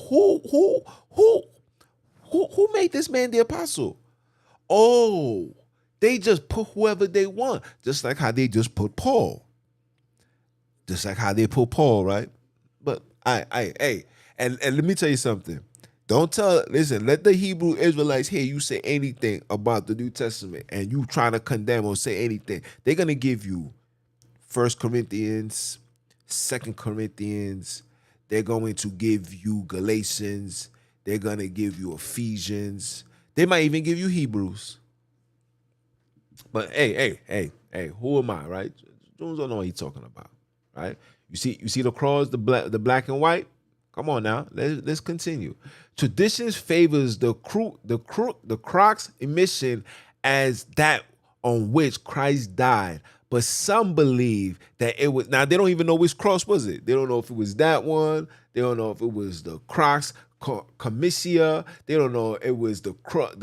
Who made this man the apostle? Oh, they just put whoever they want, just like how they just put Paul. Just like how they put Paul, right? But hey, and let me tell you something. Listen, let the Hebrew Israelites hear you say anything about the New Testament and you trying to condemn or say anything. They're going to give you 1 Corinthians, 2 Corinthians. They're going to give you Galatians. They're going to give you Ephesians. They might even give you Hebrews. But hey, who am I, right? Jones don't know what he's talking about, right? You see the cross, the black and white? Come on now, let's continue. Traditions favors the crux emission as that on which Christ died, but some believe that it was. Now they don't even know which cross was it. They don't know if it was that one. They don't know if it was the crux comisia. They don't know if it was the croc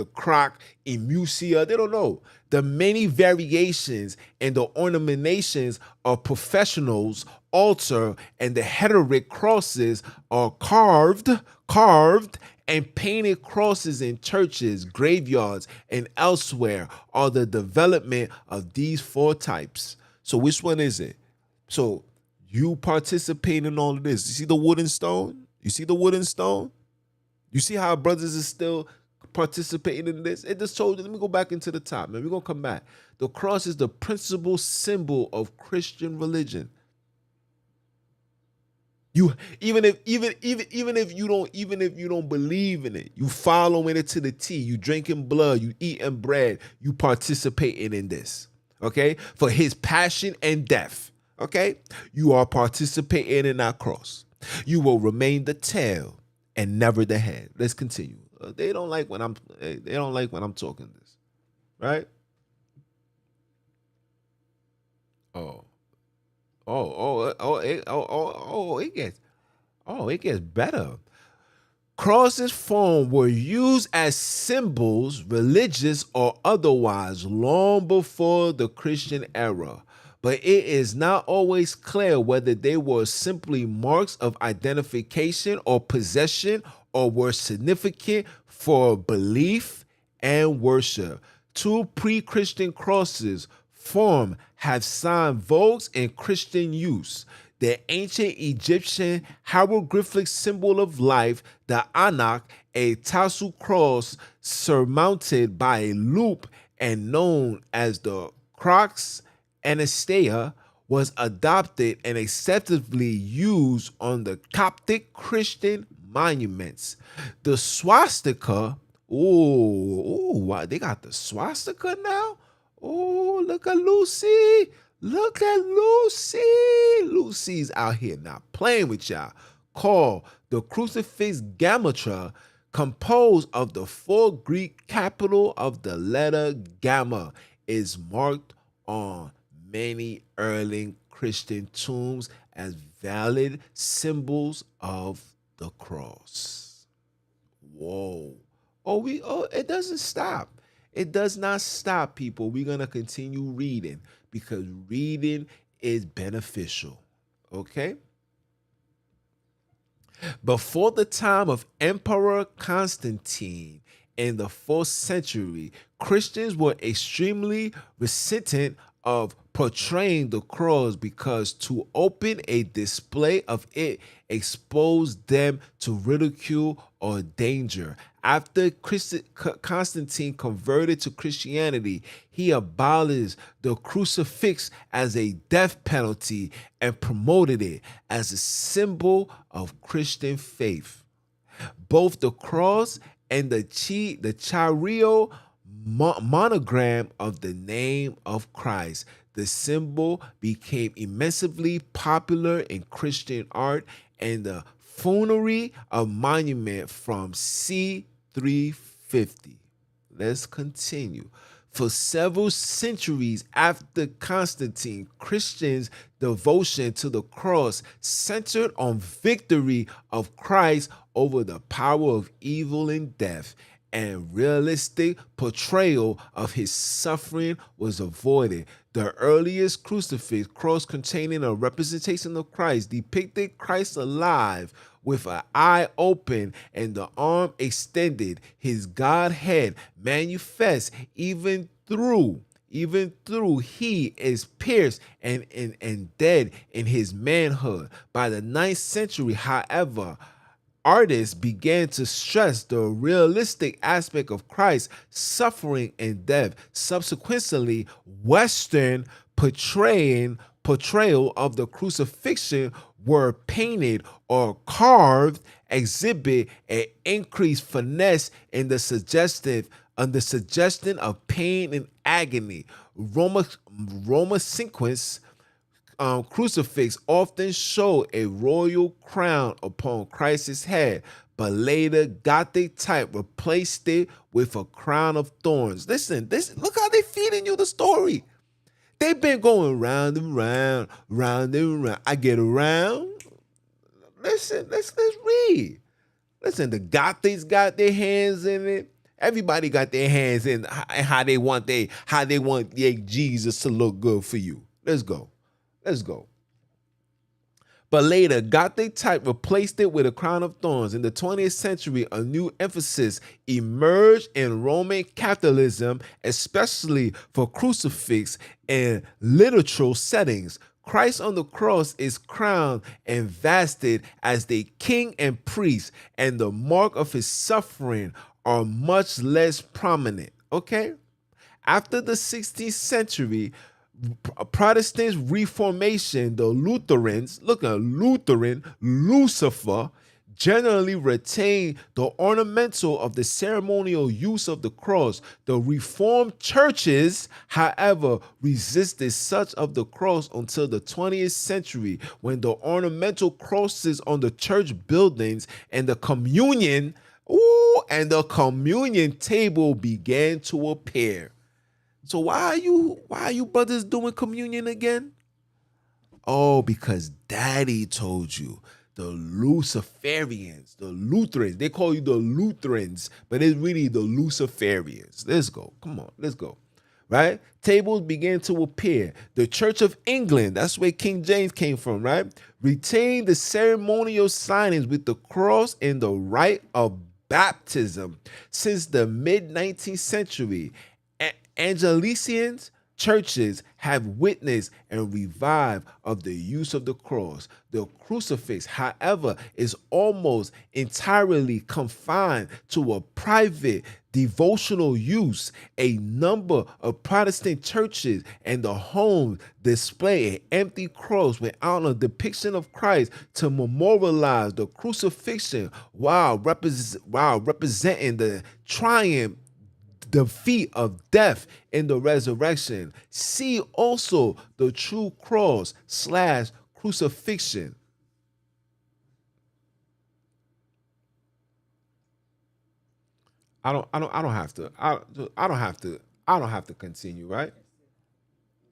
emusia. They don't know. The many variations and the ornamentations of professionals altar and the heteric crosses are carved And painted crosses in churches, graveyards, and elsewhere are the development of these four types. So which one is it? So you participate in all of this. You see the wooden stone? You see the wooden stone? You see how brothers is still participating in this? It just told you. Let me go back into the top, man. We're gonna come back. The cross is the principal symbol of Christian religion. You even if you don't believe in it, you following it to the T. You drinking blood, you eating bread, you participating in this. Okay, for his passion and death. Okay, you are participating in that cross. You will remain the tail and never the head. Let's continue. They don't like when I'm talking this, right? Oh, it gets better. Crosses formed were used as symbols, religious or otherwise, long before the Christian era. But it is not always clear whether they were simply marks of identification or possession or were significant for belief and worship. Two pre-Christian crosses form have signed vogues in Christian use. The ancient Egyptian hieroglyphic symbol of life, the Anak, a tassel cross surmounted by a loop and known as the Crux Anastasia, was adopted and acceptably used on the Coptic Christian monuments. The swastika, wow, they got the swastika now? Oh, look at Lucy. Look at Lucy. Lucy's out here now playing with y'all. Called the crucifix gamma, composed of the four Greek capital of the letter gamma, is marked on many early Christian tombs as valid symbols of the cross. Whoa. It doesn't stop. It does not stop, people. We're going to continue reading because reading is beneficial. Okay? Before the time of Emperor Constantine in the 4th century, Christians were extremely reticent of portraying the cross because to open a display of it exposed them to ridicule or danger. After Constantine converted to Christianity, he abolished the crucifix as a death penalty and promoted it as a symbol of Christian faith. Both the cross and the Chirio monogram of the name of Christ. The symbol became immensely popular in Christian art and the funerary a monument from c. 350. Let's continue. For several centuries after Constantine, Christians' devotion to the cross centered on victory of Christ over the power of evil and death, and realistic portrayal of his suffering was avoided. The earliest crucifix cross containing a representation of Christ depicted Christ alive with an eye open and the arm extended, his Godhead manifest even through he is pierced and dead in his manhood. By the 9th century, however, artists began to stress the realistic aspect of Christ's suffering and death. Subsequently, Western portrayal of the crucifixion were painted or carved exhibit an increased finesse in the suggestion of pain and agony. Roma sequence crucifix often showed a royal crown upon Christ's head, but later Gothic type replaced it with a crown of thorns. Listen, look how they feeding you the story. They've been going round and round, round and round. I get around. Listen, let's read. Listen, the Gothics got their hands in it. Everybody got their hands in how they want their Jesus to look good for you. Let's go. But later, Gothic type replaced it with a crown of thorns. In the 20th century, a new emphasis emerged in Roman Catholicism, especially for crucifix and literal settings. Christ on the cross is crowned and vested as the king and priest, and the mark of his suffering are much less prominent. Okay? After the 16th century, Protestant Reformation, the Lutherans, look at Lutheran, Lucifer, generally retained the ornamental of the ceremonial use of the cross. The Reformed churches, however, resisted such of the cross until the 20th century, when the ornamental crosses on the church buildings and the communion table began to appear. So why are you brothers doing communion again? Oh, because daddy told you. The Luciferians, the Lutherans, they call you the Lutherans, but it's really the Luciferians. Let's go. Come on, let's go. Right? Tables began to appear. The Church of England, that's where King James came from, right? Retained the ceremonial signings with the cross and the rite of baptism since the mid 19th century. Angelicians churches have witnessed and revived of the use of the cross. The crucifix, however, is almost entirely confined to a private devotional use. A number of Protestant churches and the homes display an empty cross without a depiction of Christ to memorialize the crucifixion while representing the triumph, defeat of death in the resurrection. See also the true cross / crucifixion. I don't have to continue, right?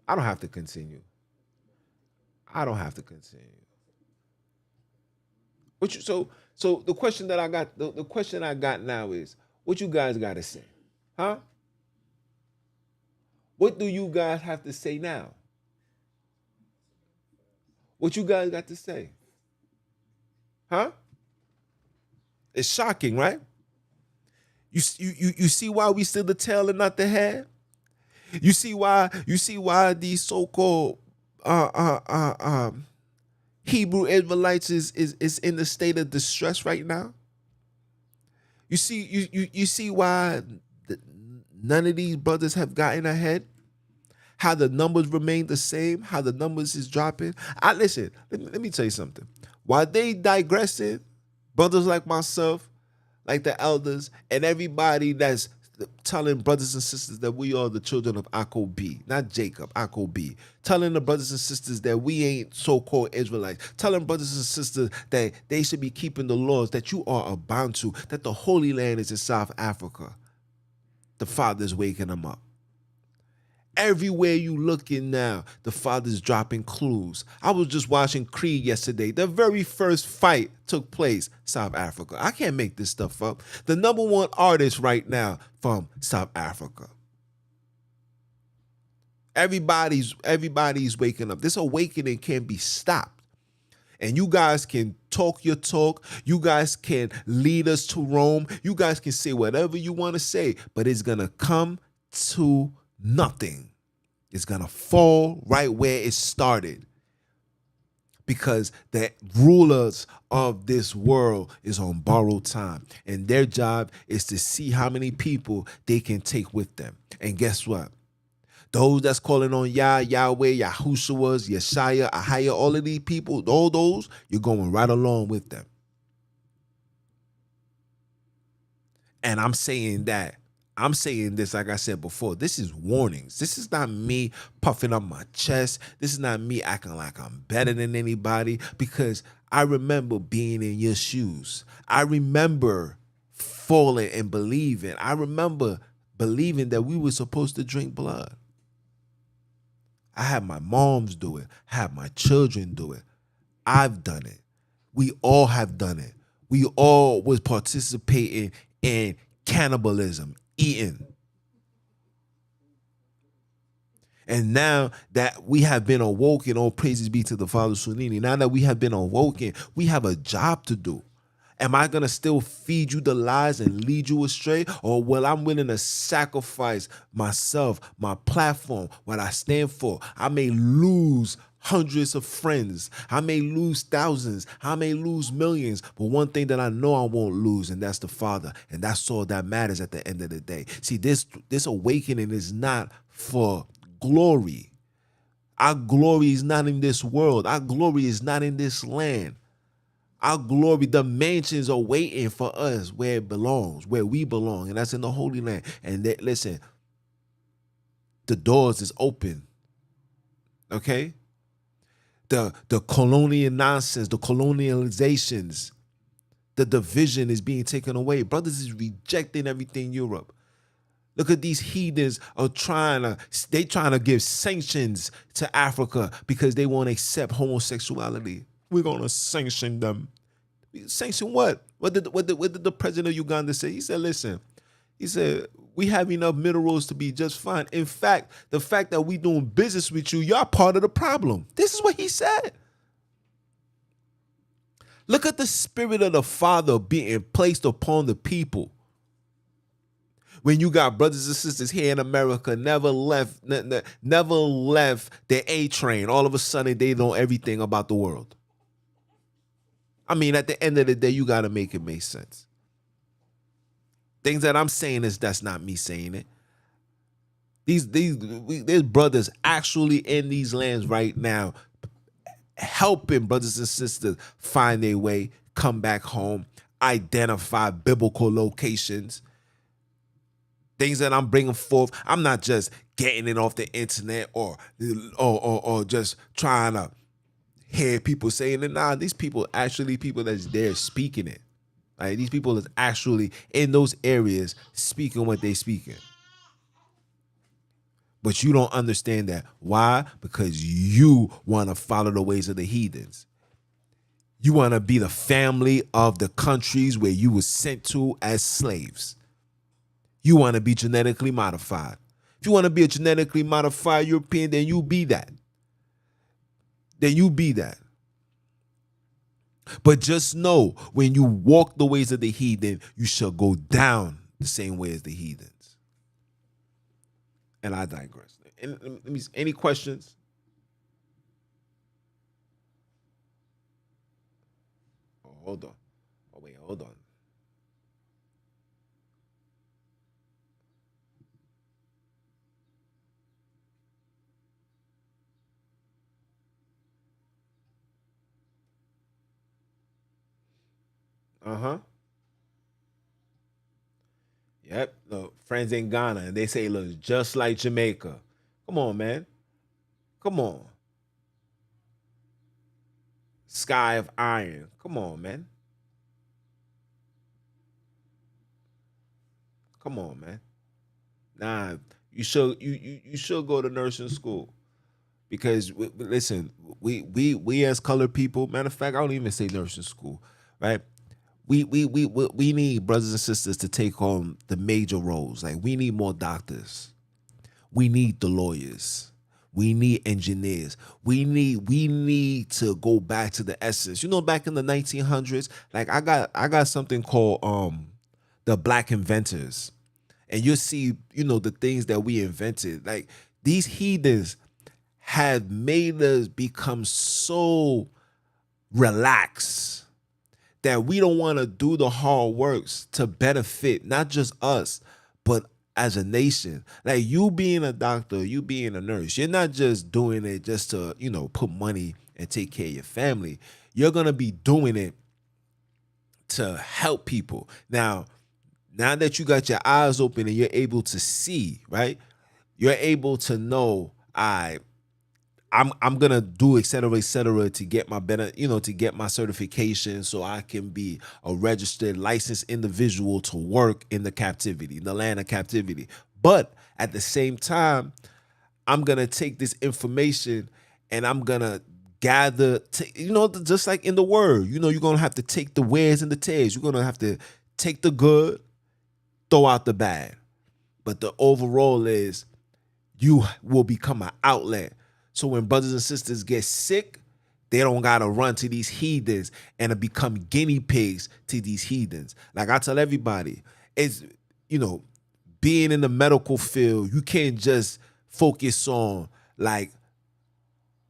I don't have to continue. I don't have to continue. So the question that I got, the question I got now is, what you guys got to say? Huh? What do you guys have to say now? What you guys got to say? Huh? It's shocking, right? You see why we still the tail and not the head? You see why these so-called Hebrew Israelites is in the state of distress right now? You see why none of these brothers have gotten ahead? How the numbers remain the same, how the numbers is dropping. Listen, let me tell you something. While they digressing, brothers like myself, like the elders, and everybody that's telling brothers and sisters that we are the children of Akko B, not Jacob, Akko B. Telling the brothers and sisters that we ain't so-called Israelites. Telling brothers and sisters that they should be keeping the laws, that you are a Bantu, that the Holy Land is in South Africa. The Father's waking them up. Everywhere you looking now, the Father's dropping clues. I was just watching Creed yesterday. The very first fight took place South Africa. I can't make this stuff up. The number one artist right now from South Africa. Everybody's waking up. This awakening can be stopped. And you guys can talk your talk. You guys can lead us to Rome. You guys can say whatever you want to say, but it's going to come to nothing. It's going to fall right where it started, because the rulers of this world is on borrowed time, and their job is to see how many people they can take with them. And guess what? Those that's calling on Yah, Yahweh, Yahushua's, Yeshaya, Ahaya, all of these people, all those, you're going right along with them. And I'm saying this, like I said before, this is warnings. This is not me puffing up my chest. This is not me acting like I'm better than anybody, because I remember being in your shoes. I remember falling and believing. I remember believing that we were supposed to drink blood. I had my moms do it. I had my children do it. I've done it. We all have done it. We all was participating in cannibalism, eating. And now that we have been awoken, all praises be to the Father Sunini. Now that we have been awoken, we have a job to do. Am I going to still feed you the lies and lead you astray? Or will I'm willing to sacrifice myself, my platform, what I stand for? I may lose hundreds of friends. I may lose thousands. I may lose millions. But one thing that I know I won't lose, and that's the Father. And that's all that matters at the end of the day. See, this awakening is not for glory. Our glory is not in this world. Our glory is not in this land. Our glory, the mansions are waiting for us where it belongs, where we belong, and that's in the Holy Land. And listen, the doors is open. Okay? The colonial nonsense, the colonializations, the division is being taken away. Brothers is rejecting everything Europe. Look at these heathens are trying to give sanctions to Africa because they won't accept homosexuality. We're gonna sanction them. Sanction what? What did the president of Uganda say? He said, listen, he said, we have enough minerals to be just fine. In fact, the fact that we doing business with you, y'all part of the problem. This is what he said. Look at the spirit of the Father being placed upon the people. When you got brothers and sisters here in America, never left their A train. All of a sudden, they know everything about the world. I mean, at the end of the day, you got to make it make sense. Things that I'm saying that's not me saying it. There's brothers actually in these lands right now helping brothers and sisters find their way, come back home, identify biblical locations. Things that I'm bringing forth, I'm not just getting it off the internet or just trying to hear people saying it. Nah, these people actually people that's there speaking it. Like these people is actually in those areas speaking what they speaking. But you don't understand that. Why? Because you want to follow the ways of the heathens. You want to be the family of the countries where you were sent to as slaves. You want to be genetically modified. If you want to be a genetically modified European, then you be that. Then you be that. But just know, when you walk the ways of the heathen, you shall go down the same way as the heathens. And I digress. Any questions? Oh, hold on. Oh, wait, hold on. Uh-huh. Yep. Look, friends in Ghana, and they say it looks just like Jamaica. Come on, man. Come on. Sky of iron. Come on, man. Come on, man. Nah, you should go to nursing school because listen, we as colored people. Matter of fact, I don't even say nursing school, right? We need brothers and sisters to take on the major roles. Like we need more doctors. We need the lawyers. We need engineers. We need to go back to the essence. You know, back in the 1900s, like I got something called the Black Inventors. And you'll see, you know, the things that we invented. Like these heathens have made us become so relaxed that we don't want to do the hard works to benefit not just us, but as a nation. Like you being a doctor, you being a nurse, you're not just doing it just to, you know, put money and take care of your family. You're going to be doing it to help people. Now that you got your eyes open and you're able to see, right? You're able to know, I'm gonna do et cetera, to get my better, you know, to get my certification so I can be a registered licensed individual to work in the captivity, in the land of captivity. But at the same time, I'm gonna take this information and I'm gonna gather, you know, just like in the word, you know, you're gonna have to take the wears and the tears. You're gonna have to take the good, throw out the bad. But the overall is you will become an outlet. So when brothers and sisters get sick, they don't gotta run to these heathens and to become guinea pigs to these heathens. Like I tell everybody, it's, you know, being in the medical field, you can't just focus on like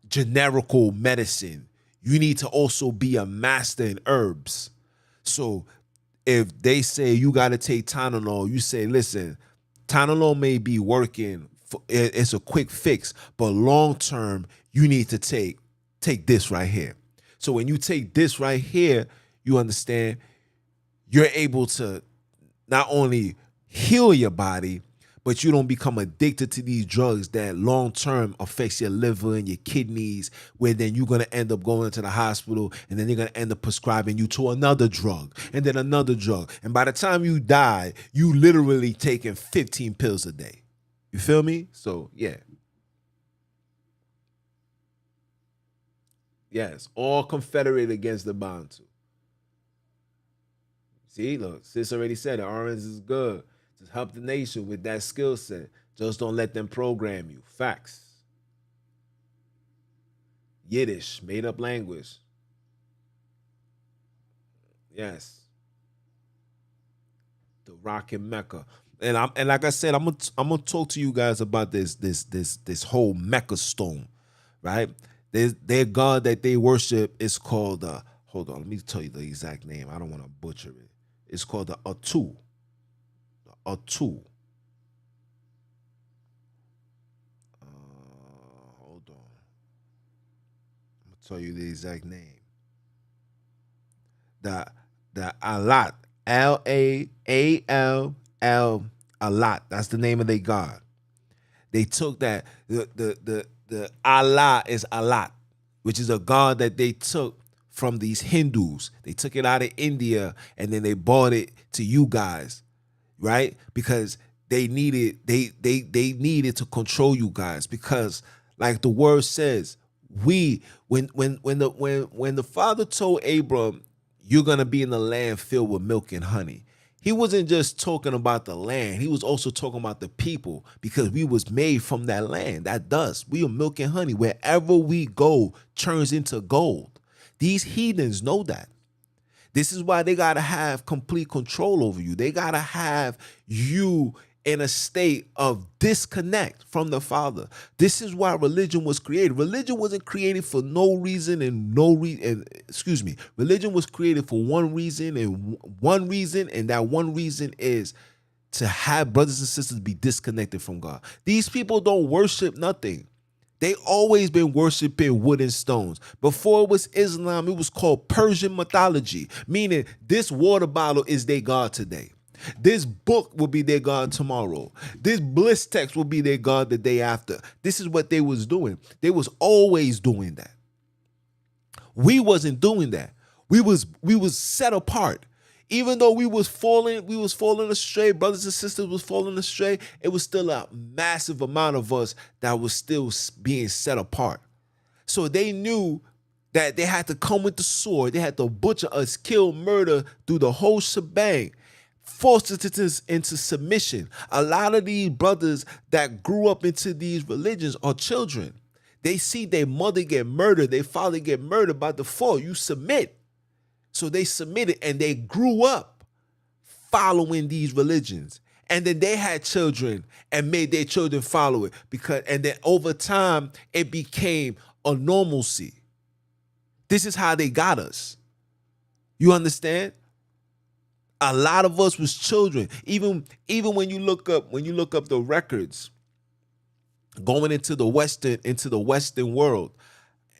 generical medicine. You need to also be a master in herbs. So if they say you got to take Tylenol, you say, listen, Tylenol may be working. It's a quick fix, but long term, you need to take this right here. So when you take this right here, you understand you're able to not only heal your body, but you don't become addicted to these drugs that long term affects your liver and your kidneys, where then you're gonna end up going to the hospital and then they're gonna end up prescribing you to another drug and then another drug. And by the time you die, you literally taking 15 pills a day. You feel me? So yeah. Yes, all confederate against the Bantu. See, look, sis already said it. Orange is good. Just help the nation with that skill set. Just don't let them program you. Facts. Yiddish, made up language. Yes. The rock in Mecca. And like I said, I'm gonna talk to you guys about this whole Mecca stone, right? Their god that they worship is called hold on, let me tell you the exact name. I don't want to butcher it. It's called the Atu. The Atu. Hold on. I'm gonna tell you the exact name. The Alat. L-A-A-L-L Alat. That's the name of their god. They took that the Allah is Alat, which is a god that they took from these Hindus. They took it out of India and then they brought it to you guys, right? Because they needed to control you guys, because like the word says, when the father told Abram, you're gonna be in the land filled with milk and honey, he wasn't just talking about the land. He was also talking about the people, because we was made from that land, that dust. We are milk and honey. Wherever we go turns into gold. These heathens know that. This is why they got to have complete control over you. They got to have you in a state of disconnect from the Father. This is why religion was created. Religion wasn't created for no reason and no reason. Excuse me. Religion was created for one reason, and that one reason is to have brothers and sisters be disconnected from God. These people don't worship nothing. They always been worshiping wood and stones. Before it was Islam, it was called Persian mythology, meaning this water bottle is their God today. This book will be their God tomorrow. This bliss text will be their God the day after. This is what they was doing. They was always doing that. We wasn't doing that. We was set apart. Even though we was falling astray, brothers and sisters was falling astray, it was still a massive amount of us that was still being set apart. So they knew that they had to come with the sword. They had to butcher us, kill, murder, do the whole shebang, force us into submission. A lot of these brothers that grew up into these religions are children. They see their mother get murdered, their father get murdered. By default, you submit. So they submitted and they grew up following these religions. And then they had children and made their children follow it, and then over time it became a normalcy. This is how they got us. You understand? A lot of us was children. Even when you look up the records going into the Western world,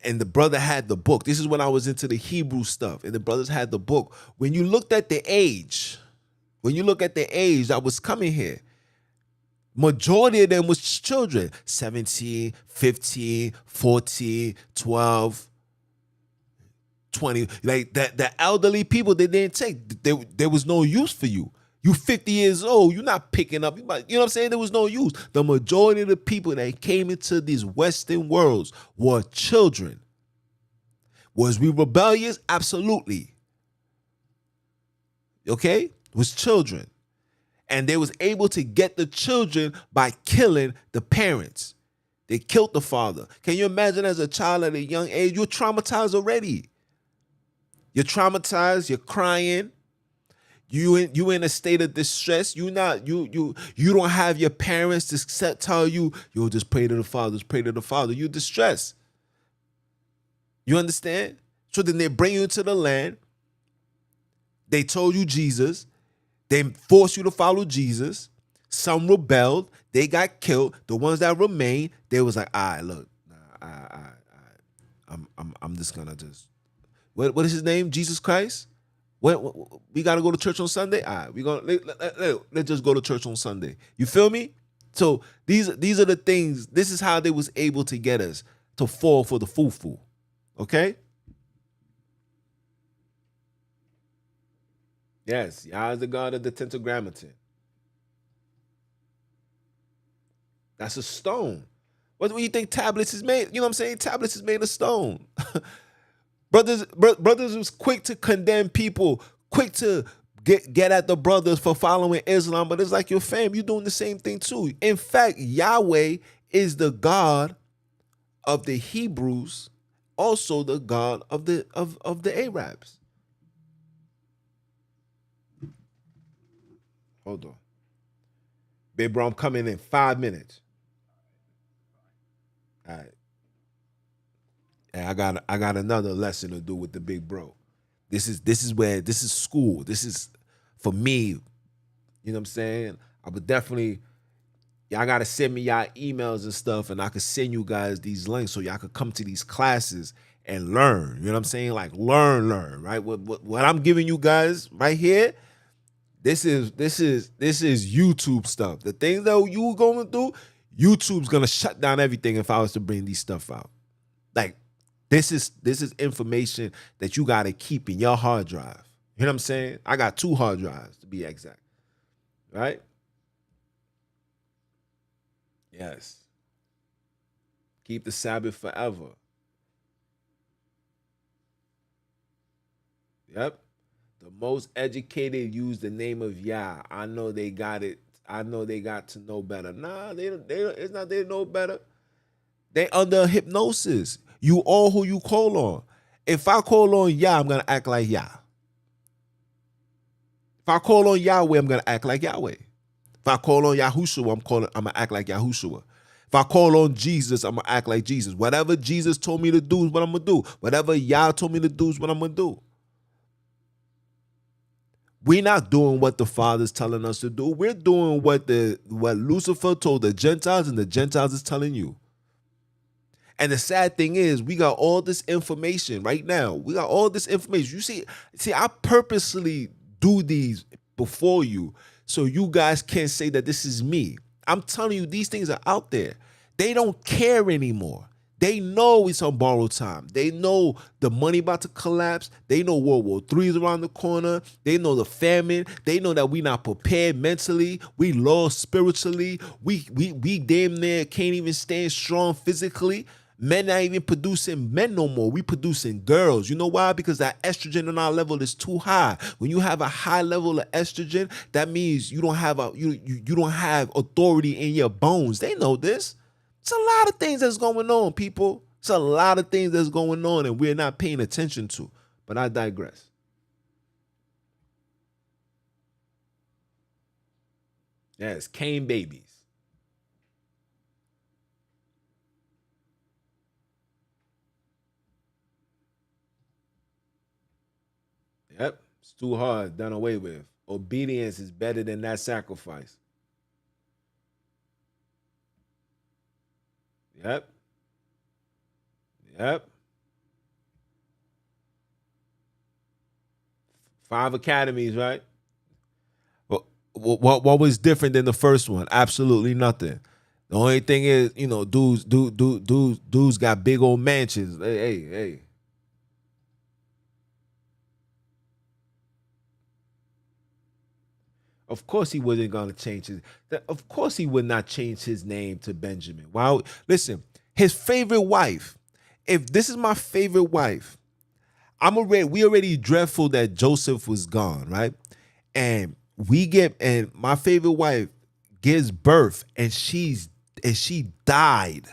and the brother had the book. This is when I was into the Hebrew stuff, and the brothers had the book. When you look at the age that was coming here, majority of them was children, 17, 15, 14, 12, 20. Like that, the elderly people, they didn't take. There was no use for you. You 50 years old, you're not picking up. You know what I'm saying? There was no use. The majority of the people that came into these Western worlds were children. Was we rebellious? Absolutely. Okay? Was children. And they was able to get the children by killing the parents. They killed the father. Can you imagine as a child at a young age, you're traumatized already. You're traumatized, you're crying. You in a state of distress. You don't have your parents to tell you, yo, just pray to the Father, just pray to the Father. You're distressed. You understand? So then they bring you into the land. They told you Jesus. They forced you to follow Jesus. Some rebelled. They got killed. The ones that remained, they was like, all right, look, I'm just gonna just what is his name? Jesus Christ? What we gotta go to church on Sunday? All right, let's just go to church on Sunday. You feel me? So these are the things. This is how they was able to get us to fall for the foo-foo. Okay? Yes, Yah is the God of the tetragrammaton. That's a stone. What do you think tablets is made? You know what I'm saying? Tablets is made of stone. Brothers was quick to condemn people, quick to get at the brothers for following Islam, but it's like your fam, you're doing the same thing too. In fact, Yahweh is the God of the Hebrews, also the God of the Arabs. Hold on. Big bro, I'm coming in 5 minutes. All right. And I got another lesson to do with the big bro. This is school. This is for me. You know what I'm saying? I would definitely, y'all gotta send me y'all emails and stuff, and I could send you guys these links so y'all could come to these classes and learn. You know what I'm saying? Like learn, right? What I'm giving you guys right here, this is YouTube stuff. The things that you gonna do, YouTube's gonna shut down everything if I was to bring these stuff out. Like this is information that you gotta keep in your hard drive. You know what I'm saying? I got 2 hard drives to be exact. Right? Yes. Keep the Sabbath forever. Yep. The most educated use the name of Yah. I know they got it. I know they got to know better. Nah, they don't, it's not they know better. They under hypnosis. You all who you call on. If I call on Yah, I'm gonna act like Yah. If I call on Yahweh, I'm gonna act like Yahweh. If I call on Yahushua, I'm gonna act like Yahushua. If I call on Jesus, I'm gonna act like Jesus. Whatever Jesus told me to do is what I'm gonna do. Whatever Yah told me to do is what I'm gonna do. We're not doing what the Father's telling us to do. We're doing what Lucifer told the Gentiles, and the Gentiles is telling you. And the sad thing is, we got all this information right now. We got all this information. You see, I purposely do these before you so you guys can't say that this is me. I'm telling you, these things are out there. They don't care anymore. They know it's on borrowed time. They know the money about to collapse. They know World War III is around the corner. They know the famine. They know that we not prepared mentally. We lost spiritually. We damn near can't even stand strong physically. Men not even producing men no more. We producing girls. You know why? Because that estrogen on our level is too high. When you have a high level of estrogen, that means you don't have you don't have authority in your bones. They know this. It's a lot of things that's going on, people. It's a lot of things that's going on and we're not paying attention to. But I digress. Yes, Cain babies. Yep, it's too hard, done away with. Obedience is better than that sacrifice. Yep, yep. 5 academies, right? What was different than the first one? Absolutely nothing. The only thing is, dudes got big old mansions. Hey. Of course he wasn't gonna change his. Of course he would not change his name to Benjamin. Wow, listen, his favorite wife. If this is my favorite wife, we already dreadful that Joseph was gone, right? And we get, and my favorite wife gives birth, and she died,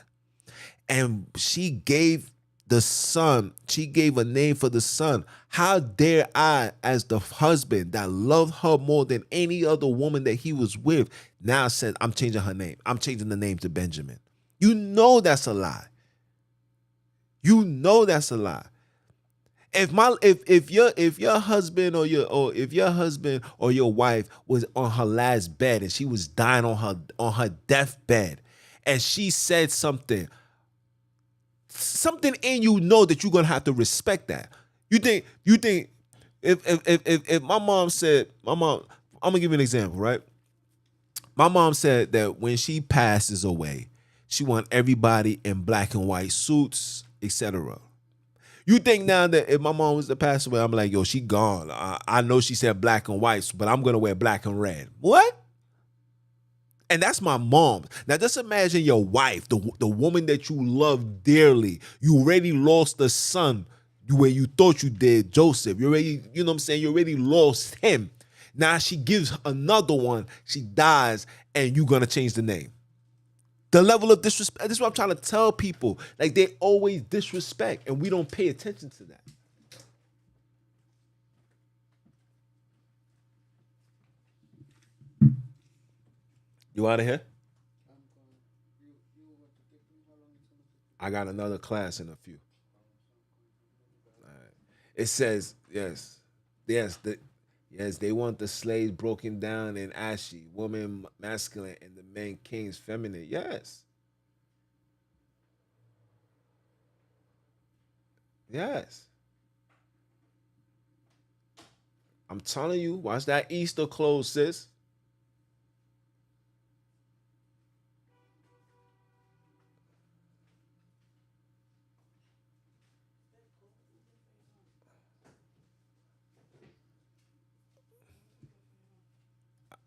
and she gave the son, she gave a name for the son. How dare I, as the husband that loved her more than any other woman that he was with, now said, I'm changing her name. I'm changing the name to Benjamin. You know that's a lie. You know that's a lie. If your husband or if your husband or your wife was on her last bed and she was dying on her deathbed, and she said something in you know that you're gonna have to respect that. You think if my mom said, I'm gonna give you an example, right? My mom said that when she passes away, she want everybody in black and white suits, etc. You think now that if my mom was to pass away, I'm like, yo, she gone. I know she said black and white, but I'm gonna wear black and red. What? And that's my mom. Now just imagine your wife, the woman that you love dearly. You already lost the son where you thought you did, Joseph. You already, you know what I'm saying? You already lost him. Now she gives another one, she dies, and you're gonna change the name. The level of disrespect. This is what I'm trying to tell people. Like, they always disrespect, and we don't pay attention to that. You out of here? I got another class in a few. It says, yes, yes, yes, they want the slaves broken down and ashy, woman masculine, and the men kings feminine. Yes, yes. I'm telling you, watch that Easter close, sis.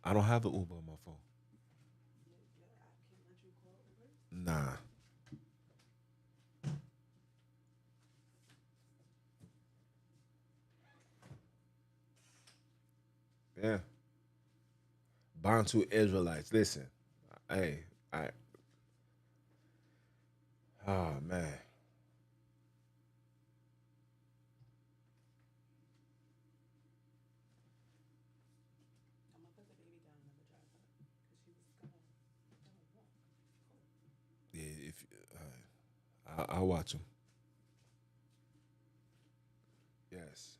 I don't have the Uber on my phone. Nah. Yeah. Bantu Israelites. Listen. Hey, I oh man. Yeah, if I'll watch them. Yes.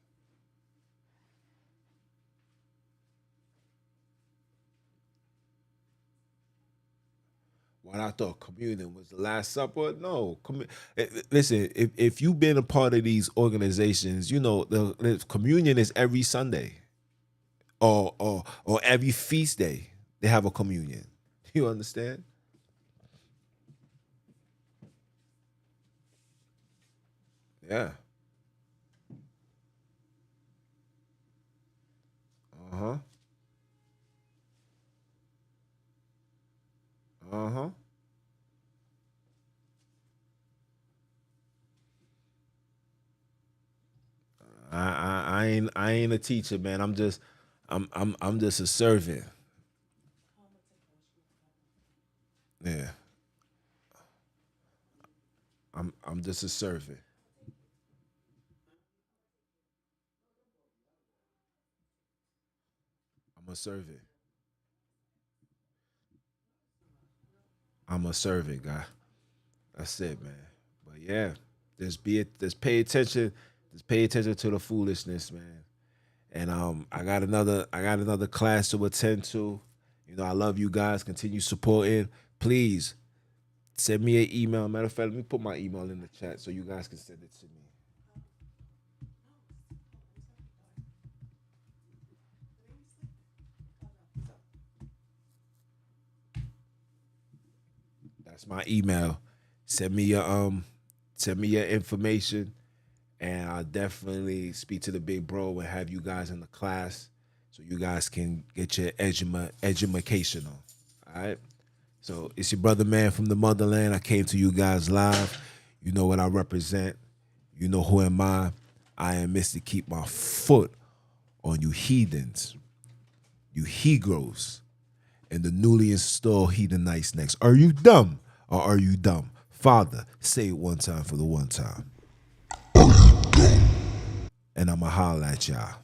What I thought communion was the Last Supper. No, listen. If you've been a part of these organizations, you know the communion is every Sunday, or every feast day. They have a communion. You understand? Yeah. Uh huh. Uh huh. I ain't a teacher, man. I'm just a servant. Yeah. I'm just a servant. I'm a servant. I'm a servant, guy. That's it, man. But yeah, just pay attention. Just pay attention to the foolishness, man. And I got another class to attend to. You know, I love you guys. Continue supporting. Please send me an email. Matter of fact, let me put my email in the chat so you guys can send it to me. That's my email. Send me your send me your information, and I'll definitely speak to the big bro and have you guys in the class so you guys can get your education on. All right. So it's your brother man from the motherland. I came to you guys live. You know what I represent. You know who am I. I am Mr. Keep My Foot on you heathens. you he grows. And the newly installed Hedonites next. Are you dumb or are you dumb? Father, say it one time for the one time. And I'ma holler at y'all.